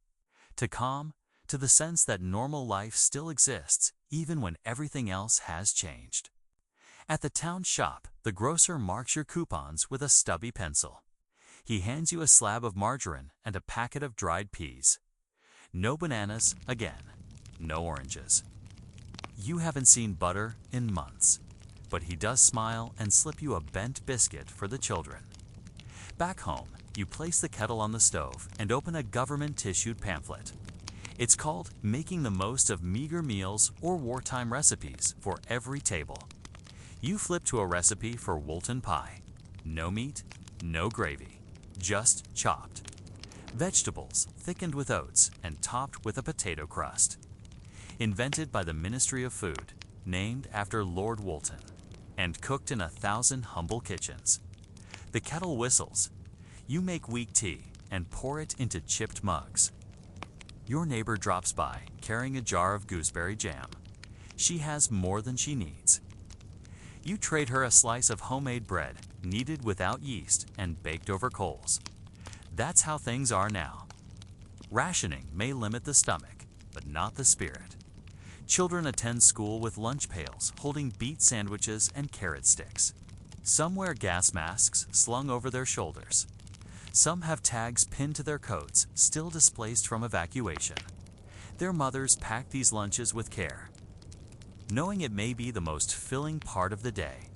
To calm, to the sense that normal life still exists, even when everything else has changed. At the town shop, the grocer marks your coupons with a stubby pencil. He hands you a slab of margarine and a packet of dried peas. No bananas again. No oranges. You haven't seen butter in months, but he does smile and slip you a bent biscuit for the children. Back home, you place the kettle on the stove and open a government-issued pamphlet. It's called Making the Most of Meager Meals or Wartime Recipes for Every Table. You flip to a recipe for Woolton pie. No meat, no gravy, just chopped. Vegetables thickened with oats and topped with a potato crust. Invented by the Ministry of Food, named after Lord Woolton, and cooked in 1,000 humble kitchens. The kettle whistles. You make weak tea and pour it into chipped mugs. Your neighbor drops by, carrying a jar of gooseberry jam. She has more than she needs. You trade her a slice of homemade bread, kneaded without yeast and baked over coals. That's how things are now. Rationing may limit the stomach, but not the spirit. Children attend school with lunch pails, holding beet sandwiches and carrot sticks. Some wear gas masks slung over their shoulders. Some have tags pinned to their coats, still displaced from evacuation. Their mothers pack these lunches with care. Knowing it may be the most filling part of the day,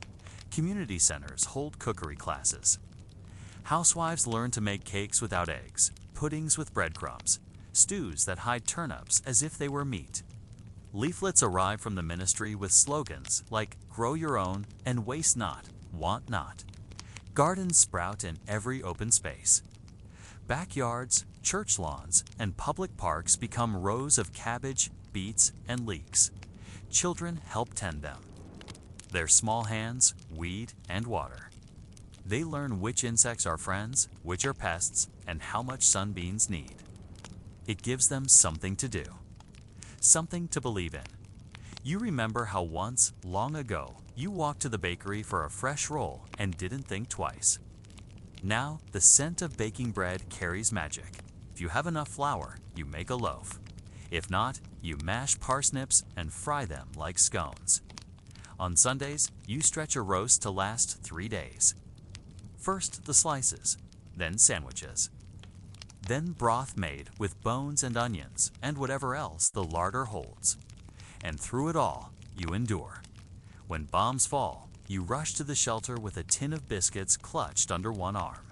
community centers hold cookery classes. Housewives learn to make cakes without eggs, puddings with breadcrumbs, stews that hide turnips as if they were meat. Leaflets arrive from the ministry with slogans like "Grow your own" and "Waste not, want not." Gardens sprout in every open space. Backyards, church lawns, and public parks become rows of cabbage, beets, and leeks. Children help tend them. Their small hands weed and water. They learn which insects are friends, which are pests, and how much sunbeams need. It gives them something to do. Something to believe in. You remember how once, long ago, you walked to the bakery for a fresh roll and didn't think twice. Now, the scent of baking bread carries magic. If you have enough flour, you make a loaf. If not, you mash parsnips and fry them like scones. On Sundays, you stretch a roast to last 3 days. First the slices, then sandwiches. Then broth made with bones and onions and whatever else the larder holds. And through it all, you endure. When bombs fall, you rush to the shelter with a tin of biscuits clutched under one arm.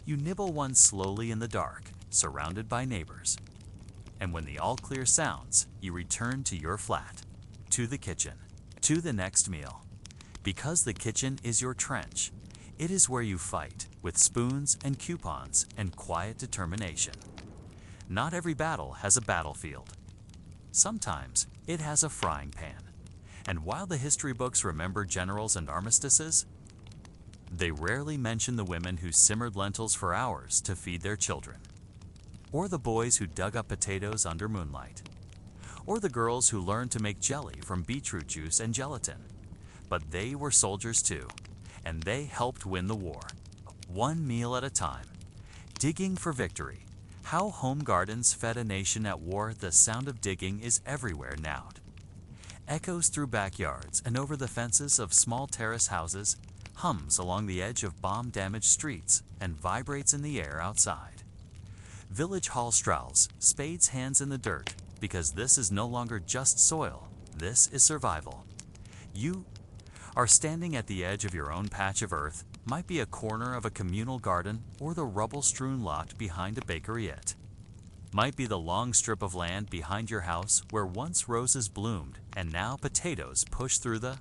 You nibble one slowly in the dark, surrounded by neighbors. And when the all-clear sounds, you return to your flat, to the kitchen, to the next meal. Because the kitchen is your trench, it is where you fight with spoons and coupons and quiet determination. Not every battle has a battlefield. Sometimes it has a frying pan. And while the history books remember generals and armistices, they rarely mention the women who simmered lentils for hours to feed their children, or the boys who dug up potatoes under moonlight, or the girls who learned to make jelly from beetroot juice and gelatin. But they were soldiers too, and they helped win the war, one meal at a time, digging for victory. How home gardens fed a nation at war. The sound of digging is everywhere now. Echoes through backyards and over the fences of small terrace houses, hums along the edge of bomb-damaged streets, and vibrates in the air outside. Village hall strolls, spades hands in the dirt, because this is no longer just soil, this is survival. You are standing at the edge of your own patch of earth, might be a corner of a communal garden or the rubble-strewn lot behind a bakeryette. Might be the long strip of land behind your house where once roses bloomed and now potatoes push through the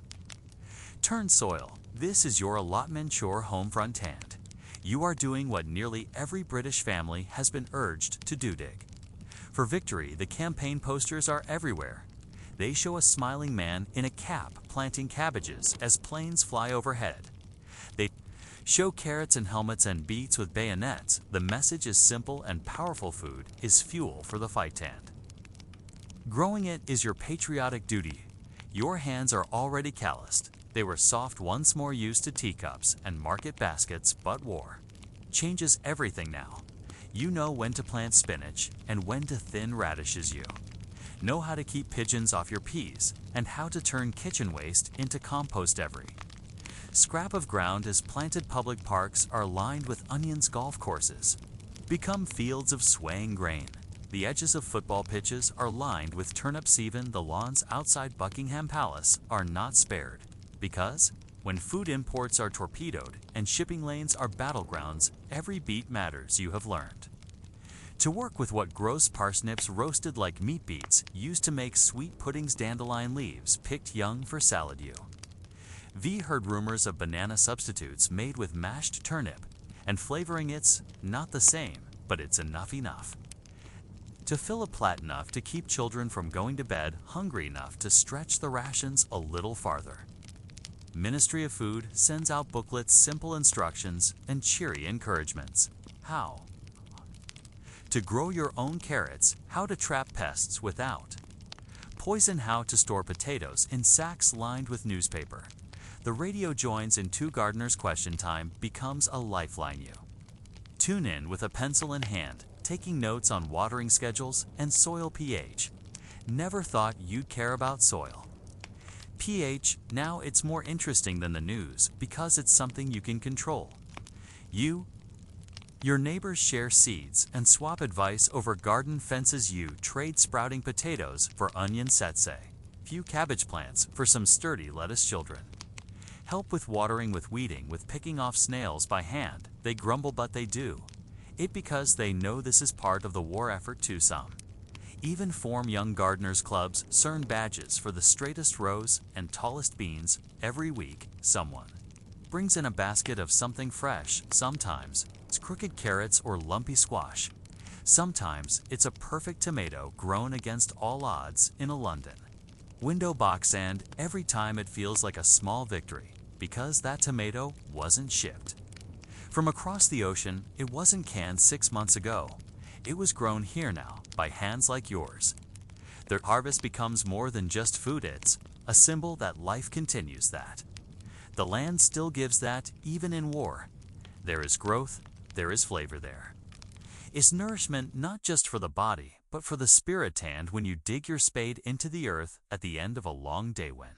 turned soil. This is your allotment chore home front hand. You are doing what nearly every British family has been urged to do. Dig. For victory, the campaign posters are everywhere. They show a smiling man in a cap planting cabbages as planes fly overhead. They Show carrots and helmets and beets with bayonets. The message is simple and powerful: food is fuel for the fight hand. Growing it is your patriotic duty. Your hands are already calloused. They were soft once more, used to teacups and market baskets, but war changes everything now. You know when to plant spinach and when to thin radishes. You know how to keep pigeons off your peas and how to turn kitchen waste into compost. Every scrap of ground is planted. Public parks are lined with onions. Golf courses become fields of swaying grain. The edges of football pitches are lined with turnips. Even the lawns outside Buckingham Palace are not spared, because when food imports are torpedoed and shipping lanes are battlegrounds, every beat matters. You have learned to work with what grows: parsnips roasted like meat, beets used to make sweet puddings, dandelion leaves picked young for salad. You heard rumors of banana substitutes made with mashed turnip and flavoring. It's not the same, but it's enough to fill a plate, enough to keep children from going to bed hungry, enough to stretch the rations a little farther. Ministry of Food sends out booklets, simple instructions, and cheery encouragements. How to grow your own carrots, how to trap pests without poison, how to store potatoes in sacks lined with newspaper. The radio joins in. Two gardeners. Question time becomes a lifeline. You tune in with a pencil in hand, taking notes on watering schedules and soil pH. Never thought you'd care about soil pH. Now it's more interesting than the news because it's something you can control. Your neighbors share seeds and swap advice over garden fences. You trade sprouting potatoes for onion setse, few cabbage plants for some sturdy lettuce. Children help with watering, with weeding, with picking off snails by hand. They grumble, but they do it because they know this is part of the war effort too. Some even form young gardeners clubs, earn badges for the straightest rows and tallest beans. Every week, someone brings in a basket of something fresh. Sometimes it's crooked carrots or lumpy squash. Sometimes it's a perfect tomato grown against all odds in a London window box, and every time it feels like a small victory because that tomato wasn't shipped from across the ocean. It wasn't canned 6 months ago. It was grown here now by hands like yours. Their harvest becomes more than just food. It's a symbol that life continues, that the land still gives, that even in war there is growth, there is flavor, there is nourishment, not just for the body but for the spirit. And when you dig your spade into the earth at the end of a long day, when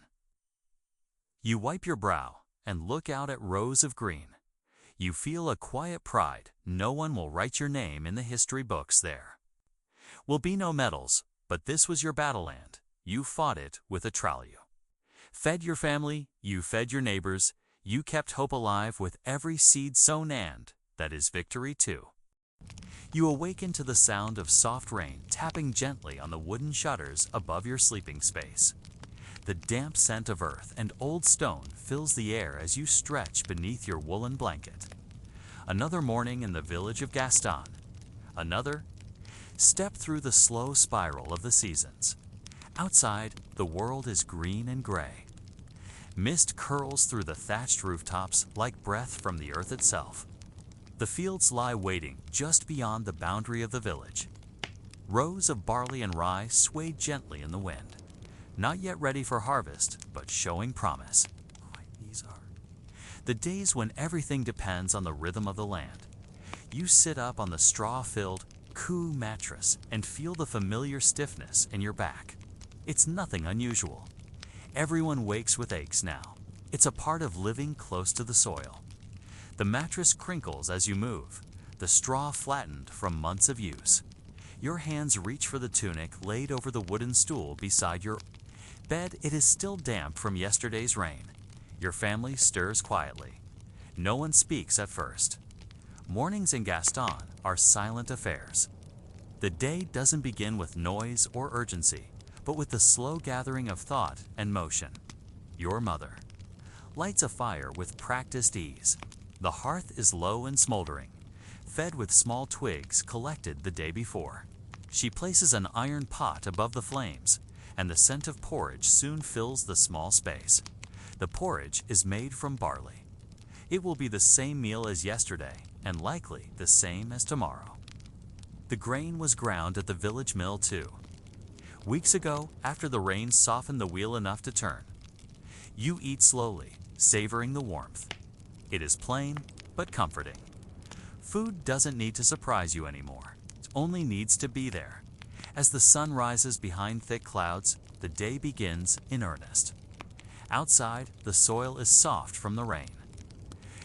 you wipe your brow and look out at rows of green, you feel a quiet pride. No one will write your name in the history books. There will be no medals, but this was your battleland. You fought it with a trowel. You fed your family, you fed your neighbors, you kept hope alive with every seed sown, and that is victory too. You awaken to the sound of soft rain tapping gently on the wooden shutters above your sleeping space. The damp scent of earth and old stone fills the air as you stretch beneath your woolen blanket. Another morning in the village of Gaston. Another step through the slow spiral of the seasons. Outside, the world is green and gray. Mist curls through the thatched rooftops like breath from the earth itself. The fields lie waiting just beyond the boundary of the village. Rows of barley and rye sway gently in the wind. Not yet ready for harvest, but showing promise. These are the days when everything depends on the rhythm of the land. You sit up on the straw-filled coo mattress and feel the familiar stiffness in your back. It's nothing unusual. Everyone wakes with aches now. It's a part of living close to the soil. The mattress crinkles as you move, the straw flattened from months of use. Your hands reach for the tunic laid over the wooden stool beside your bed. It is still damp from yesterday's rain. Your family stirs quietly. No one speaks at first. Mornings in Gaston are silent affairs. The day doesn't begin with noise or urgency, but with the slow gathering of thought and motion. Your mother lights a fire with practiced ease. The hearth is low and smoldering, fed with small twigs collected the day before. She places an iron pot above the flames, and the scent of porridge soon fills the small space. The porridge is made from barley. It will be the same meal as yesterday, and likely the same as tomorrow. The grain was ground at the village mill too. Weeks ago, after the rain softened the wheel enough to turn. You eat slowly, savoring the warmth. It is plain, but comforting. Food doesn't need to surprise you anymore. It only needs to be there. As the sun rises behind thick clouds, the day begins in earnest. Outside, the soil is soft from the rain.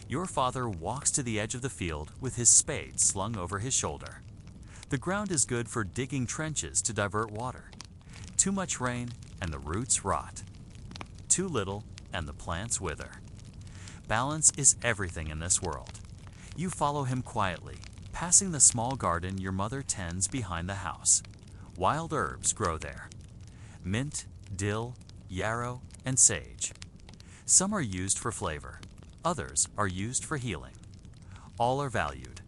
Your father walks to the edge of the field with his spade slung over his shoulder. The ground is good for digging trenches to divert water. Too much rain and the roots rot. Too little and the plants wither. Balance is everything in this world. You follow him quietly, passing the small garden your mother tends behind the house. Wild herbs grow there. Mint, dill, yarrow, and sage. Some are used for flavor. Others are used for healing. All are valued.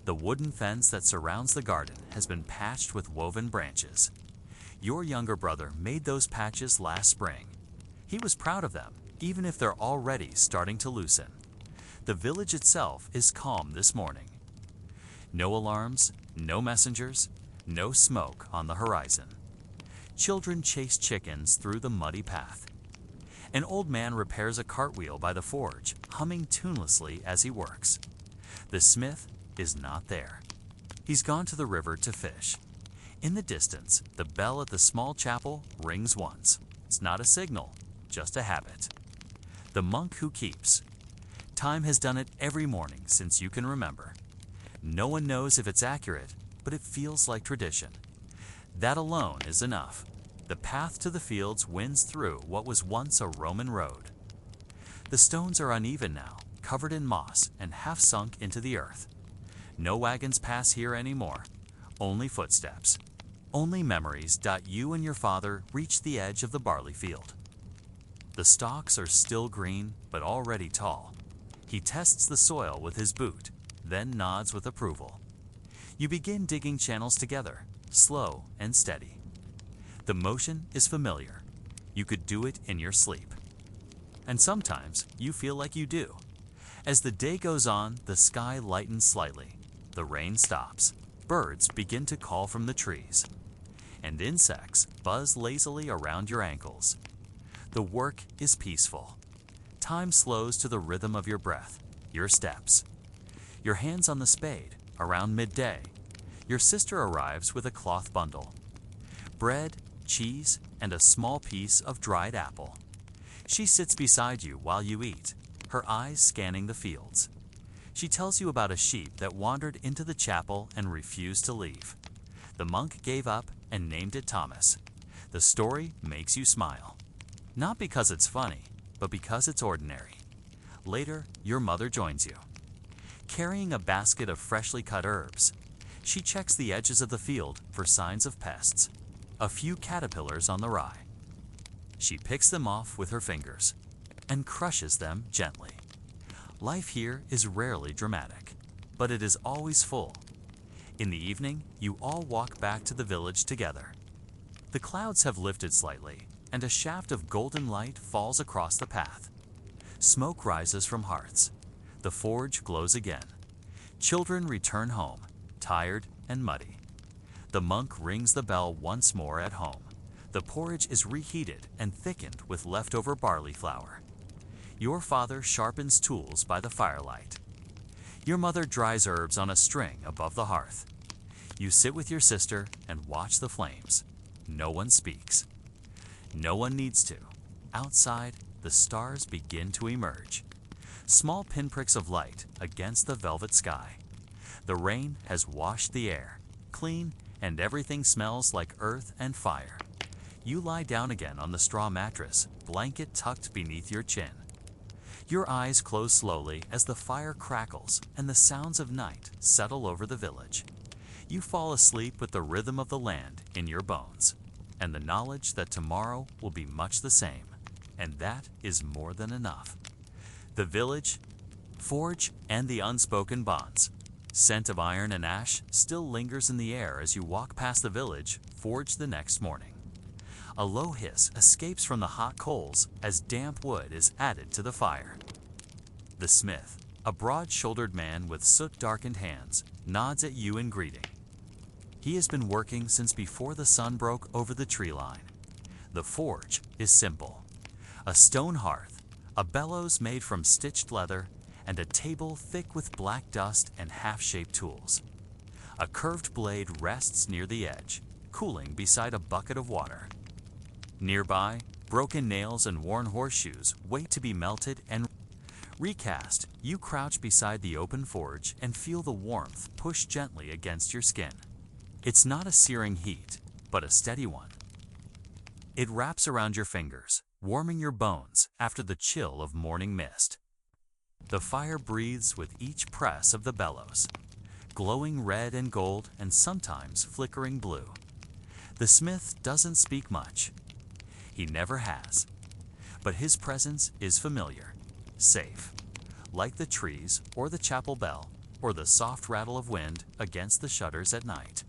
The wooden fence that surrounds the garden has been patched with woven branches. Your younger brother made those patches last spring. He was proud of them, even if they're already starting to loosen. The village itself is calm this morning. No alarms, no messengers, no smoke on the horizon. Children chase chickens through the muddy path. An old man repairs a cartwheel by the forge, humming tunelessly as he works. The smith is not there. He's gone to the river to fish. In the distance, the bell at the small chapel rings once. It's not a signal, just a habit. The monk who keeps. Time has done it every morning since you can remember. No one knows if it's accurate, but it feels like tradition. That alone is enough. The path to the fields winds through what was once a Roman road. The stones are uneven now, covered in moss and half sunk into the earth. No wagons pass here anymore, only footsteps. Only memories. You and your father reach the edge of the barley field. The stalks are still green, but already tall. He tests the soil with his boot, then nods with approval. You begin digging channels together, slow and steady. The motion is familiar. You could do it in your sleep. And sometimes you feel like you do. As the day goes on, the sky lightens slightly. The rain stops. Birds begin to call from the trees. And insects buzz lazily around your ankles. The work is peaceful. Time slows to the rhythm of your breath, your steps. Your hands on the spade, around midday. Your sister arrives with a cloth bundle. Bread, cheese, and a small piece of dried apple. She sits beside you while you eat, her eyes scanning the fields. She tells you about a sheep that wandered into the chapel and refused to leave. The monk gave up and named it Thomas. The story makes you smile. Not because it's funny, but because it's ordinary. Later, your mother joins you. Carrying a basket of freshly cut herbs, she checks the edges of the field for signs of pests. A few caterpillars on the rye. She picks them off with her fingers and crushes them gently. Life here is rarely dramatic, but it is always full. In the evening, you all walk back to the village together. The clouds have lifted slightly, and a shaft of golden light falls across the path. Smoke rises from hearths. The forge glows again. Children return home, tired and muddy. The monk rings the bell once more at home. The porridge is reheated and thickened with leftover barley flour. Your father sharpens tools by the firelight. Your mother dries herbs on a string above the hearth. You sit with your sister and watch the flames. No one speaks. No one needs to. Outside, the stars begin to emerge. Small pinpricks of light against the velvet sky. The rain has washed the air, clean, and everything smells like earth and fire. You lie down again on the straw mattress, blanket tucked beneath your chin. Your eyes close slowly as the fire crackles and the sounds of night settle over the village. You fall asleep with the rhythm of the land in your bones, and the knowledge that tomorrow will be much the same, and that is more than enough. The village, forge, and the unspoken bonds. Scent of iron and ash still lingers in the air as you walk past the village, forge the next morning. A low hiss escapes from the hot coals as damp wood is added to the fire. The smith, a broad-shouldered man with soot-darkened hands, nods at you in greeting. He has been working since before the sun broke over the tree line. The forge is simple. A stone hearth, a bellows made from stitched leather, and a table thick with black dust and half-shaped tools. A curved blade rests near the edge, cooling beside a bucket of water. Nearby, broken nails and worn horseshoes wait to be melted and recast. You crouch beside the open forge and feel the warmth push gently against your skin. It's not a searing heat, but a steady one. It wraps around your fingers, warming your bones after the chill of morning mist. The fire breathes with each press of the bellows, glowing red and gold and sometimes flickering blue. The smith doesn't speak much. He never has. But his presence is familiar, safe, like the trees or the chapel bell or the soft rattle of wind against the shutters at night.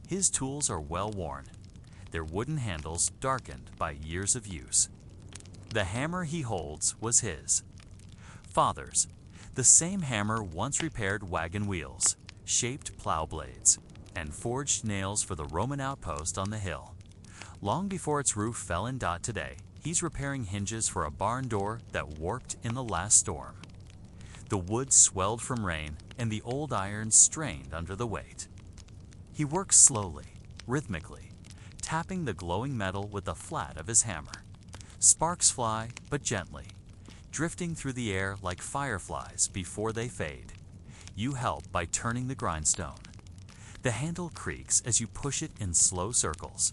His tools are well worn, their wooden handles darkened by years of use. The hammer he holds was his father's. The same hammer once repaired wagon wheels, shaped plow blades, and forged nails for the Roman outpost on the hill. Long before its roof fell in today, he's repairing hinges for a barn door that warped in the last storm. The wood swelled from rain, and the old iron strained under the weight. He works slowly, rhythmically, tapping the glowing metal with the flat of his hammer. Sparks fly, but gently, drifting through the air like fireflies before they fade. You help by turning the grindstone. The handle creaks as you push it in slow circles.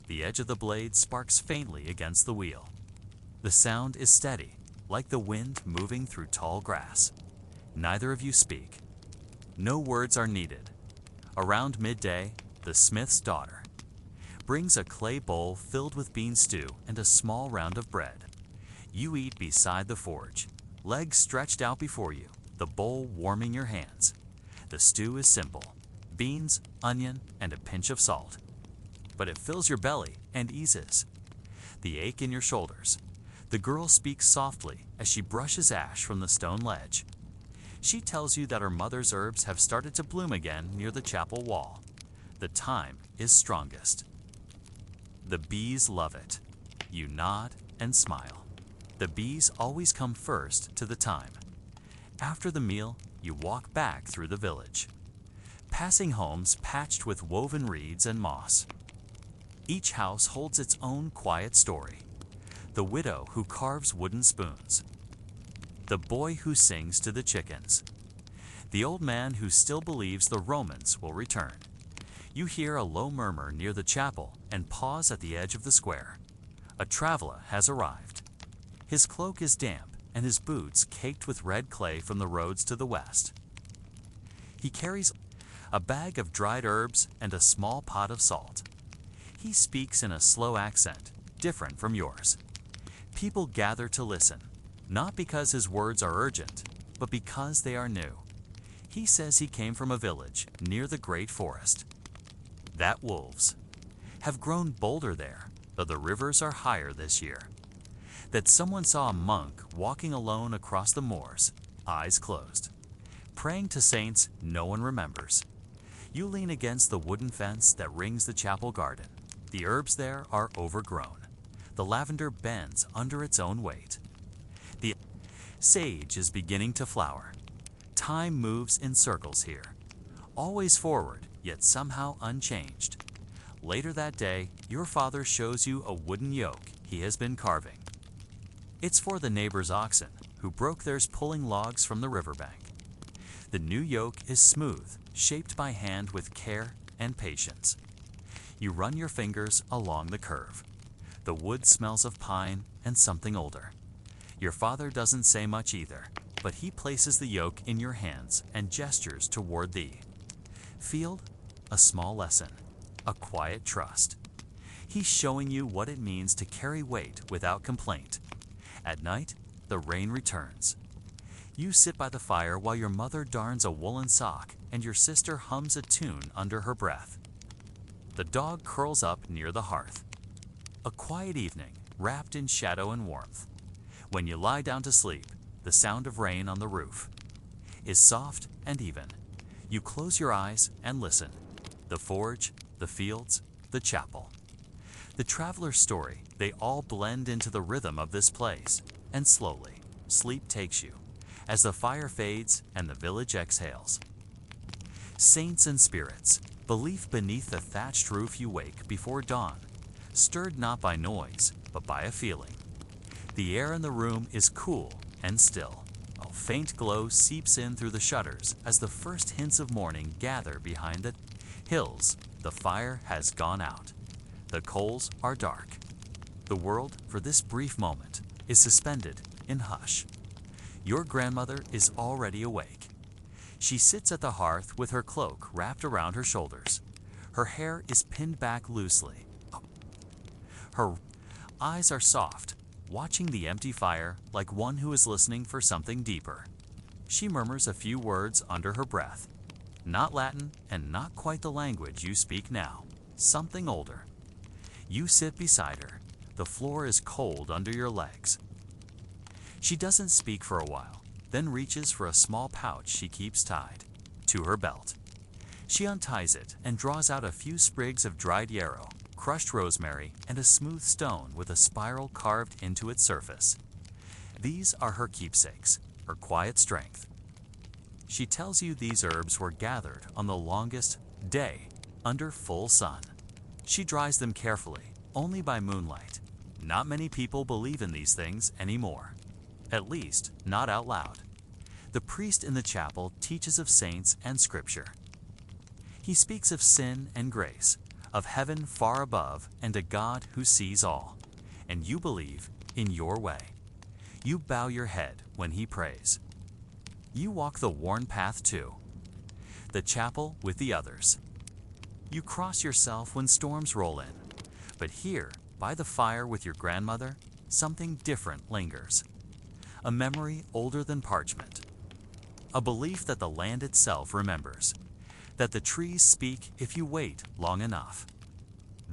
The edge of the blade sparks faintly against the wheel. The sound is steady, like the wind moving through tall grass. Neither of you speak. No words are needed. Around midday, the smith's daughter brings a clay bowl filled with bean stew and a small round of bread. You eat beside the forge, legs stretched out before you, the bowl warming your hands. The stew is simple: beans, onion, and a pinch of salt. But it fills your belly and eases the ache in your shoulders. The girl speaks softly as she brushes ash from the stone ledge. She tells you that her mother's herbs have started to bloom again near the chapel wall. The thyme is strongest. The bees love it. You nod and smile. The bees always come first to the thyme. After the meal, you walk back through the village, passing homes patched with woven reeds and moss. Each house holds its own quiet story. The widow who carves wooden spoons. The boy who sings to the chickens. The old man who still believes the Romans will return. You hear a low murmur near the chapel and pause at the edge of the square. A traveler has arrived. His cloak is damp and his boots caked with red clay from the roads to the west. He carries a bag of dried herbs and a small pot of salt. He speaks in a slow accent, different from yours. People gather to listen, not because his words are urgent, but because they are new. He says he came from a village near the great forest. That wolves have grown bolder there, though the rivers are higher this year. That someone saw a monk walking alone across the moors, eyes closed, praying to saints no one remembers. You lean against the wooden fence that rings the chapel garden. The herbs there are overgrown. The lavender bends under its own weight. The sage is beginning to flower. Time moves in circles here, always forward, yet somehow unchanged. Later that day, your father shows you a wooden yoke he has been carving. It's for the neighbor's oxen, who broke theirs pulling logs from the riverbank. The new yoke is smooth, shaped by hand with care and patience. You run your fingers along the curve. The wood smells of pine and something older. Your father doesn't say much either, but he places the yoke in your hands and gestures toward thee. Field, a small lesson, a quiet trust. He's showing you what it means to carry weight without complaint. At night, the rain returns. You sit by the fire while your mother darns a woolen sock and your sister hums a tune under her breath. The dog curls up near the hearth. A quiet evening, wrapped in shadow and warmth. When you lie down to sleep, the the sound of rain on the roof, is soft and even. You close your eyes and listen. The forge, the fields, the chapel. The traveler's story, they all blend into the rhythm of this place, and slowly, sleep takes you, as the fire fades and the village exhales. Saints and spirits, belief beneath the thatched roof you wake before dawn, stirred not by noise, but by a feeling. The air in the room is cool and still. A faint glow seeps in through the shutters as the first hints of morning gather behind the hills. The fire has gone out. The coals are dark. The world, for this brief moment, is suspended in hush. Your grandmother is already awake. She sits at the hearth with her cloak wrapped around her shoulders. Her hair is pinned back loosely. Her eyes are soft, watching the empty fire like one who is listening for something deeper. She murmurs a few words under her breath. Not Latin and not quite the language you speak now. Something older. You sit beside her. The floor is cold under your legs. She doesn't speak for a while, then reaches for a small pouch she keeps tied to her belt. She unties it and draws out a few sprigs of dried yarrow, crushed rosemary, and a smooth stone with a spiral carved into its surface. These are her keepsakes, her quiet strength. She tells you these herbs were gathered on the longest day under full sun. She dries them carefully, only by moonlight. Not many people believe in these things anymore. At least, not out loud. The priest in the chapel teaches of saints and scripture. He speaks of sin and grace, of heaven far above and a God who sees all. And you believe in your way. You bow your head when he prays. You walk the worn path too. The chapel with the others. You cross yourself when storms roll in. But here, by the fire with your grandmother, something different lingers. A memory older than parchment. A belief that the land itself remembers. That the trees speak if you wait long enough.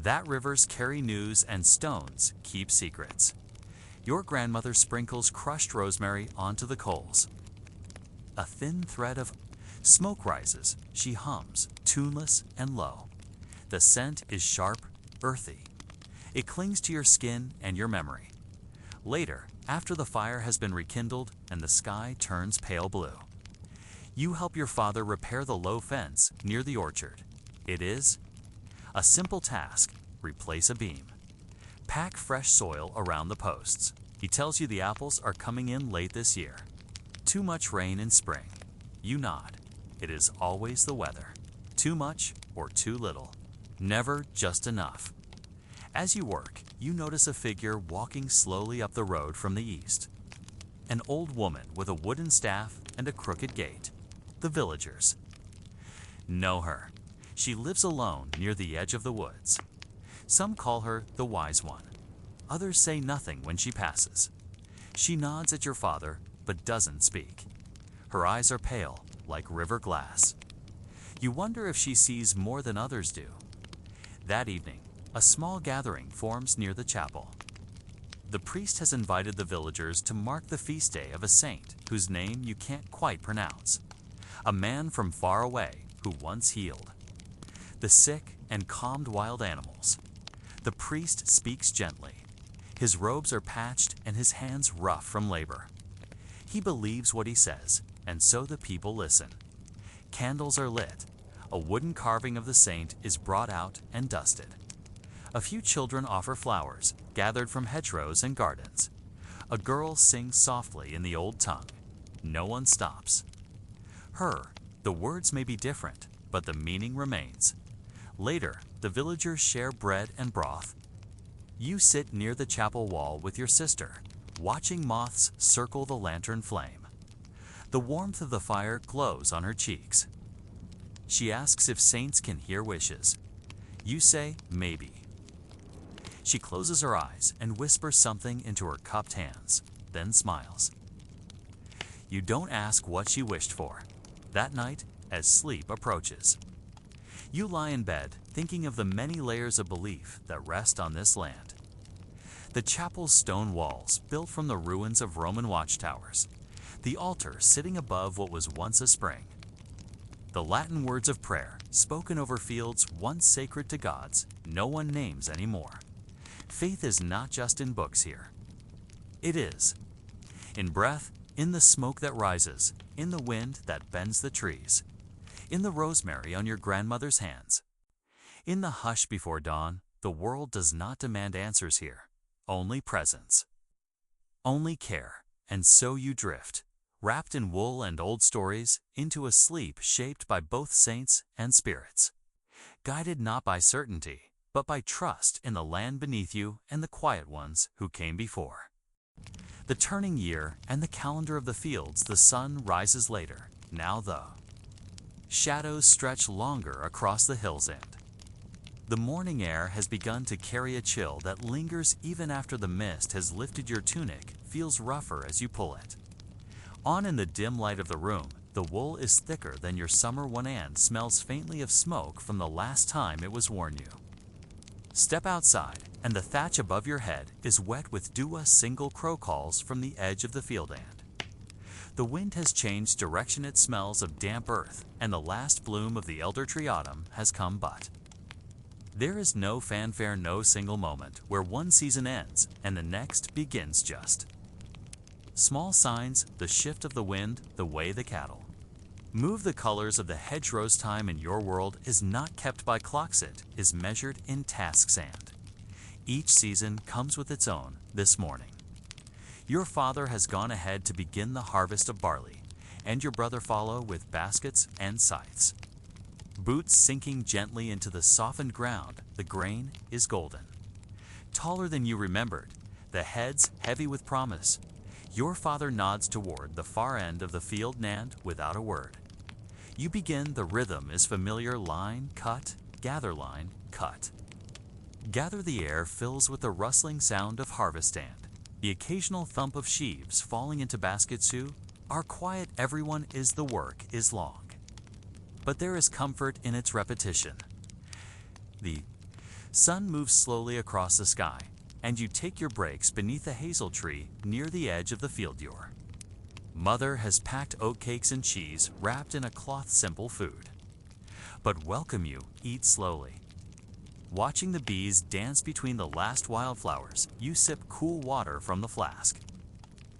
That rivers carry news and stones keep secrets. Your grandmother sprinkles crushed rosemary onto the coals. A thin thread of smoke rises. She hums, tuneless and low. The scent is sharp, earthy. It clings to your skin and your memory. Later, after the fire has been rekindled and the sky turns pale blue, you help your father repair the low fence near the orchard. It is a simple task. Replace a beam. Pack fresh soil around the posts. He tells you the apples are coming in late this year. Too much rain in spring. You nod. It is always the weather. Too much or too little. Never just enough. As you work, you notice a figure walking slowly up the road from the east. An old woman with a wooden staff and a crooked gait. The villagers know her. She lives alone near the edge of the woods. Some call her the wise one. Others say nothing when she passes. She nods at your father, but doesn't speak. Her eyes are pale, like river glass. You wonder if she sees more than others do. That evening, a small gathering forms near the chapel. The priest has invited the villagers to mark the feast day of a saint whose name you can't quite pronounce. A man from far away who once healed the sick and calmed wild animals. The priest speaks gently. His robes are patched and his hands rough from labor. He believes what he says, and so the people listen. Candles are lit. A wooden carving of the saint is brought out and dusted. A few children offer flowers, gathered from hedgerows and gardens. A girl sings softly in the old tongue. No one stops. The words may be different, but the meaning remains. Later, the villagers share bread and broth. You sit near the chapel wall with your sister, watching moths circle the lantern flame. The warmth of the fire glows on her cheeks. She asks if saints can hear wishes. You say, maybe. She closes her eyes and whispers something into her cupped hands, then smiles. You don't ask what she wished for. That night, as sleep approaches, you lie in bed thinking of the many layers of belief that rest on this land. The chapel's stone walls, built from the ruins of Roman watchtowers. the altar sitting above what was once a spring. The Latin words of prayer, spoken over fields once sacred to gods, no one names anymore. Faith is not just in books here. It is in breath, in the smoke that rises, in the wind that bends the trees, in the rosemary on your grandmother's hands. In the hush before dawn, the world does not demand answers here, only presence, only care, and so you drift, wrapped in wool and old stories, into a sleep shaped by both saints and spirits, guided not by certainty, but by trust in the land beneath you and the quiet ones who came before. The turning year and the calendar of the fields, the sun rises later, now though. Shadows stretch longer across the hill's end. The morning air has begun to carry a chill that lingers even after the mist has lifted your tunic, feels rougher as you pull it. On in the dim light of the room, the wool is thicker than your summer one and smells faintly of smoke from the last time it was worn you. Step outside, and the thatch above your head is wet with dew single crow calls from the edge of the field end. The wind has changed direction, it smells of damp earth, and the last bloom of the elder tree autumn has come but. There is no fanfare, no single moment where one season ends and the next begins just. Small signs, the shift of the wind, the way the cattle move. The colors of the hedgerow's time in your world is not kept by clocks, it is measured in tasks and. Each season comes with its own this morning. Your father has gone ahead to begin the harvest of barley, and your brother follow with baskets and scythes. Boots sinking gently into the softened ground, the grain is golden. Taller than you remembered, the heads heavy with promise. Your father nods toward the far end of the field and, without a word, you begin. The rhythm is familiar, line, cut, gather, line, cut. Gather. The air fills with the rustling sound of harvest and the occasional thump of sheaves falling into baskets who are quiet. Everyone is the work is long, but there is comfort in its repetition. The sun moves slowly across the sky, and you take your breaks beneath a hazel tree near the edge of the field. Your mother has packed oatcakes and cheese wrapped in a cloth, simple food. But welcome you, eat slowly. Watching the bees dance between the last wildflowers, you sip cool water from the flask.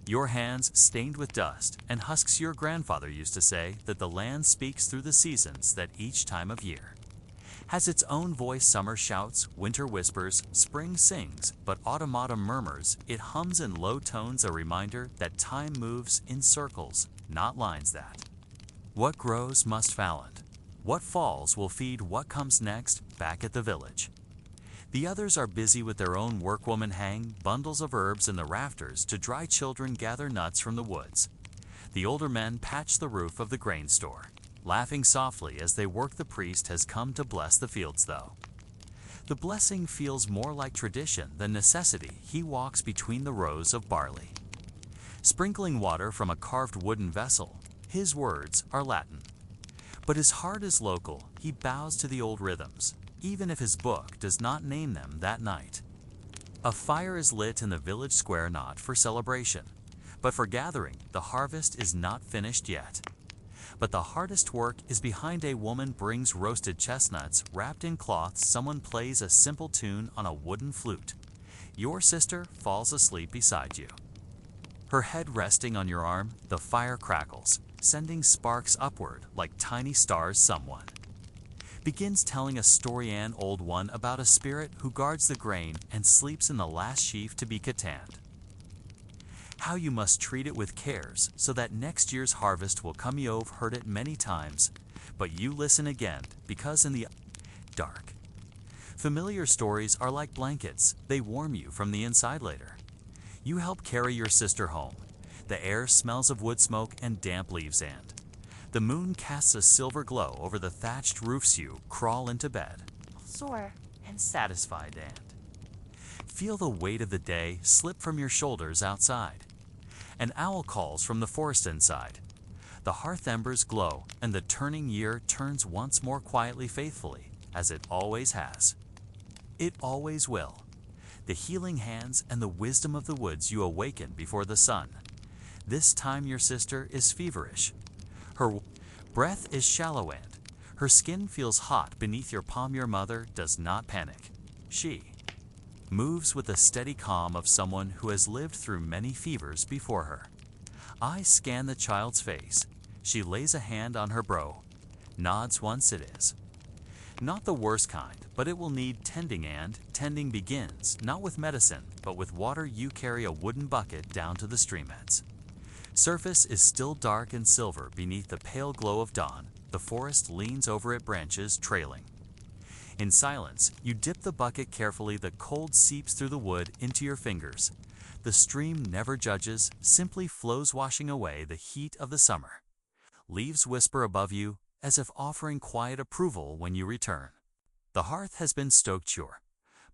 Your hands stained with dust and husks. Your grandfather used to say that the land speaks through the seasons, that each time of year has its own voice. Summer shouts, winter whispers, spring sings, but autumn murmurs. It hums in low tones, a reminder that time moves in circles, not lines. That what grows must fallen, what falls will feed what comes next. Back at the village, the others are busy with their own work. Women hang bundles of herbs in the rafters to dry. Children gather nuts from the woods. The older men patch the roof of the grain store, laughing softly as they work. The priest has come to bless the fields, though the blessing feels more like tradition than necessity. He walks between the rows of barley, sprinkling water from a carved wooden vessel. His words are Latin, but his heart is local. He bows to the old rhythms, even if his book does not name them that night. A fire is lit in the village square, not for celebration, but for gathering. The harvest is not finished yet, but the hardest work is behind. A woman brings roasted chestnuts wrapped in cloths. Someone plays a simple tune on a wooden flute. Your sister falls asleep beside you, her head resting on your arm. The fire crackles, sending sparks upward like tiny stars. Someone begins telling a story, an old one, about a spirit who guards the grain and sleeps in the last sheaf to be canned. How you must treat it with cares so that next year's harvest will come. You've heard it many times, but you listen again because in the dark, familiar stories are like blankets. They warm you from the inside. Later, you help carry your sister home. The air smells of wood smoke and damp leaves, and the moon casts a silver glow over the thatched roofs. You crawl into bed, sore and satisfied, and feel the weight of the day slip from your shoulders. Outside, an owl calls from the forest inside. The hearth embers glow, and the turning year turns once more quietly, faithfully, as it always has. It always will. The healing hands and the wisdom of the woods you awaken before the sun. This time your sister is feverish. Her breath is shallow and her skin feels hot beneath your palm. Your mother does not panic. She moves with the steady calm of someone who has lived through many fevers before her. Eyes scan the child's face. She lays a hand on her brow, nods once it is. Not the worst kind, but it will need tending, and tending begins not with medicine, but with water. You carry a wooden bucket down to the streamheads. Surface is still dark and silver beneath the pale glow of dawn. The forest leans over it, branches trailing. In silence, you dip the bucket carefully. The cold seeps through the wood into your fingers. The stream never judges, simply flows, washing away the heat of the summer. Leaves whisper above you, as if offering quiet approval when you return. The hearth has been stoked. Your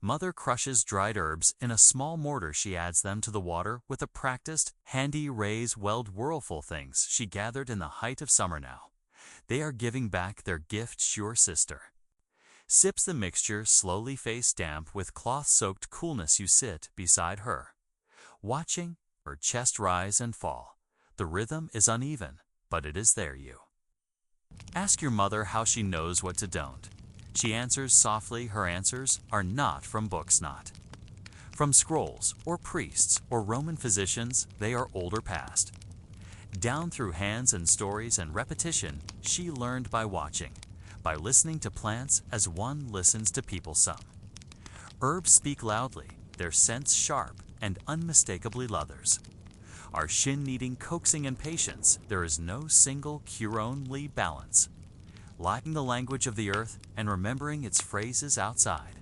mother crushes dried herbs in a small mortar. She adds them to the water with a practiced, handy raise weld whirlful. Things she gathered in the height of summer now. They are giving back their gift. Your sister sips the mixture slowly, face damp with cloth-soaked coolness. You sit beside her, watching her chest rise and fall. The rhythm is uneven, but it is there. You ask your mother how she knows what to don't. She answers softly. Her answers are not from books, not from scrolls or priests or Roman physicians. They are older past, down through hands and stories and repetition. She learned by watching, by listening to plants as one listens to people. Some herbs speak loudly, their scents sharp and unmistakably. Others are shin-kneading, coaxing, and patience. There is no single cure, only balance. Lacking the language of the earth and remembering its phrases outside.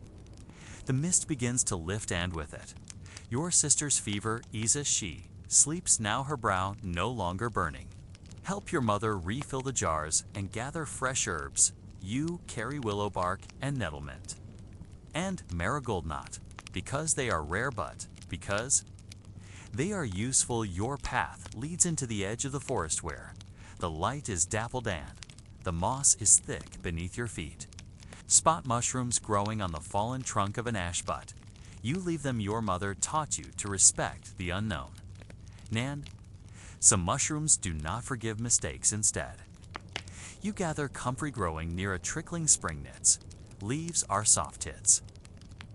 The mist begins to lift, and with it, your sister's fever eases. She sleeps now, her brow no longer burning. Help your mother refill the jars and gather fresh herbs. You carry willow bark and nettle mint and marigold, not because they are rare, but because they are useful. Your path leads into the edge of the forest where the light is dappled and the moss is thick beneath your feet. Spot mushrooms growing on the fallen trunk of an ash butt. You leave them. Your mother taught you to respect the unknown. And some mushrooms do not forgive mistakes. Instead, you gather comfrey growing near a trickling spring. Knits. Leaves are soft hits.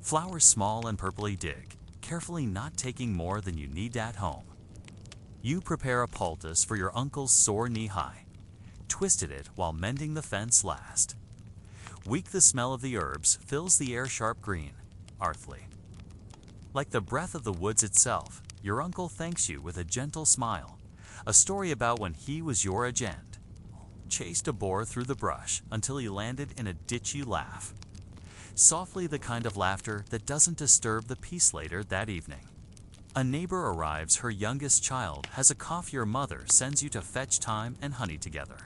Flowers small and purpley. Dig carefully, not taking more than you need at home. You prepare a poultice for your uncle's sore knee-high. Twisted it while mending the fence last. Weak, the smell of the herbs fills the air, sharp green, earthly. Like the breath of the woods itself, your uncle thanks you with a gentle smile. A story about when he was your agent. Chased a boar through the brush until he landed in a ditch. You laugh. Softly, the kind of laughter that doesn't disturb the peace. Later that evening, a neighbor arrives. Her youngest child has a cough. Your mother sends you to fetch thyme and honey together.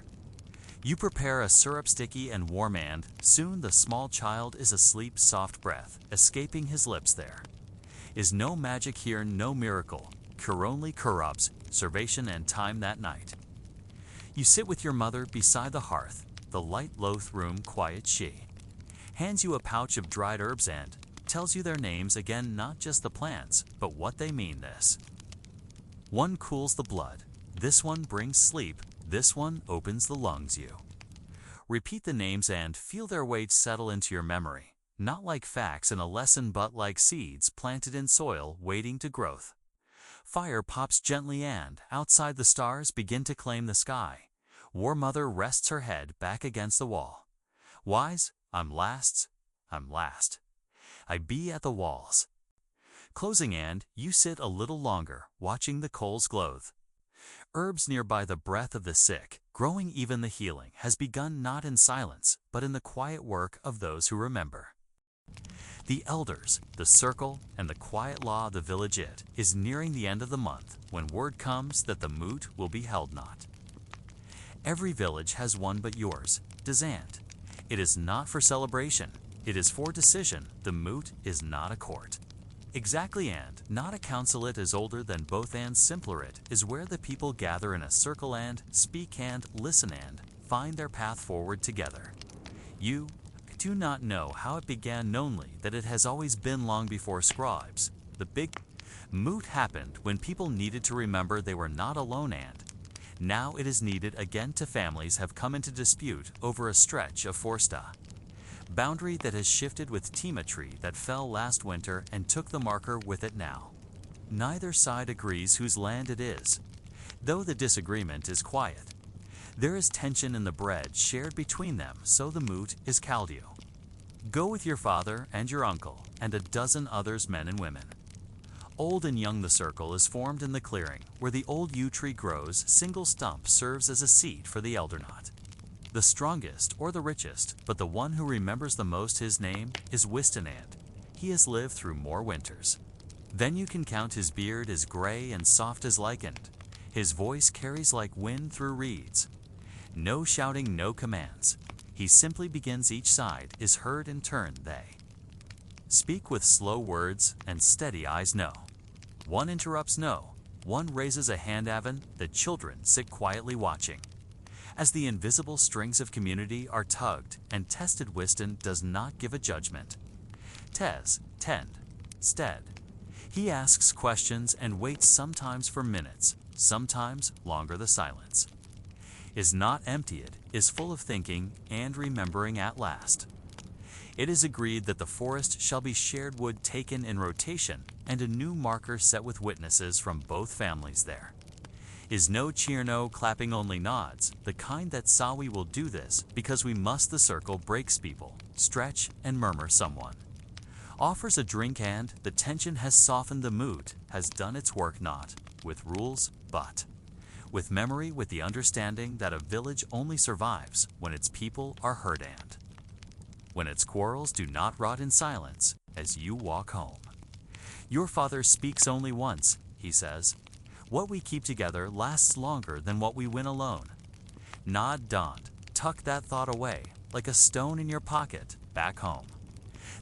You prepare a syrup, sticky and warm, and soon the small child is asleep. Soft breath escaping his lips. There is no magic here, no miracle. Cure only corrupts observation and time. That night, you sit with your mother beside the hearth, the light loath room quiet. She hands you a pouch of dried herbs and tells you their names again, not just the plants, but what they mean. This one cools the blood, this one brings sleep, this one opens the lungs. You repeat the names and feel their weight settle into your memory, not like facts in a lesson, but like seeds planted in soil waiting to growth. Fire pops gently, and outside the stars begin to claim the sky. War mother rests her head back against the wall. Wise, I'm last. I be at the walls. Closing, and you sit a little longer, watching the coals glow. Herbs nearby, the breath of the sick, growing. Even the healing has begun, not in silence, but in the quiet work of those who remember. The elders, the circle, and the quiet law of the village. It is nearing the end of the month when word comes that the moot will be held. Not every village has one, but yours doesn't. It is not for celebration, it is for decision. The moot is not a court. Exactly, and not a council. It is older than both, and simpler. It is where the people gather in a circle and speak and listen and find their path forward together. You do not know how it began, only that it has always been long before scribes. The big Moot happened when people needed to remember they were not alone, and now it is needed again to families have come into dispute over a stretch of foresta. Boundary that has shifted with Tima tree that fell last winter and took the marker with it now. Neither side agrees whose land it is, though the disagreement is quiet. There is tension in the bread shared between them, so the moot is Caldio. Go with your father and your uncle and a dozen others, men and women. Old and young the circle is formed in the clearing where the old yew tree grows. Single stump serves as a seat for the elder knot. The strongest or the richest, but the one who remembers the most, his name is Wistonand. He has lived through more winters. Then you can count his beard is gray and soft as lichened. His voice carries like wind through reeds. No shouting, no commands. He simply begins, each side is heard in turn. They speak with slow words and steady eyes. No. One interrupts, no. One raises a hand. Avon, the children sit quietly watching. As the invisible strings of community are tugged and tested, Wiston does not give a judgment. Tend, stead. He asks questions and waits, sometimes for minutes, sometimes longer. The silence is not emptied, is full of thinking and remembering at last. It is agreed that the forest shall be shared, wood taken in rotation, and a new marker set with witnesses from both families. There is no cheer, no clapping, only nods, the kind that saw we will do this because we must. The circle breaks people, stretch and murmur. Someone offers a drink and the tension has softened. The mood has done its work, not with rules, but with memory, with the understanding that a village only survives when its people are heard and when its quarrels do not rot in silence as you walk home. Your father speaks only once, he says. What we keep together lasts longer than what we win alone. Nod, daunt, tuck that thought away like a stone in your pocket back home.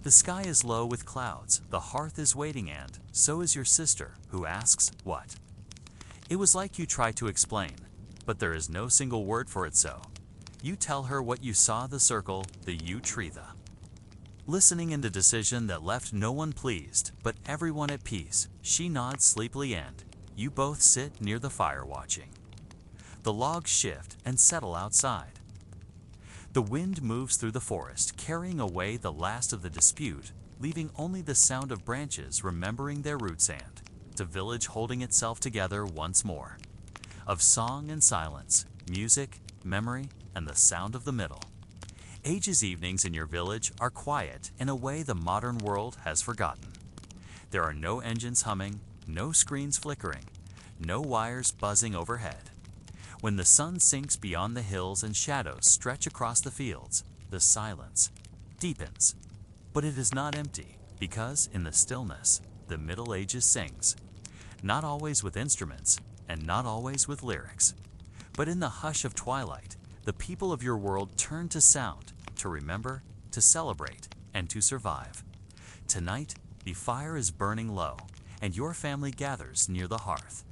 The sky is low with clouds, the hearth is waiting, and so is your sister, who asks, what? It was like you try to explain, but there is no single word for it, so you tell her what you saw. The circle, the yew tree, the listening in the decision that left no one pleased, but everyone at peace. She nods sleepily and you both sit near the fire watching. The logs shift and settle outside. The wind moves through the forest, carrying away the last of the dispute, leaving only the sound of branches remembering their roots and the village holding itself together once more. Of song and silence, music, memory, and the sound of the middle. Ages evenings in your village are quiet in a way the modern world has forgotten. There are no engines humming, no screens flickering, no wires buzzing overhead. When the sun sinks beyond the hills and shadows stretch across the fields, the silence deepens. But it is not empty, because in the stillness, the Middle Ages sings. Not always with instruments, and not always with lyrics. But in the hush of twilight, the people of your world turn to sound, to remember, to celebrate, and to survive. Tonight, the fire is burning low, and your family gathers near the hearth.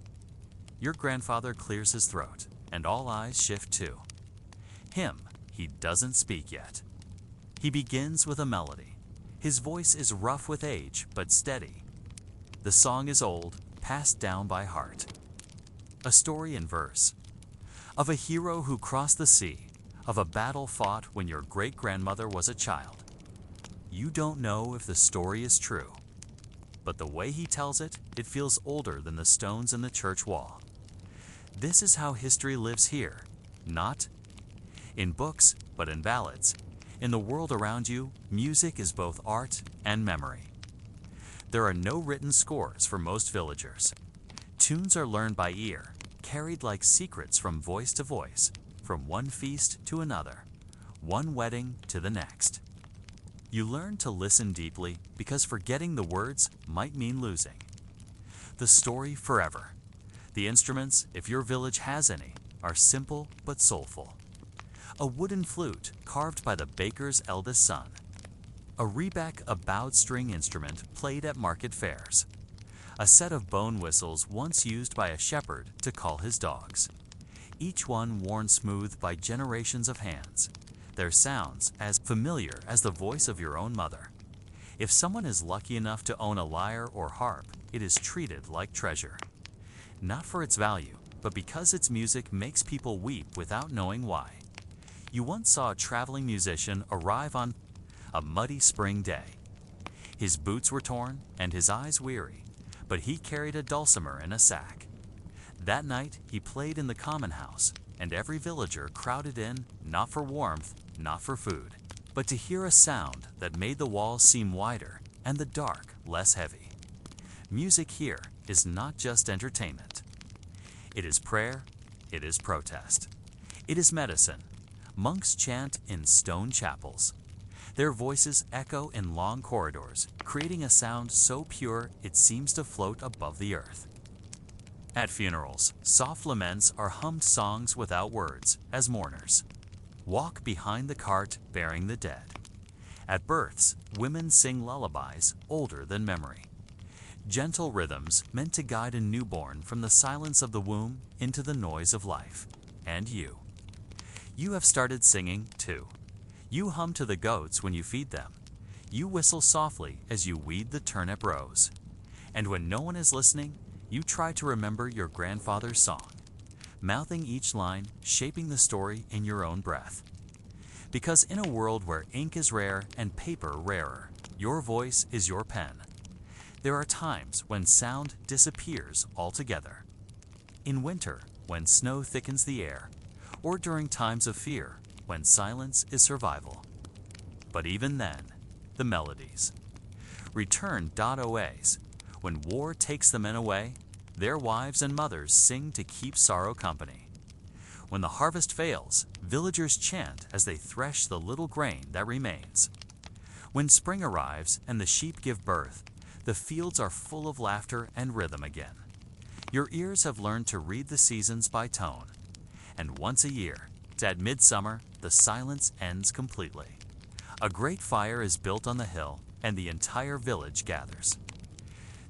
Your grandfather clears his throat, and all eyes shift to him. He doesn't speak yet. He begins with a melody. His voice is rough with age, but steady. The song is old, passed down by heart. A story in verse. Of a hero who crossed the sea, of a battle fought when your great-grandmother was a child. You don't know if the story is true, but the way he tells it, it feels older than the stones in the church wall. This is how history lives here, not in books, but in ballads. In the world around you, music is both art and memory. There are no written scores for most villagers. Tunes are learned by ear, carried like secrets from voice to voice, from one feast to another, one wedding to the next. You learn to listen deeply because forgetting the words might mean losing the story forever. The instruments, if your village has any, are simple but soulful. A wooden flute carved by the baker's eldest son. A rebec, a bowed string instrument played at market fairs. A set of bone whistles once used by a shepherd to call his dogs. Each one worn smooth by generations of hands. Their sounds as familiar as the voice of your own mother. If someone is lucky enough to own a lyre or harp, it is treated like treasure. Not for its value, but because its music makes people weep without knowing why. You once saw a traveling musician arrive on a muddy spring day. His boots were torn and his eyes weary, but he carried a dulcimer in a sack. That night he played in the common house, and every villager crowded in, not for warmth, not for food, but to hear a sound that made the walls seem wider and the dark less heavy. Music here is not just entertainment. It is prayer, it is protest. It is medicine. Monks chant in stone chapels. Their voices echo in long corridors, creating a sound so pure it seems to float above the earth. At funerals, soft laments are hummed songs without words as mourners walk behind the cart bearing the dead. At births, women sing lullabies older than memory. Gentle rhythms meant to guide a newborn from the silence of the womb into the noise of life. And you. You have started singing too. You hum to the goats when you feed them. You whistle softly as you weed the turnip rows. And when no one is listening, you try to remember your grandfather's song, mouthing each line, shaping the story in your own breath. Because in a world where ink is rare and paper rarer, your voice is your pen. There are times when sound disappears altogether. In winter, when snow thickens the air, or during times of fear, when silence is survival. But even then, the melodies. Return.oas. When war takes the men away, their wives and mothers sing to keep sorrow company. When the harvest fails, villagers chant as they thresh the little grain that remains. When spring arrives and the sheep give birth, the fields are full of laughter and rhythm again. Your ears have learned to read the seasons by tone. And once a year, at midsummer, the silence ends completely. A great fire is built on the hill, and the entire village gathers.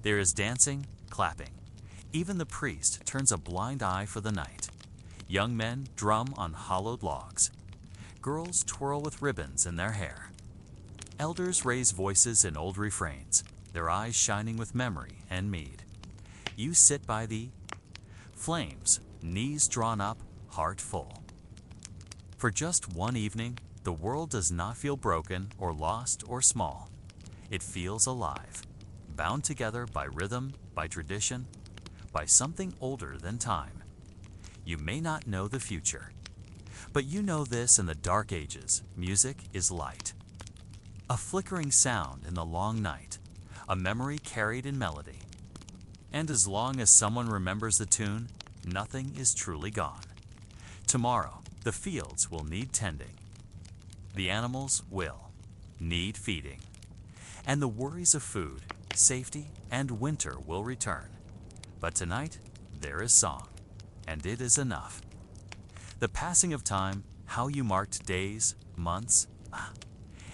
There is dancing, clapping. Even the priest turns a blind eye for the night. Young men drum on hollowed logs. Girls twirl with ribbons in their hair. Elders raise voices in old refrains, their eyes shining with memory and mead. You sit by the flames, knees drawn up, heart full. For just one evening, the world does not feel broken or lost or small. It feels alive, bound together by rhythm, by tradition, by something older than time. You may not know the future, but you know this: in the dark ages, music is light. A flickering sound in the long night, a memory carried in melody. And as long as someone remembers the tune, nothing is truly gone. Tomorrow, the fields will need tending. The animals will need feeding. And the worries of food, safety, and winter will return. But tonight, there is song, and it is enough. The passing of time, how you marked days, months,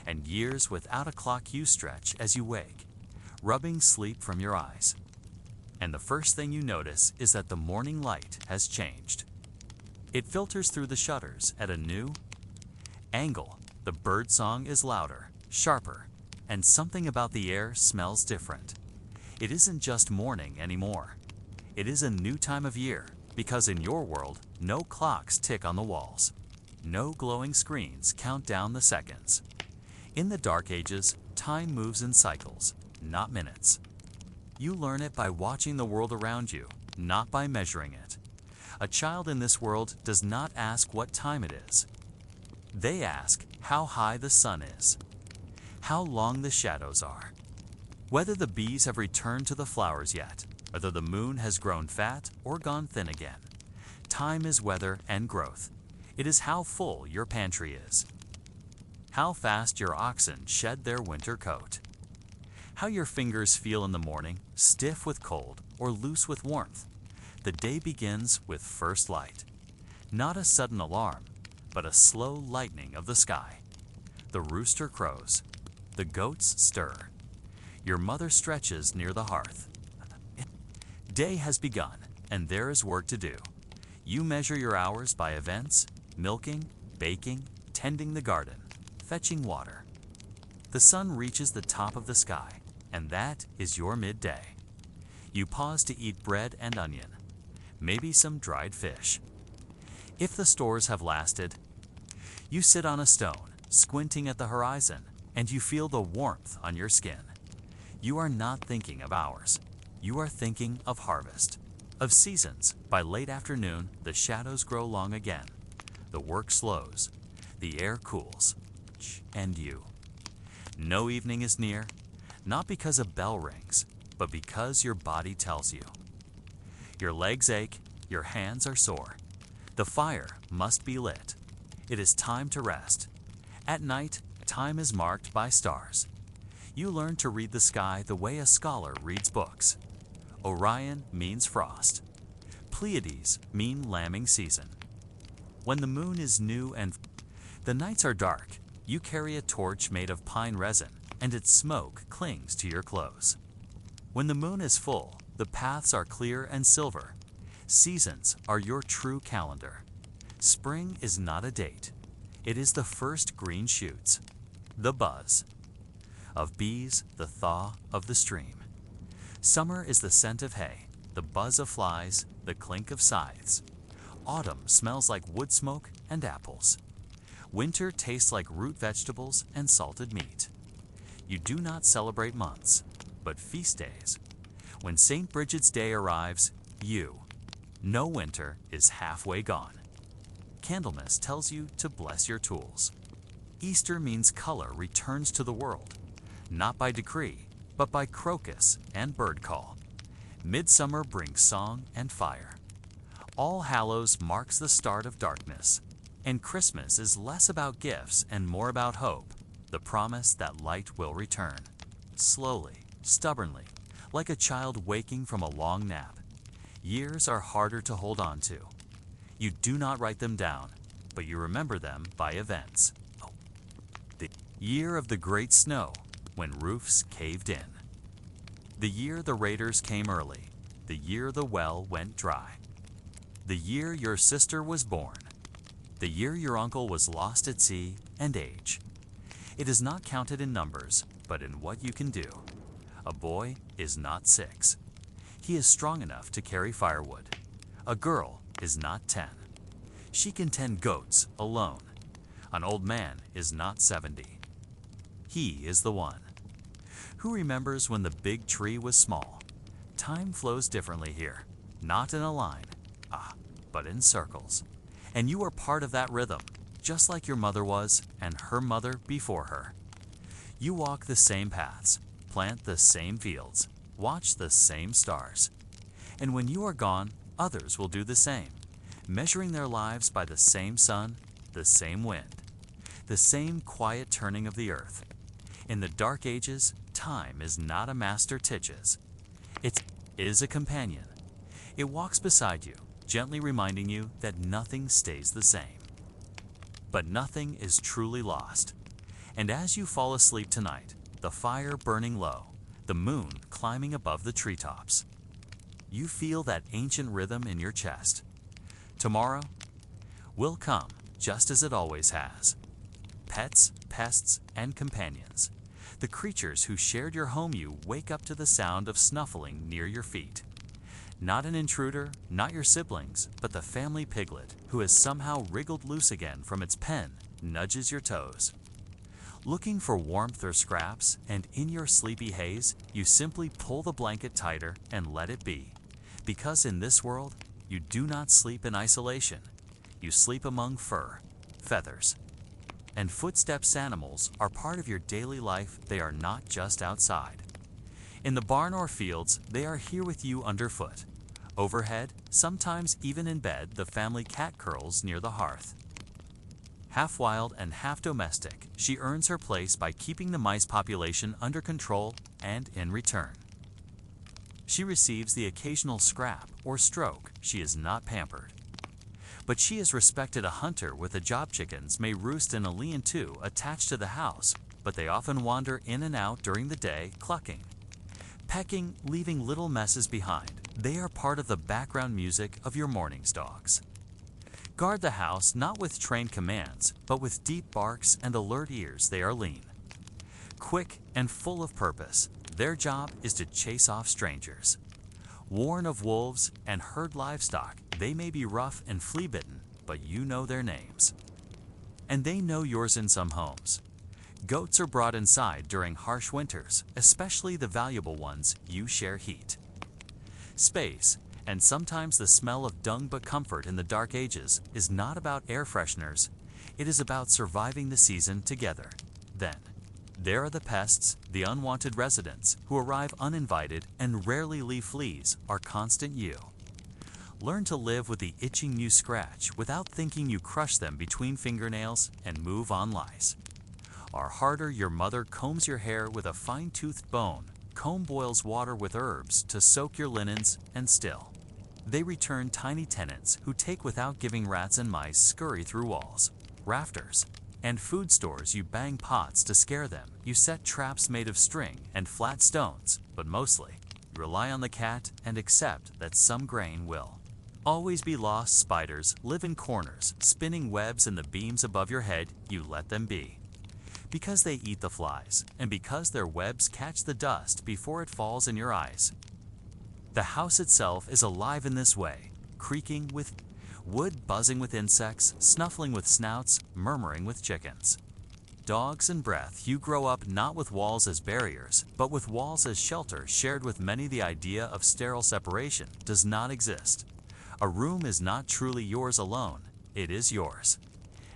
and years without a clock you stretch as you wake, rubbing sleep from your eyes. And the first thing you notice is that the morning light has changed. It filters through the shutters at a new angle. The bird song is louder, sharper, and something about the air smells different. It isn't just morning anymore. It is a new time of year, because in your world, no clocks tick on the walls. No glowing screens count down the seconds. In the dark ages, time moves in cycles, not minutes. You learn it by watching the world around you, not by measuring it. A child in this world does not ask what time it is. They ask how high the sun is, how long the shadows are, whether the bees have returned to the flowers yet, whether the moon has grown fat or gone thin again. Time is weather and growth. It is how full your pantry is, how fast your oxen shed their winter coat, how your fingers feel in the morning, stiff with cold or loose with warmth. The day begins with first light. Not a sudden alarm, but a slow lightening of the sky. The rooster crows. The goats stir. Your mother stretches near the hearth. Day has begun, and there is work to do. You measure your hours by events, milking, baking, tending the garden, fetching water. The sun reaches the top of the sky, and that is your midday. You pause to eat bread and onion, maybe some dried fish. If the stores have lasted, you sit on a stone, squinting at the horizon, and you feel the warmth on your skin. You are not thinking of hours. You are thinking of harvest, of seasons. By late afternoon, the shadows grow long again. The work slows, the air cools, and you. No evening is near, not because a bell rings, but because your body tells you. Your legs ache, your hands are sore. The fire must be lit. It is time to rest. At night, time is marked by stars. You learn to read the sky the way a scholar reads books. Orion means frost. Pleiades mean lambing season. When the moon is new and the nights are dark, you carry a torch made of pine resin, and its smoke clings to your clothes. When the moon is full, the paths are clear and silver. Seasons are your true calendar. Spring is not a date. It is the first green shoots, the buzz of bees, the thaw of the stream. Summer is the scent of hay, the buzz of flies, the clink of scythes. Autumn smells like wood smoke and apples. Winter tastes like root vegetables and salted meat. You do not celebrate months, but feast days. When St. Bridget's Day arrives, you know winter is halfway gone. Candlemas tells you to bless your tools. Easter means color returns to the world, not by decree, but by crocus and bird call. Midsummer brings song and fire. All Hallows marks the start of darkness, and Christmas is less about gifts and more about hope, the promise that light will return. Slowly, stubbornly, like a child waking from a long nap. Years are harder to hold on to. You do not write them down, but you remember them by events. The year of the great snow, when roofs caved in. The year the raiders came early. The year the well went dry. The year your sister was born. The year your uncle was lost at sea, and age. It is not counted in numbers, but in what you can do. A boy is not 6. He is strong enough to carry firewood. A girl is not 10. She can tend goats alone. An old man is not 70. He is the one. Who remembers when the big tree was small? Time flows differently here, not in a line, but in circles. And you are part of that rhythm, just like your mother was and her mother before her. You walk the same paths, plant the same fields, watch the same stars. And when you are gone, others will do the same, measuring their lives by the same sun, the same wind, the same quiet turning of the earth. In the dark ages, time is not a master teaches. It is a companion. It walks beside you, gently reminding you that nothing stays the same. But nothing is truly lost. And as you fall asleep tonight, the fire burning low, the moon climbing above the treetops, you feel that ancient rhythm in your chest. Tomorrow will come just as it always has. Pets, pests, and companions. The creatures who shared your home you wake up to the sound of snuffling near your feet. Not an intruder, not your siblings, but the family piglet who has somehow wriggled loose again from its pen nudges your toes. Looking for warmth or scraps, and in your sleepy haze, you simply pull the blanket tighter and let it be. Because in this world, you do not sleep in isolation. You sleep among fur, feathers, and footsteps. Animals are part of your daily life. They are not just outside. In the barn or fields, they are here with you underfoot. Overhead, sometimes even in bed, the family cat curls near the hearth. Half wild and half domestic, she earns her place by keeping the mice population under control, and in return, she receives the occasional scrap or stroke. She is not pampered. But she is respected. A hunter with the job chickens may roost in a lean-to attached to the house, but they often wander in and out during the day, clucking, pecking, leaving little messes behind. They are part of the background music of your morning's dogs. Guard the house not with trained commands, but with deep barks and alert ears. They are lean. Quick and full of purpose, their job is to chase off strangers. Warn of wolves and herd livestock, they may be rough and flea-bitten, but you know their names. And they know yours in some homes. Goats are brought inside during harsh winters, especially the valuable ones you share heat. Space, and sometimes the smell of dung but comfort in the dark ages, is not about air fresheners. It is about surviving the season together. Then, there are the pests, the unwanted residents, who arrive uninvited and rarely leave fleas, our constant you. Learn to live with the itching you scratch without thinking you crush them between fingernails and move on lice. Or harder, your mother combs your hair with a fine-toothed bone, comb boils water with herbs to soak your linens, and still. They return tiny tenants who take without giving rats and mice scurry through walls, rafters, and food stores. You bang pots to scare them. You set traps made of string and flat stones, but mostly, you rely on the cat and accept that some grain will always be lost. Spiders live in corners, spinning webs in the beams above your head. You let them be. Because they eat the flies, and because their webs catch the dust before it falls in your eyes. The house itself is alive in this way, creaking with wood, buzzing with insects, snuffling with snouts, murmuring with chickens. Dogs and breath, you grow up not with walls as barriers, but with walls as shelter shared with many. The idea of sterile separation does not exist. A room is not truly yours alone, it is yours.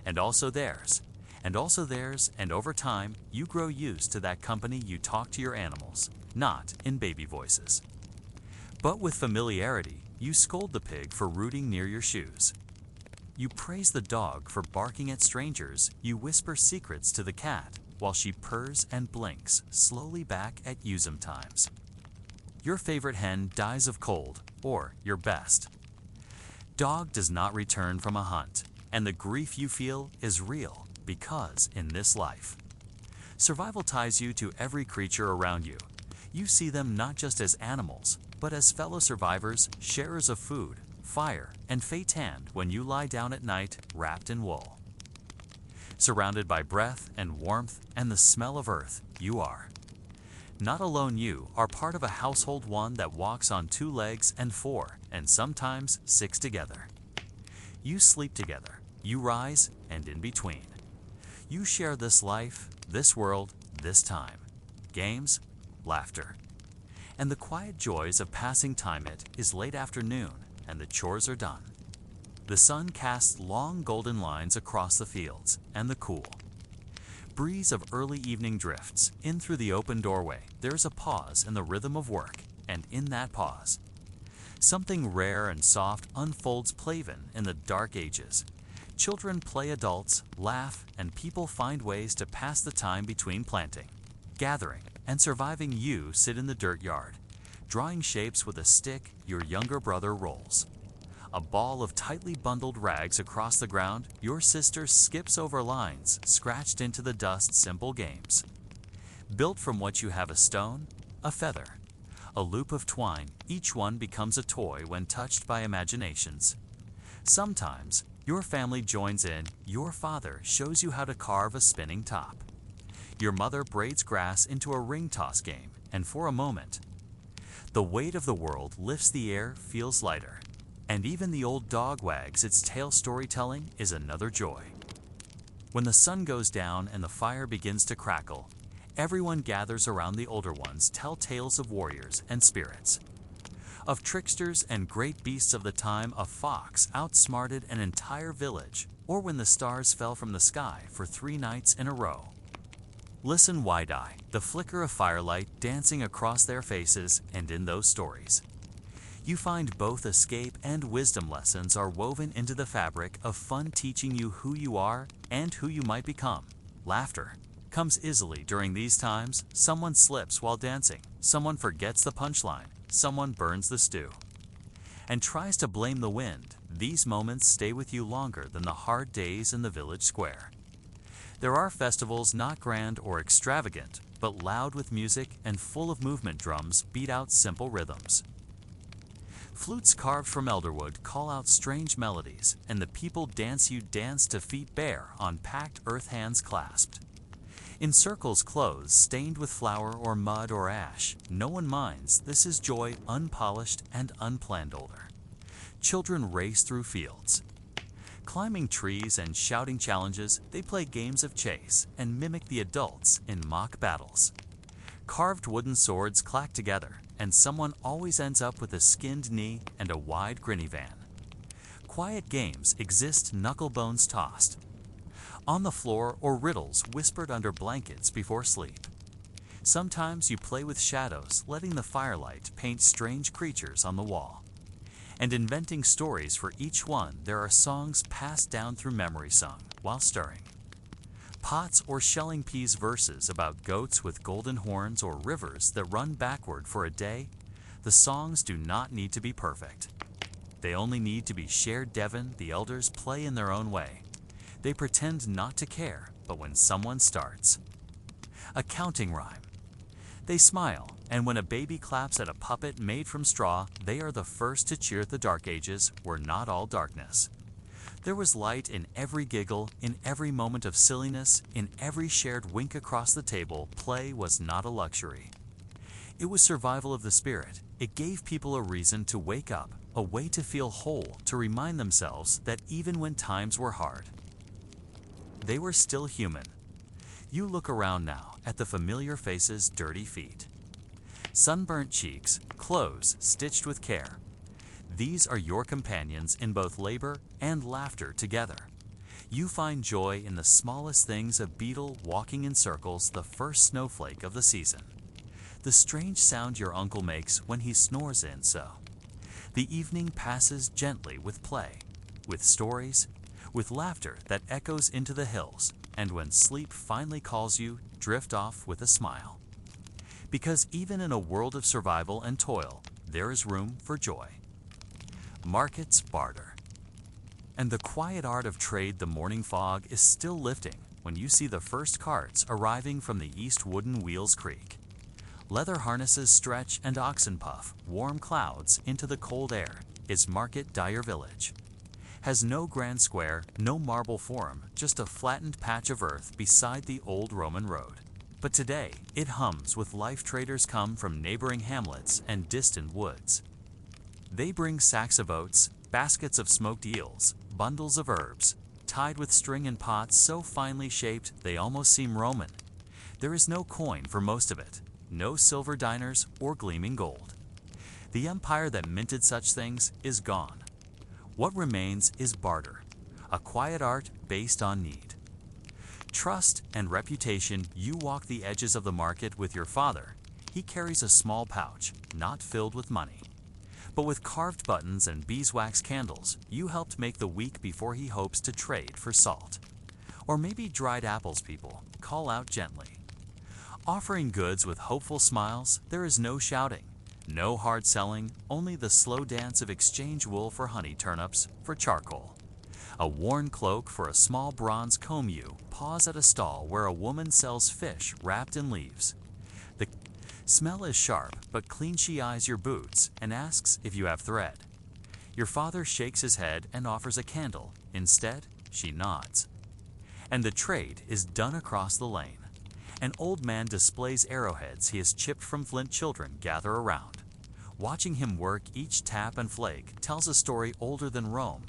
And also theirs. And also theirs, and over time, you grow used to that company. You talk to your animals, not in baby voices. But with familiarity, you scold the pig for rooting near your shoes. You praise the dog for barking at strangers. You whisper secrets to the cat while she purrs and blinks slowly back at you sometimes. Your favorite hen dies of cold, or your best dog does not return from a hunt, and the grief you feel is real. Because in this life, survival ties you to every creature around you. You see them not just as animals, but as fellow survivors, sharers of food, fire, and fate's hand when you lie down at night wrapped in wool. Surrounded by breath and warmth and the smell of earth, you are. Not alone, you are part of a household, one that walks on 2 legs and 4, and sometimes 6 together. You sleep together, you rise, and in between. You share this life, this world, this time. Games, laughter, and the quiet joys of passing time. It is late afternoon, and the chores are done. The sun casts long golden lines across the fields, and the cool breeze of early evening drifts in through the open doorway. There's a pause in the rhythm of work, and in that pause, something rare and soft unfolds. Plavin in the dark ages. Children play, adults laugh, and people find ways to pass the time between planting, gathering, and surviving. You sit in the dirt yard, drawing shapes with a stick. Your younger brother rolls a ball of tightly bundled rags across the ground. Your sister skips over lines scratched into the dust. Simple games, built from what you have: a stone, a feather, a loop of twine. Each one becomes a toy when touched by imaginations. Sometimes, your family joins in. Your father shows you how to carve a spinning top. Your mother braids grass into a ring toss game, and for a moment, the weight of the world lifts. The air feels lighter, and even the old dog wags its tail. Storytelling is another joy. When the sun goes down and the fire begins to crackle, everyone gathers around. The older ones tell tales of warriors and spirits, of tricksters and great beasts of the time. A fox outsmarted an entire village, or when the stars fell from the sky for 3 nights in a row. Listen wide-eye, the flicker of firelight dancing across their faces, and in those stories, you find both escape and wisdom. Lessons are woven into the fabric of fun, teaching you who you are and who you might become. Laughter comes easily during these times. Someone slips while dancing, someone forgets the punchline, someone burns the stew, and tries to blame the wind. These moments stay with you longer than the hard days in the village square. There are festivals not grand or extravagant, but loud with music and full of movement. Drums beat out simple rhythms. Flutes carved from elderwood call out strange melodies, and the people dance. You dance to feet bare on packed earth, hands clasped. In circles clothes stained with flour or mud or ash, no one minds. This is joy unpolished and unplanned older. Children race through fields. Climbing trees and shouting challenges, they play games of chase and mimic the adults in mock battles. Carved wooden swords clack together, and someone always ends up with a skinned knee and a wide grinny van. Quiet games exist, knuckle bones tossed on the floor or riddles whispered under blankets before sleep. Sometimes you play with shadows, letting the firelight paint strange creatures on the wall. And inventing stories for each one, there are songs passed down through memory sung while stirring. Pots or shelling peas verses about goats with golden horns or rivers that run backward for a day. The songs do not need to be perfect. They only need to be shared. Devon, the elders play in their own way. They pretend not to care, but when someone starts. A counting rhyme. They smile, and when a baby claps at a puppet made from straw, they are the first to cheer. The Dark Ages were not all darkness. There was light in every giggle, in every moment of silliness, in every shared wink across the table. Play was not a luxury. It was survival of the spirit. It gave people a reason to wake up, a way to feel whole, to remind themselves that even when times were hard, they were still human. You look around now at the familiar faces, dirty feet, sunburnt cheeks, clothes stitched with care. These are your companions in both labor and laughter together. You find joy in the smallest things, a beetle walking in circles, the first snowflake of the season, the strange sound your uncle makes when he snores in. So the evening passes gently with play, with stories, with laughter that echoes into the hills, and when sleep finally calls you, drift off with a smile. Because even in a world of survival and toil, there is room for joy. Markets barter. And the quiet art of trade. The morning fog is still lifting when you see the first carts arriving from the east. Wooden wheels creak. Leather harnesses stretch and oxen puff warm clouds into the cold air. Is market Dyer Village. Has no grand square, no marble forum, just a flattened patch of earth beside the old Roman road. But today, it hums with life. Traders come from neighboring hamlets and distant woods. They bring sacks of oats, baskets of smoked eels, bundles of herbs, tied with string in pots so finely shaped they almost seem Roman. There is no coin for most of it, no silver diners or gleaming gold. The empire that minted such things is gone. What remains is barter, a quiet art based on need. Trust and reputation. You walk the edges of the market with your father. He carries a small pouch, not filled with money, but with carved buttons and beeswax candles. You helped make the week before he hopes to trade for salt. Or maybe dried apples. People call out gently. Offering goods with hopeful smiles. There is no shouting. No hard selling, only the slow dance of exchange. Wool for honey, turnips for charcoal. A worn cloak for a small bronze comb. You pause at a stall where a woman sells fish wrapped in leaves. The smell is sharp, but clean. She eyes your boots and asks if you have thread. Your father shakes his head and offers a candle. Instead, she nods. And the trade is done across the lane. An old man displays arrowheads he has chipped from flint. Children gather around. Watching him work, each tap and flake tells a story older than Rome,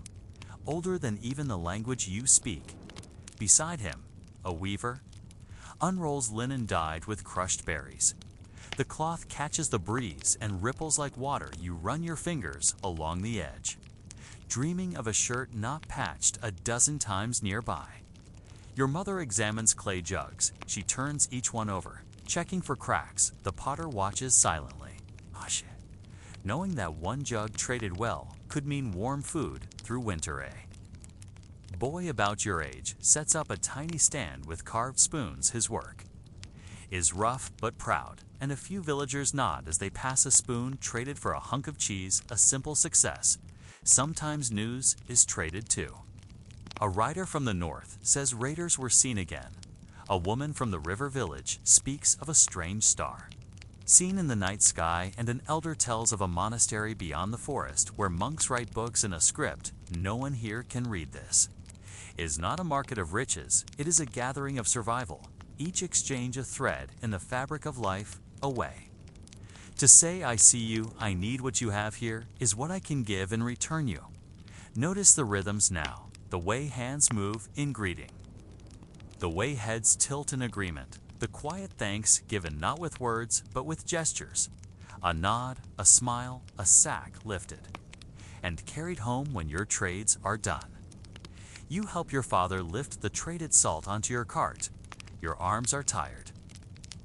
older than even the language you speak. Beside him, a weaver unrolls linen dyed with crushed berries. The cloth catches the breeze and ripples like water. You run your fingers along the edge, dreaming of a shirt not patched a dozen times nearby. Your mother examines clay jugs. She turns each one over, checking for cracks. The potter watches silently. Hush it. Knowing that one jug traded well could mean warm food through winter. A boy about your age sets up a tiny stand with carved spoons. His work is rough but proud, and a few villagers nod as they pass a spoon traded for a hunk of cheese. A simple success. Sometimes news is traded too. A rider from the north says raiders were seen again. A woman from the river village speaks of a strange star seen in the night sky, and an elder tells of a monastery beyond the forest where monks write books in a script no one here can read. This is not a market of riches, it is a gathering of survival. each exchange a thread in the fabric of life away. To say I see you, I need what you have here, is what I can give and return you. Notice the rhythms now, the way hands move in greeting, the way heads tilt in agreement, the quiet thanks given not with words but with gestures, a nod, a smile, a sack lifted, and carried home when your trades are done. You help your father lift the traded salt onto your cart. Your arms are tired.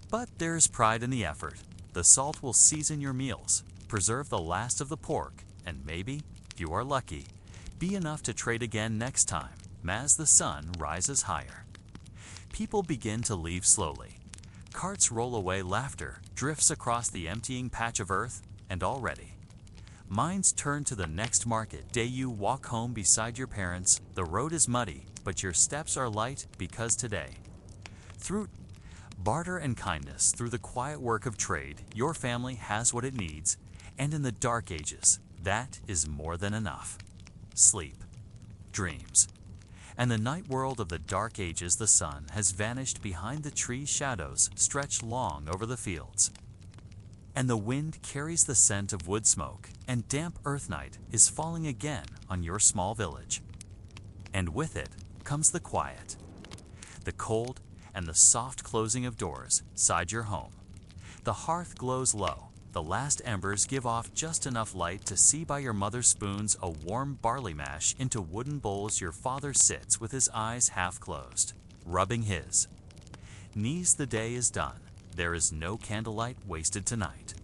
But there is pride in the effort. The salt will season your meals, preserve the last of the pork, and maybe, if you are lucky, be enough to trade again next time, as the sun rises higher. People begin to leave slowly. Carts roll away, laughter drifts across the emptying patch of earth, and already, minds turn to the next market day. You walk home beside your parents. The road is muddy, but your steps are light because today, through barter and kindness, through the quiet work of trade, your family has what it needs, and in the dark ages, that is more than enough. Sleep, dreams, and the night world of the dark ages. The sun has vanished behind the trees, shadows stretch long over the fields, and the wind carries the scent of wood smoke, and damp earth night is falling again on your small village. And with it comes the quiet, the cold, and the soft closing of doors side your home. The hearth glows low. The last embers give off just enough light to see by your mother spoons a warm barley mash into wooden bowls. Your father sits with his eyes half closed, rubbing his knees. The day is done. There is no candlelight wasted tonight.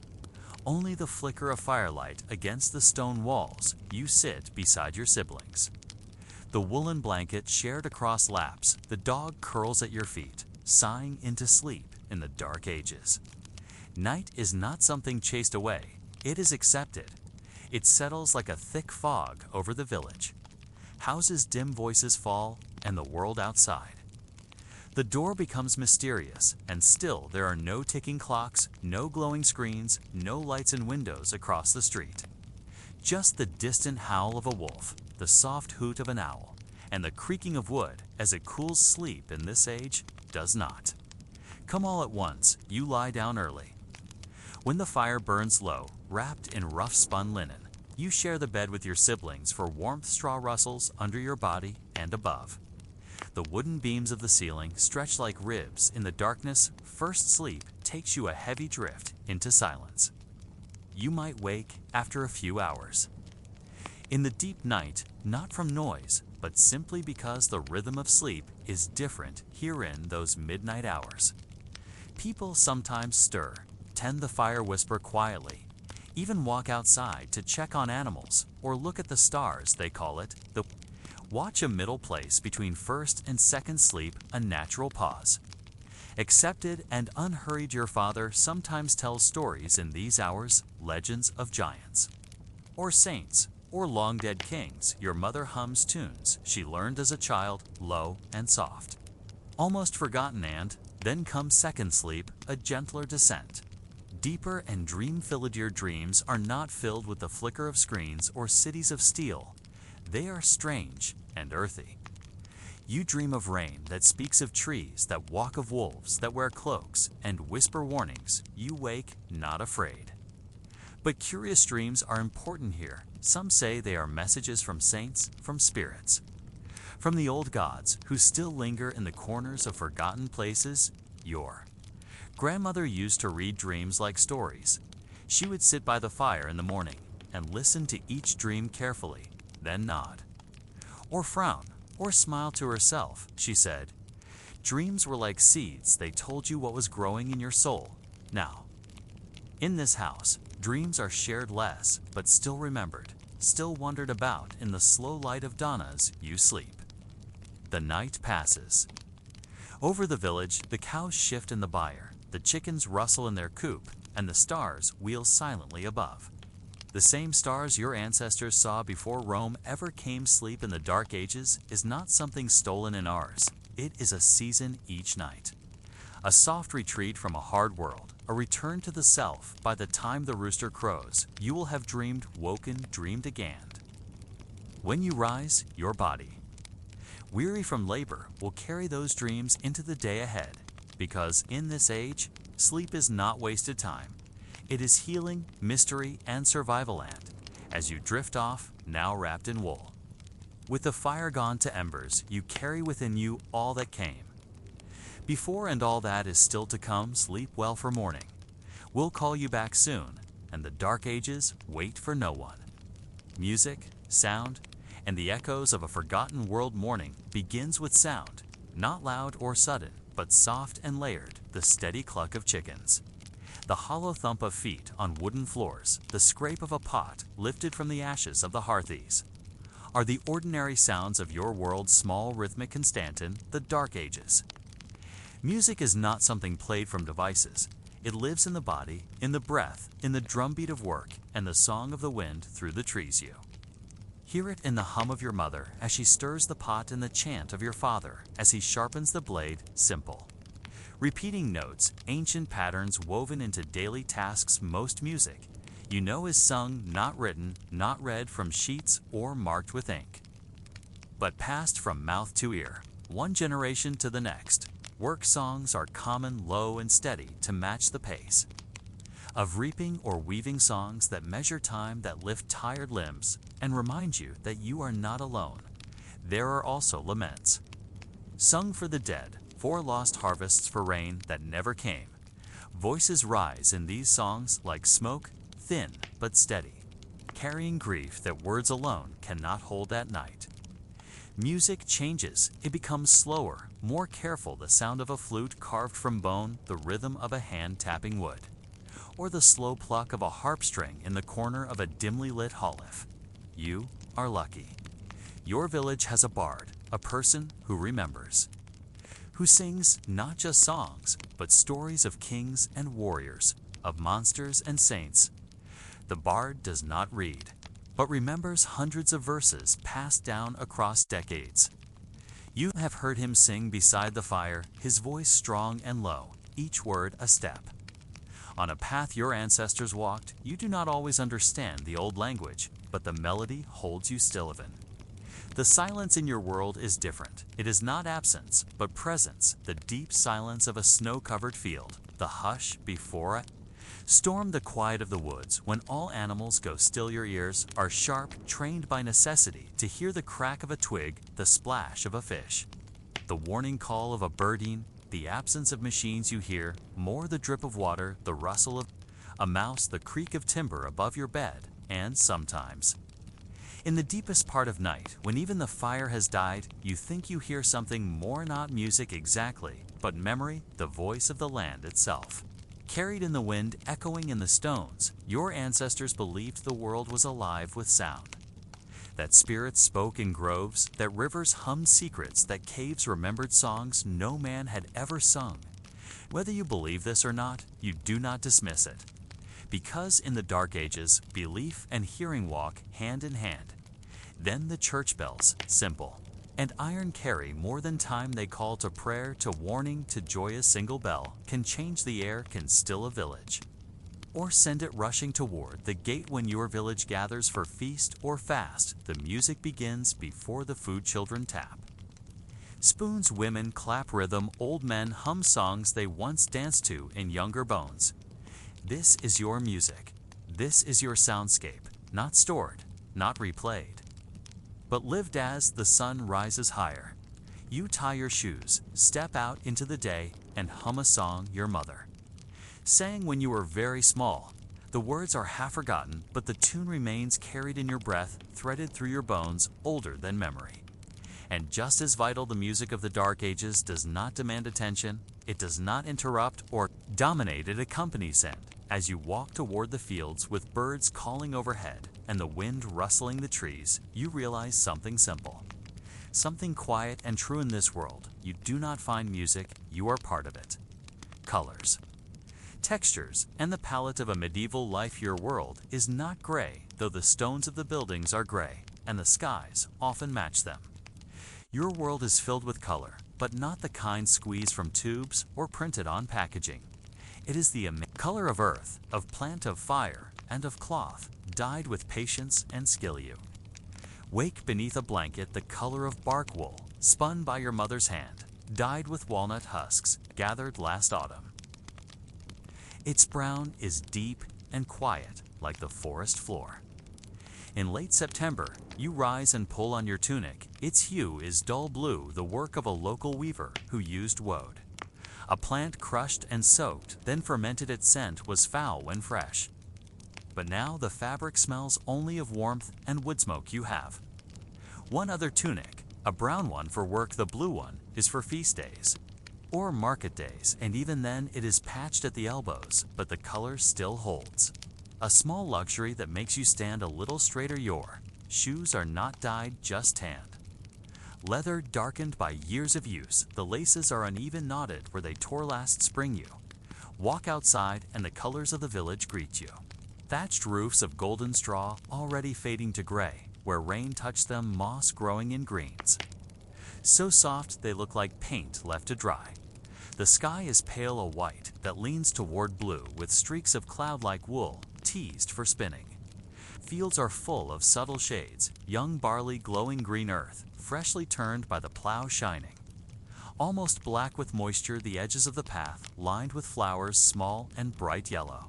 Only the flicker of firelight against the stone walls. You sit beside your siblings. The woolen blanket shared across laps. The dog curls at your feet, sighing into sleep in the dark ages. Night is not something chased away. It is accepted. It settles like a thick fog over the village. Houses' dim voices fall, and the world outside. The door becomes mysterious, and still there are no ticking clocks, no glowing screens, no lights in windows across the street. Just the distant howl of a wolf, the soft hoot of an owl, and the creaking of wood as it cools. Sleep in this age does not come all at once. You lie down early. When the fire burns low, wrapped in rough spun linen, you share the bed with your siblings, for warmth straw rustles under your body and above. The wooden beams of the ceiling stretch like ribs in the darkness. First sleep takes you a heavy drift into silence. You might wake after a few hours. In the deep night, not from noise, but simply because the rhythm of sleep is different here in those midnight hours. People sometimes stir, tend the fire, whisper quietly, even walk outside to check on animals or look at the stars. They call it the watch, a middle place between first and second sleep, a natural pause. Accepted and unhurried, your father sometimes tells stories in these hours, legends of giants or saints or long-dead kings. Your mother hums tunes she learned as a child, low and soft, almost forgotten, and then comes second sleep, a gentler descent. Deeper and dream-filled. Your dreams are not filled with the flicker of screens or cities of steel. They are strange and earthy. You dream of rain that speaks of trees that walk, of wolves that wear cloaks and whisper warnings. You wake not afraid. But curious dreams are important here. Some say they are messages from saints, from spirits, from the old gods who still linger in the corners of forgotten places. Your grandmother used to read dreams like stories. She would sit by the fire in the morning and listen to each dream carefully, then nod, or frown, or smile to herself. She said, dreams were like seeds. They told you what was growing in your soul. Now, in this house, dreams are shared less, but still remembered, still wondered about. In the slow light of dawn as you sleep, the night passes. Over the village, the cows shift in the byre, the chickens rustle in their coop, and the stars wheel silently above. The same stars your ancestors saw before Rome ever came. Sleep in the dark ages is not something stolen in ours. It is a season each night, a soft retreat from a hard world, a return to the self. By the time the rooster crows, you will have dreamed, woken, dreamed again. When you rise, your body, weary from labor, will carry those dreams into the day ahead. because in this age, sleep is not wasted time. It is healing, mystery, and survival land, as you drift off, now wrapped in wool. With the fire gone to embers, you carry within you all that came. Before and all that is still to come, sleep well for morning. We'll call you back soon, and the dark ages wait for no one. Music, sound, and the echoes of a forgotten world morning begins with sound, not loud or sudden, but soft and layered, the steady cluck of chickens. The hollow thump of feet on wooden floors, the scrape of a pot lifted from the ashes of the hearthes, are the ordinary sounds of your world's small rhythmic constantin, the dark ages. Music is not something played from devices. It lives in the body, in the breath, in the drumbeat of work, and the song of the wind through the trees you. Hear it in the hum of your mother as she stirs the pot, and the chant of your father as he sharpens the blade, simple. Repeating notes, ancient patterns woven into daily tasks. Most music, you know, is sung, not written, not read from sheets or marked with ink, but passed from mouth to ear, one generation to the next. Work songs are common, low and steady to match the pace of reaping or weaving songs that measure time, that lift tired limbs and remind you that you are not alone. There are also laments, sung for the dead, for lost harvests, for rain that never came. Voices rise in these songs like smoke, thin but steady, carrying grief that words alone cannot hold at night. Music changes. It becomes slower, more careful, the sound of a flute carved from bone, the rhythm of a hand tapping wood, or the slow pluck of a harp string in the corner of a dimly lit hallif. You are lucky. Your village has a bard, a person who remembers, who sings not just songs, but stories of kings and warriors, of monsters and saints. The bard does not read, but remembers hundreds of verses passed down across decades. You have heard him sing beside the fire, his voice strong and low, each word a step. On a path your ancestors walked, you do not always understand the old language, but the melody holds you still even. The silence in your world is different. It is not absence, but presence, the deep silence of a snow-covered field, the hush before a storm, the quiet of the woods, when all animals go still. Your ears are sharp, trained by necessity to hear the crack of a twig, the splash of a fish, the warning call of a birding, the absence of machines you hear, more the drip of water, the rustle of a mouse, the creak of timber above your bed, and sometimes, in the deepest part of night, when even the fire has died, you think you hear something more, not music exactly, but memory, the voice of the land itself. Carried in the wind, echoing in the stones, your ancestors believed the world was alive with sound, that spirits spoke in groves, that rivers hummed secrets, that caves remembered songs no man had ever sung. Whether you believe this or not, you do not dismiss it, because in the dark ages, belief and hearing walk hand in hand. Then the church bells, simple and iron, carry more than time. They call to prayer, to warning, to joy. A single bell can change the air, can still a village, or send it rushing toward the gate. When your village gathers for feast or fast, the music begins before the food. Children tap spoons, women clap rhythm, old men hum songs they once danced to in younger bones. This is your music. This is your soundscape, not stored, not replayed, but lived as the sun rises higher. You tie your shoes, step out into the day, and hum a song your mother sang when you were very small. The words are half forgotten, but the tune remains, carried in your breath, threaded through your bones, older than memory. And just as vital, the music of the dark ages does not demand attention. It does not interrupt or dominate. It accompanies it as you walk toward the fields, with birds calling overhead and the wind rustling the trees. You realize something simple, something quiet and true. In this world, you do not find music, you are part of it. Colors, textures, and the palette of a medieval life. Your world is not gray, though the stones of the buildings are gray, and the skies often match them. Your world is filled with color, but not the kind squeezed from tubes or printed on packaging. It is the color of earth, of plant, of fire, and of cloth, dyed with patience and skill. You wake beneath a blanket, the color of bark wool, spun by your mother's hand. dyed with walnut husks gathered last autumn. Its brown is deep and quiet like the forest floor. In late September, you rise and pull on your tunic. Its hue is dull blue, the work of a local weaver who used woad. A plant crushed and soaked, then fermented its scent was foul when fresh. But now the fabric smells only of warmth and wood smoke you have. One other tunic, a brown one for work, the blue one, is for feast days or market days, and even then it is patched at the elbows, but the color still holds. A small luxury that makes you stand a little straighter. Your shoes are not dyed, just tanned. Leather darkened by years of use, the laces are uneven knotted where they tore last spring. You walk outside and the colors of the village greet you. Thatched roofs of golden straw already fading to gray, where rain touched them, moss growing in greens. So soft they look like paint left to dry. The sky is pale a white that leans toward blue with streaks of cloud-like wool teased for spinning. Fields are full of subtle shades, young barley glowing green earth, freshly turned by the plow shining. Almost black with moisture, the edges of the path lined with flowers small and bright yellow,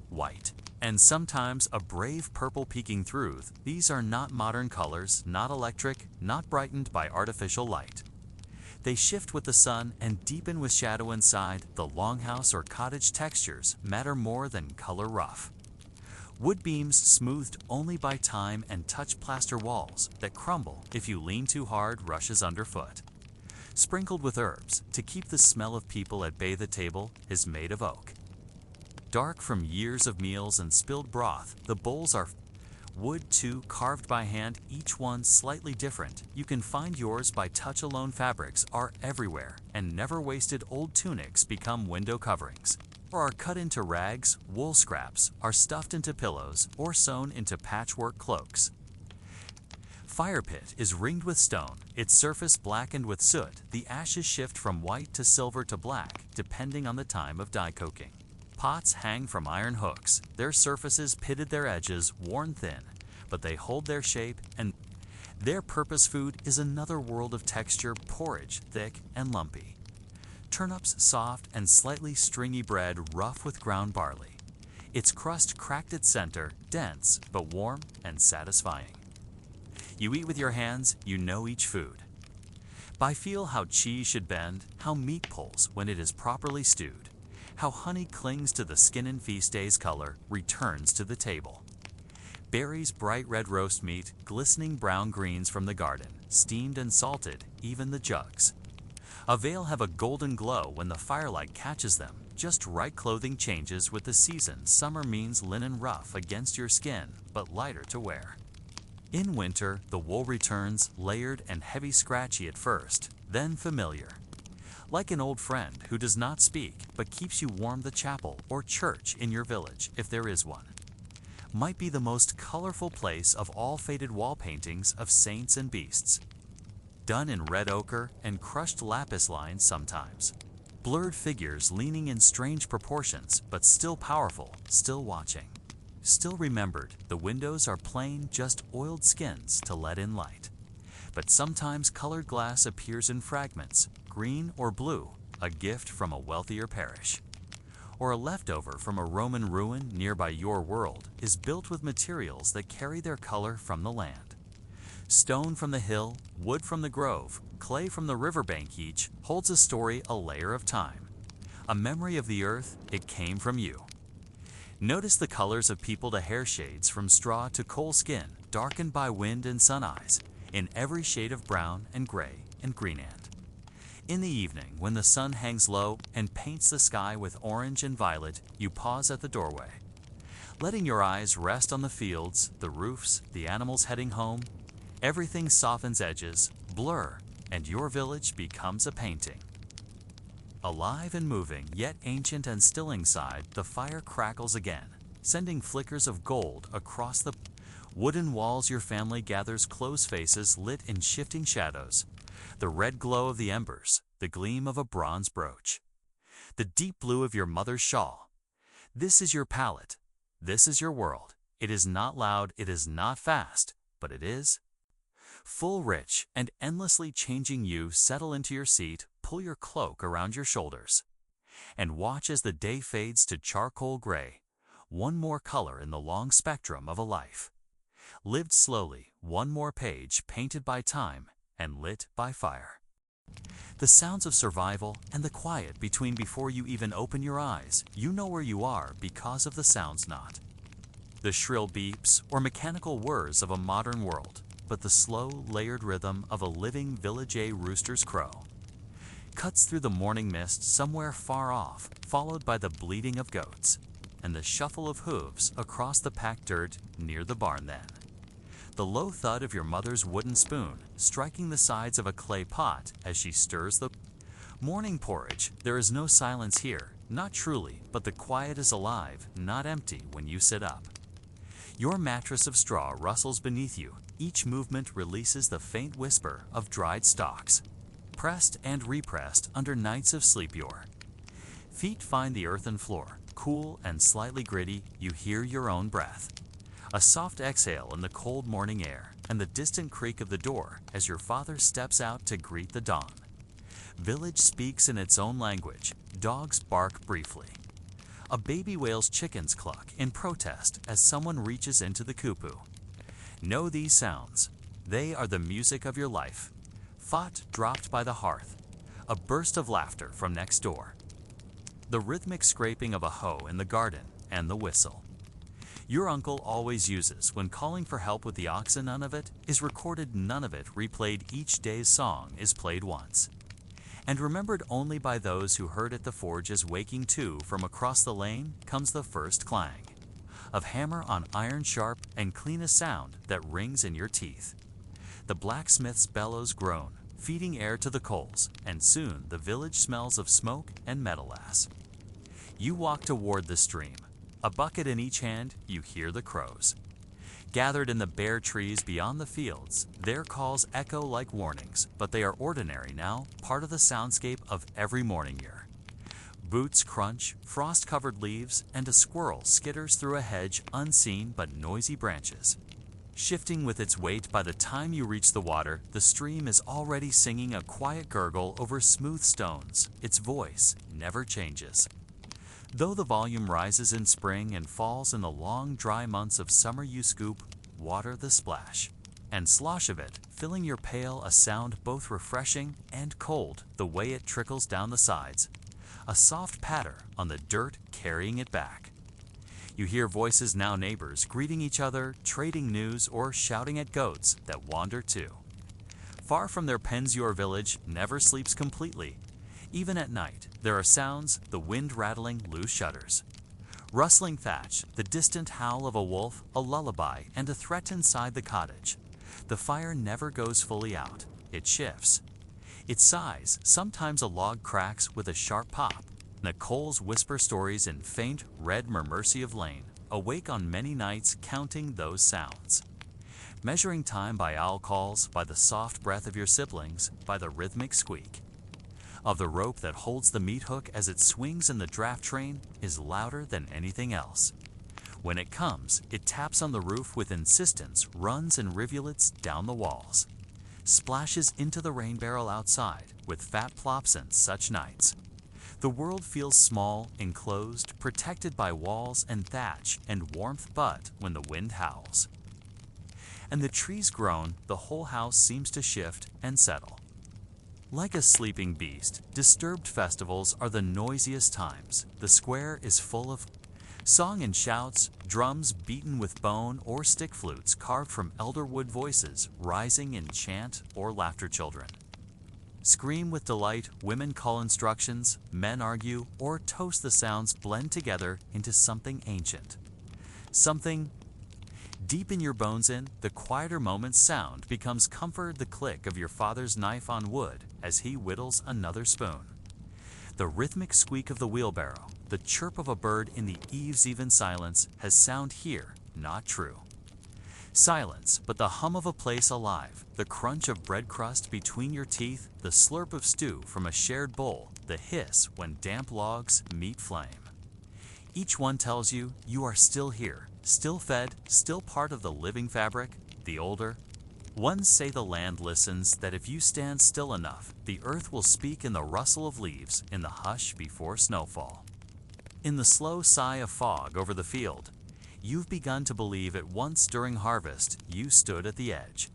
white, and sometimes a brave purple peeking through. These are not modern colors, not electric, not brightened by artificial light. They shift with the sun and deepen with shadow inside. The longhouse or cottage textures matter more than color rough. Wood beams smoothed only by time and touch plaster walls that crumble if you lean too hard, rushes underfoot. Sprinkled with herbs to keep the smell of people at bay, the table is made of oak. Dark from years of meals and spilled broth, the bowls are wood too, carved by hand, each one slightly different. You can find yours by touch alone. Fabrics are everywhere, and never wasted old tunics become window coverings, or are cut into rags. Wool scraps are stuffed into pillows or sewn into patchwork cloaks. Fire pit is ringed with stone, its surface blackened with soot. The ashes shift from white to silver to black, depending on the time of dye cooking. Pots hang from iron hooks, their surfaces pitted, their edges worn thin, but they hold their shape and their purpose. Food is another world of texture, porridge thick and lumpy. Turnips soft and slightly stringy, bread rough with ground barley. Its crust cracked at center, dense but warm and satisfying. You eat with your hands, you know each food. By feel how cheese should bend, how meat pulls when it is properly stewed, how honey clings to the skin in feast days, color returns to the table. Berries, bright red roast meat, glistening brown greens from the garden, steamed and salted, even the jugs. A veil have a golden glow when the firelight catches them. Just right clothing changes with the season. Summer means linen rough against your skin, but lighter to wear. In winter, the wool returns, layered and heavy, scratchy at first, then familiar. Like an old friend who does not speak, but keeps you warm. The chapel or church in your village, if there is one, might be the most colorful place of all. Faded wall paintings of saints and beasts, done in red ochre and crushed lapis lines sometimes. Blurred figures leaning in strange proportions, but still powerful, still watching. Still remembered, the windows are plain, just oiled skins to let in light. But sometimes colored glass appears in fragments, green or blue, a gift from a wealthier parish. Or a leftover from a Roman ruin nearby. Your world is built with materials that carry their color from the land. Stone from the hill, wood from the grove, clay from the riverbank, each holds a story, a layer of time. A memory of the earth, it came from you. Notice the colors of people, to hair shades from straw to coal skin, darkened by wind and sun eyes, in every shade of brown and gray and green. And in the evening, when the sun hangs low and paints the sky with orange and violet, you pause at the doorway, letting your eyes rest on the fields, the roofs, the animals heading home. Everything softens, edges blur, and your village becomes a painting. Alive and moving, yet ancient and still inside, the fire crackles again, sending flickers of gold across the wooden walls. Your family gathers, close faces lit in shifting shadows, the red glow of the embers, the gleam of a bronze brooch, the deep blue of your mother's shawl. This is your palette. This is your world. It is not loud, it is not fast, but it is full, rich, and endlessly changing. You settle into your seat, pull your cloak around your shoulders. And watch as the day fades to charcoal gray, one more color in the long spectrum of a life. Lived slowly, one more page painted by time and lit by fire. The sounds of survival and the quiet between before you even open your eyes, you know where you are because of the sounds not. The shrill beeps or mechanical whirs of a modern world, but the slow, layered rhythm of a living village rooster's crow. Cuts through the morning mist somewhere far off, followed by the bleating of goats, and the shuffle of hooves across the packed dirt near the barn then. The low thud of your mother's wooden spoon striking the sides of a clay pot as she stirs the morning porridge. There is no silence here, not truly, but the quiet is alive, not empty when you sit up. Your mattress of straw rustles beneath you. Each movement releases the faint whisper of dried stalks, pressed and repressed under nights of sleep yore. Feet find the earthen floor, cool and slightly gritty. You hear your own breath. A soft exhale in the cold morning air, and the distant creak of the door as your father steps out to greet the dawn. Village speaks in its own language. Dogs bark briefly. A baby whale's chickens cluck in protest as someone reaches into the cuckoo. Know these sounds. They are the music of your life. Fought dropped by the hearth. A burst of laughter from next door. The rhythmic scraping of a hoe in the garden and the whistle your uncle always uses when calling for help with the oxen. None of it is recorded, none of it replayed. Each day's song is played once, and remembered only by those who heard it. The forge is waking too. From across the lane comes the first clang of hammer on iron, sharp and clean, a sound that rings in your teeth. The blacksmith's bellows groan, feeding air to the coals, and soon the village smells of smoke and metal-ass. You walk toward the stream. A bucket in each hand, you hear the crows. Gathered in the bare trees beyond the fields, their calls echo like warnings, but they are ordinary now, part of the soundscape of every morning year. Boots crunch, frost-covered leaves, and a squirrel skitters through a hedge, unseen but noisy branches. Shifting with its weight, by the time you reach the water, the stream is already singing a quiet gurgle over smooth stones. Its voice never changes. Though the volume rises in spring and falls in the long, dry months of summer, you scoop, water the splash, and slosh of it, filling your pail, a sound both refreshing and cold, the way it trickles down the sides, a soft patter on the dirt carrying it back. You hear voices now, neighbors greeting each other, trading news, or shouting at goats that wander too. Far from their pens, your village never sleeps completely. Even at night, there are sounds, the wind rattling loose shutters, rustling thatch, the distant howl of a wolf, a lullaby, and a threat inside the cottage. The fire never goes fully out. It shifts. It sighs. Sometimes a log cracks with a sharp pop. The coals whisper stories in faint red murmurcy of lane, awake on many nights counting those sounds. Measuring time by owl calls, by the soft breath of your siblings, by the rhythmic squeak of the rope that holds the meat hook as it swings in the draft train, is louder than anything else. When it comes, it taps on the roof with insistence, runs in rivulets down the walls, splashes into the rain barrel outside with fat plops. And such nights, the world feels small, enclosed, protected by walls and thatch and warmth. But when the wind howls and the trees groan, the whole house seems to shift and settle. Like a sleeping beast, disturbed festivals are the noisiest times. The square is full of song and shouts, drums beaten with bone or stick flutes carved from elderwood, voices rising in chant or laughter. Children scream with delight, women call instructions, men argue or toast. The sounds blend together into something ancient, something deep in your bones. In the quieter moments, sound becomes comfort. The click of your father's knife on wood as he whittles another spoon, the rhythmic squeak of the wheelbarrow, the chirp of a bird in the eaves. Even silence has sound here, not true silence, but the hum of a place alive, the crunch of bread crust between your teeth, the slurp of stew from a shared bowl, the hiss when damp logs meet flame. Each one tells you you are still here, still fed, still part of the living fabric. The older Ones say the land listens, that if you stand still enough, the earth will speak in the rustle of leaves, in the hush before snowfall. In the slow sigh of fog over the field, you've begun to believe at once during harvest you stood at the edge.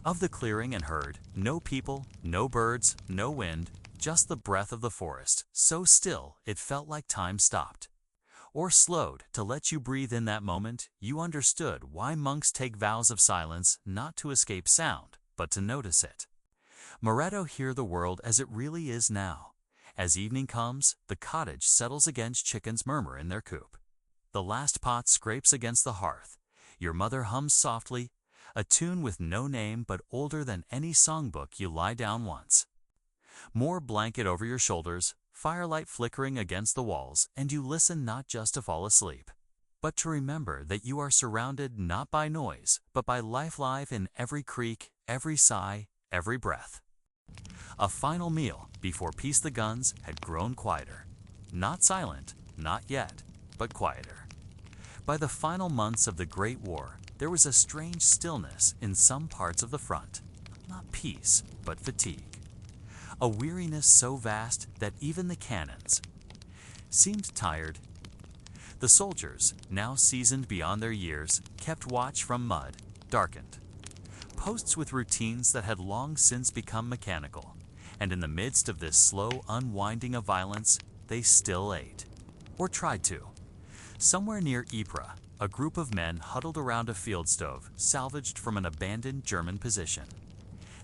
Of the clearing and heard, no people, no birds, no wind, just the breath of the forest, so still it felt like time stopped. Or slowed to let you breathe in that moment. You understood why monks take vows of silence, not to escape sound, but to notice it. Moretto hear the world as it really is now. As evening comes, the cottage settles against chickens murmur in their coop. The last pot scrapes against the hearth. Your mother hums softly, a tune with no name but older than any songbook. You lie down once. More blanket over your shoulders, firelight flickering against the walls, and you listen not just to fall asleep, but to remember that you are surrounded not by noise, but by life live in every creak, every sigh, every breath. A final meal before peace. The guns had grown quieter. Not silent, not yet, but quieter. By the final months of the Great War, there was a strange stillness in some parts of the front. Not peace, but fatigue. A weariness so vast that even the cannons seemed tired. The soldiers, now seasoned beyond their years, kept watch from mud, darkened. Posts with routines that had long since become mechanical, and in the midst of this slow unwinding of violence, they still ate. Or tried to. Somewhere near Ypres, a group of men huddled around a field stove salvaged from an abandoned German position.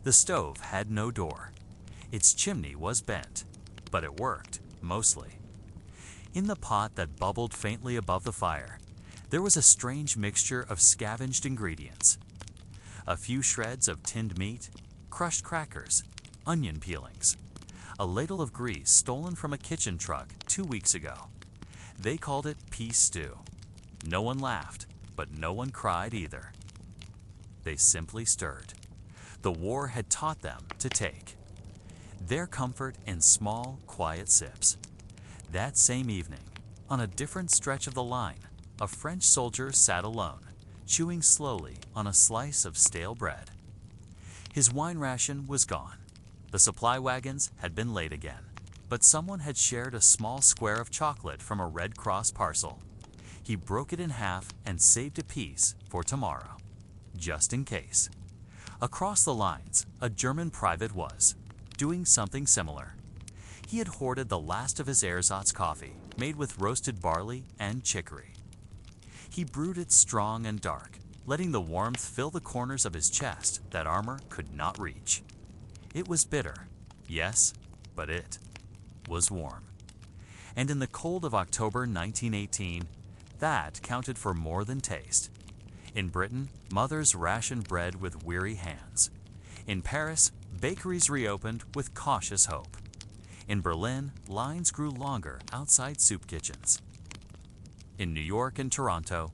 The stove had no door. Its chimney was bent, but it worked, mostly. In the pot that bubbled faintly above the fire, there was a strange mixture of scavenged ingredients. A few shreds of tinned meat, crushed crackers, onion peelings, a ladle of grease stolen from a kitchen truck 2 weeks ago. They called it peace stew. No one laughed, but no one cried either. They simply stirred. The war had taught them to take their comfort in small, quiet sips. That same evening, on a different stretch of the line, a French soldier sat alone, chewing slowly on a slice of stale bread. His wine ration was gone. The supply wagons had been late again, but someone had shared a small square of chocolate from a Red Cross parcel. He broke it in half and saved a piece for tomorrow, just in case. Across the lines, a German private was doing something similar. He had hoarded the last of his ersatz coffee, made with roasted barley and chicory. He brewed it strong and dark, letting the warmth fill the corners of his chest that armor could not reach. It was bitter, yes, but it was warm. And in the cold of October 1918, that counted for more than taste. In Britain, mothers rationed bread with weary hands. In Paris, bakeries reopened with cautious hope. In Berlin, lines grew longer outside soup kitchens. In New York and Toronto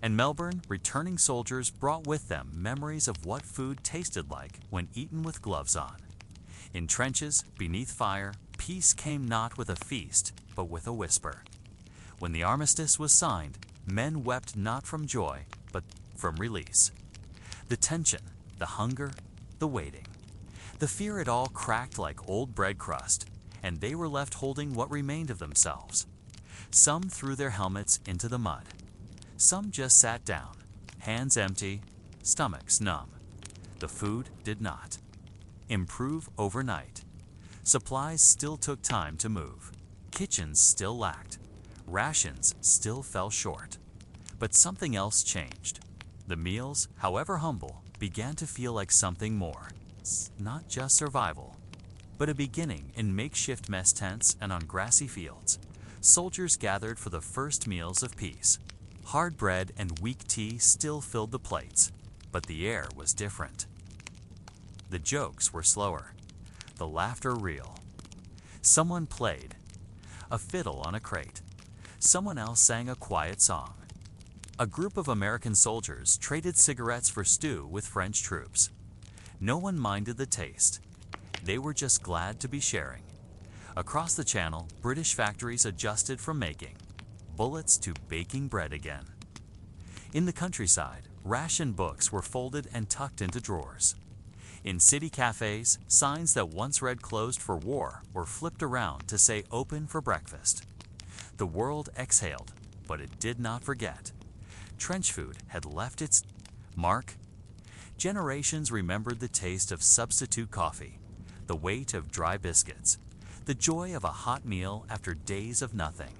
and Melbourne, returning soldiers brought with them memories of what food tasted like when eaten with gloves on. In trenches, beneath fire, peace came not with a feast, but with a whisper. When the armistice was signed, men wept not from joy, but from release. The tension, the hunger, the waiting. The fear it all cracked like old bread crust, and they were left holding what remained of themselves. Some threw their helmets into the mud. Some just sat down, hands empty, stomachs numb. The food did not improve overnight. Supplies still took time to move. Kitchens still lacked. Rations still fell short. But something else changed. The meals, however humble, began to feel like something more. Not just survival, but a beginning in makeshift mess tents and on grassy fields. Soldiers gathered for the first meals of peace. Hard bread and weak tea still filled the plates, but the air was different. The jokes were slower, the laughter real. Someone played a fiddle on a crate. Someone else sang a quiet song. A group of American soldiers traded cigarettes for stew with French troops. No one minded the taste. They were just glad to be sharing. Across the channel, British factories adjusted from making bullets to baking bread again. In the countryside, ration books were folded and tucked into drawers. In city cafes, signs that once read closed for war were flipped around to say open for breakfast. The world exhaled, but it did not forget. Trench food had left its mark. Generations remembered the taste of substitute coffee, the weight of dry biscuits, the joy of a hot meal after days of nothing.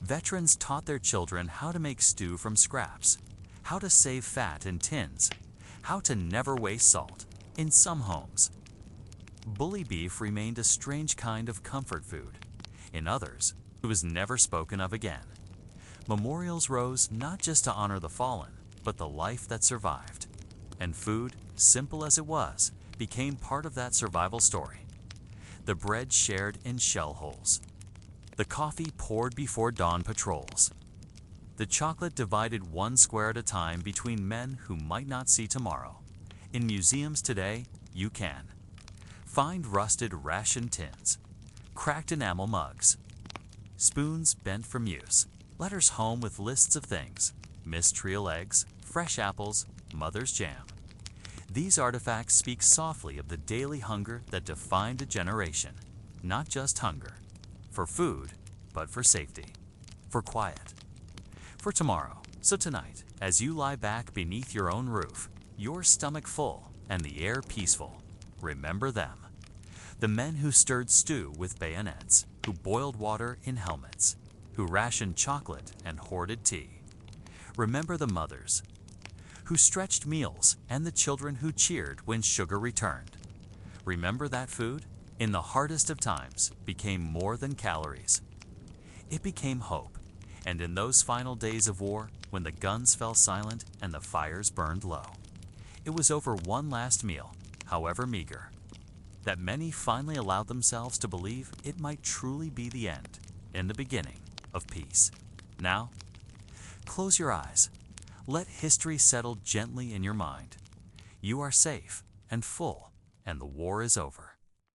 Veterans taught their children how to make stew from scraps, how to save fat in tins, how to never waste salt. In some homes, bully beef remained a strange kind of comfort food. In others, it was never spoken of again. Memorials rose not just to honor the fallen, but the life that survived. And food, simple as it was, became part of that survival story. The bread shared in shell holes. The coffee poured before dawn patrols. The chocolate divided one square at a time between men who might not see tomorrow. In museums today, you can find rusted ration tins, cracked enamel mugs, spoons bent from use, letters home with lists of things, missed trio eggs, fresh apples, mother's jam. These artifacts speak softly of the daily hunger that defined a generation. Not just hunger, for food, but for safety, for quiet, for tomorrow. So tonight, as you lie back beneath your own roof, your stomach full and the air peaceful, remember them. The men who stirred stew with bayonets, who boiled water in helmets, who rationed chocolate and hoarded tea. Remember the mothers who stretched meals and the children who cheered when sugar returned. Remember that food, in the hardest of times, became more than calories. It became hope, and in those final days of war, when the guns fell silent and the fires burned low, it was over one last meal, however meager, that many finally allowed themselves to believe it might truly be the end and the beginning of peace. Now, close your eyes. Let history settle gently in your mind. You are safe and full, and the war is over.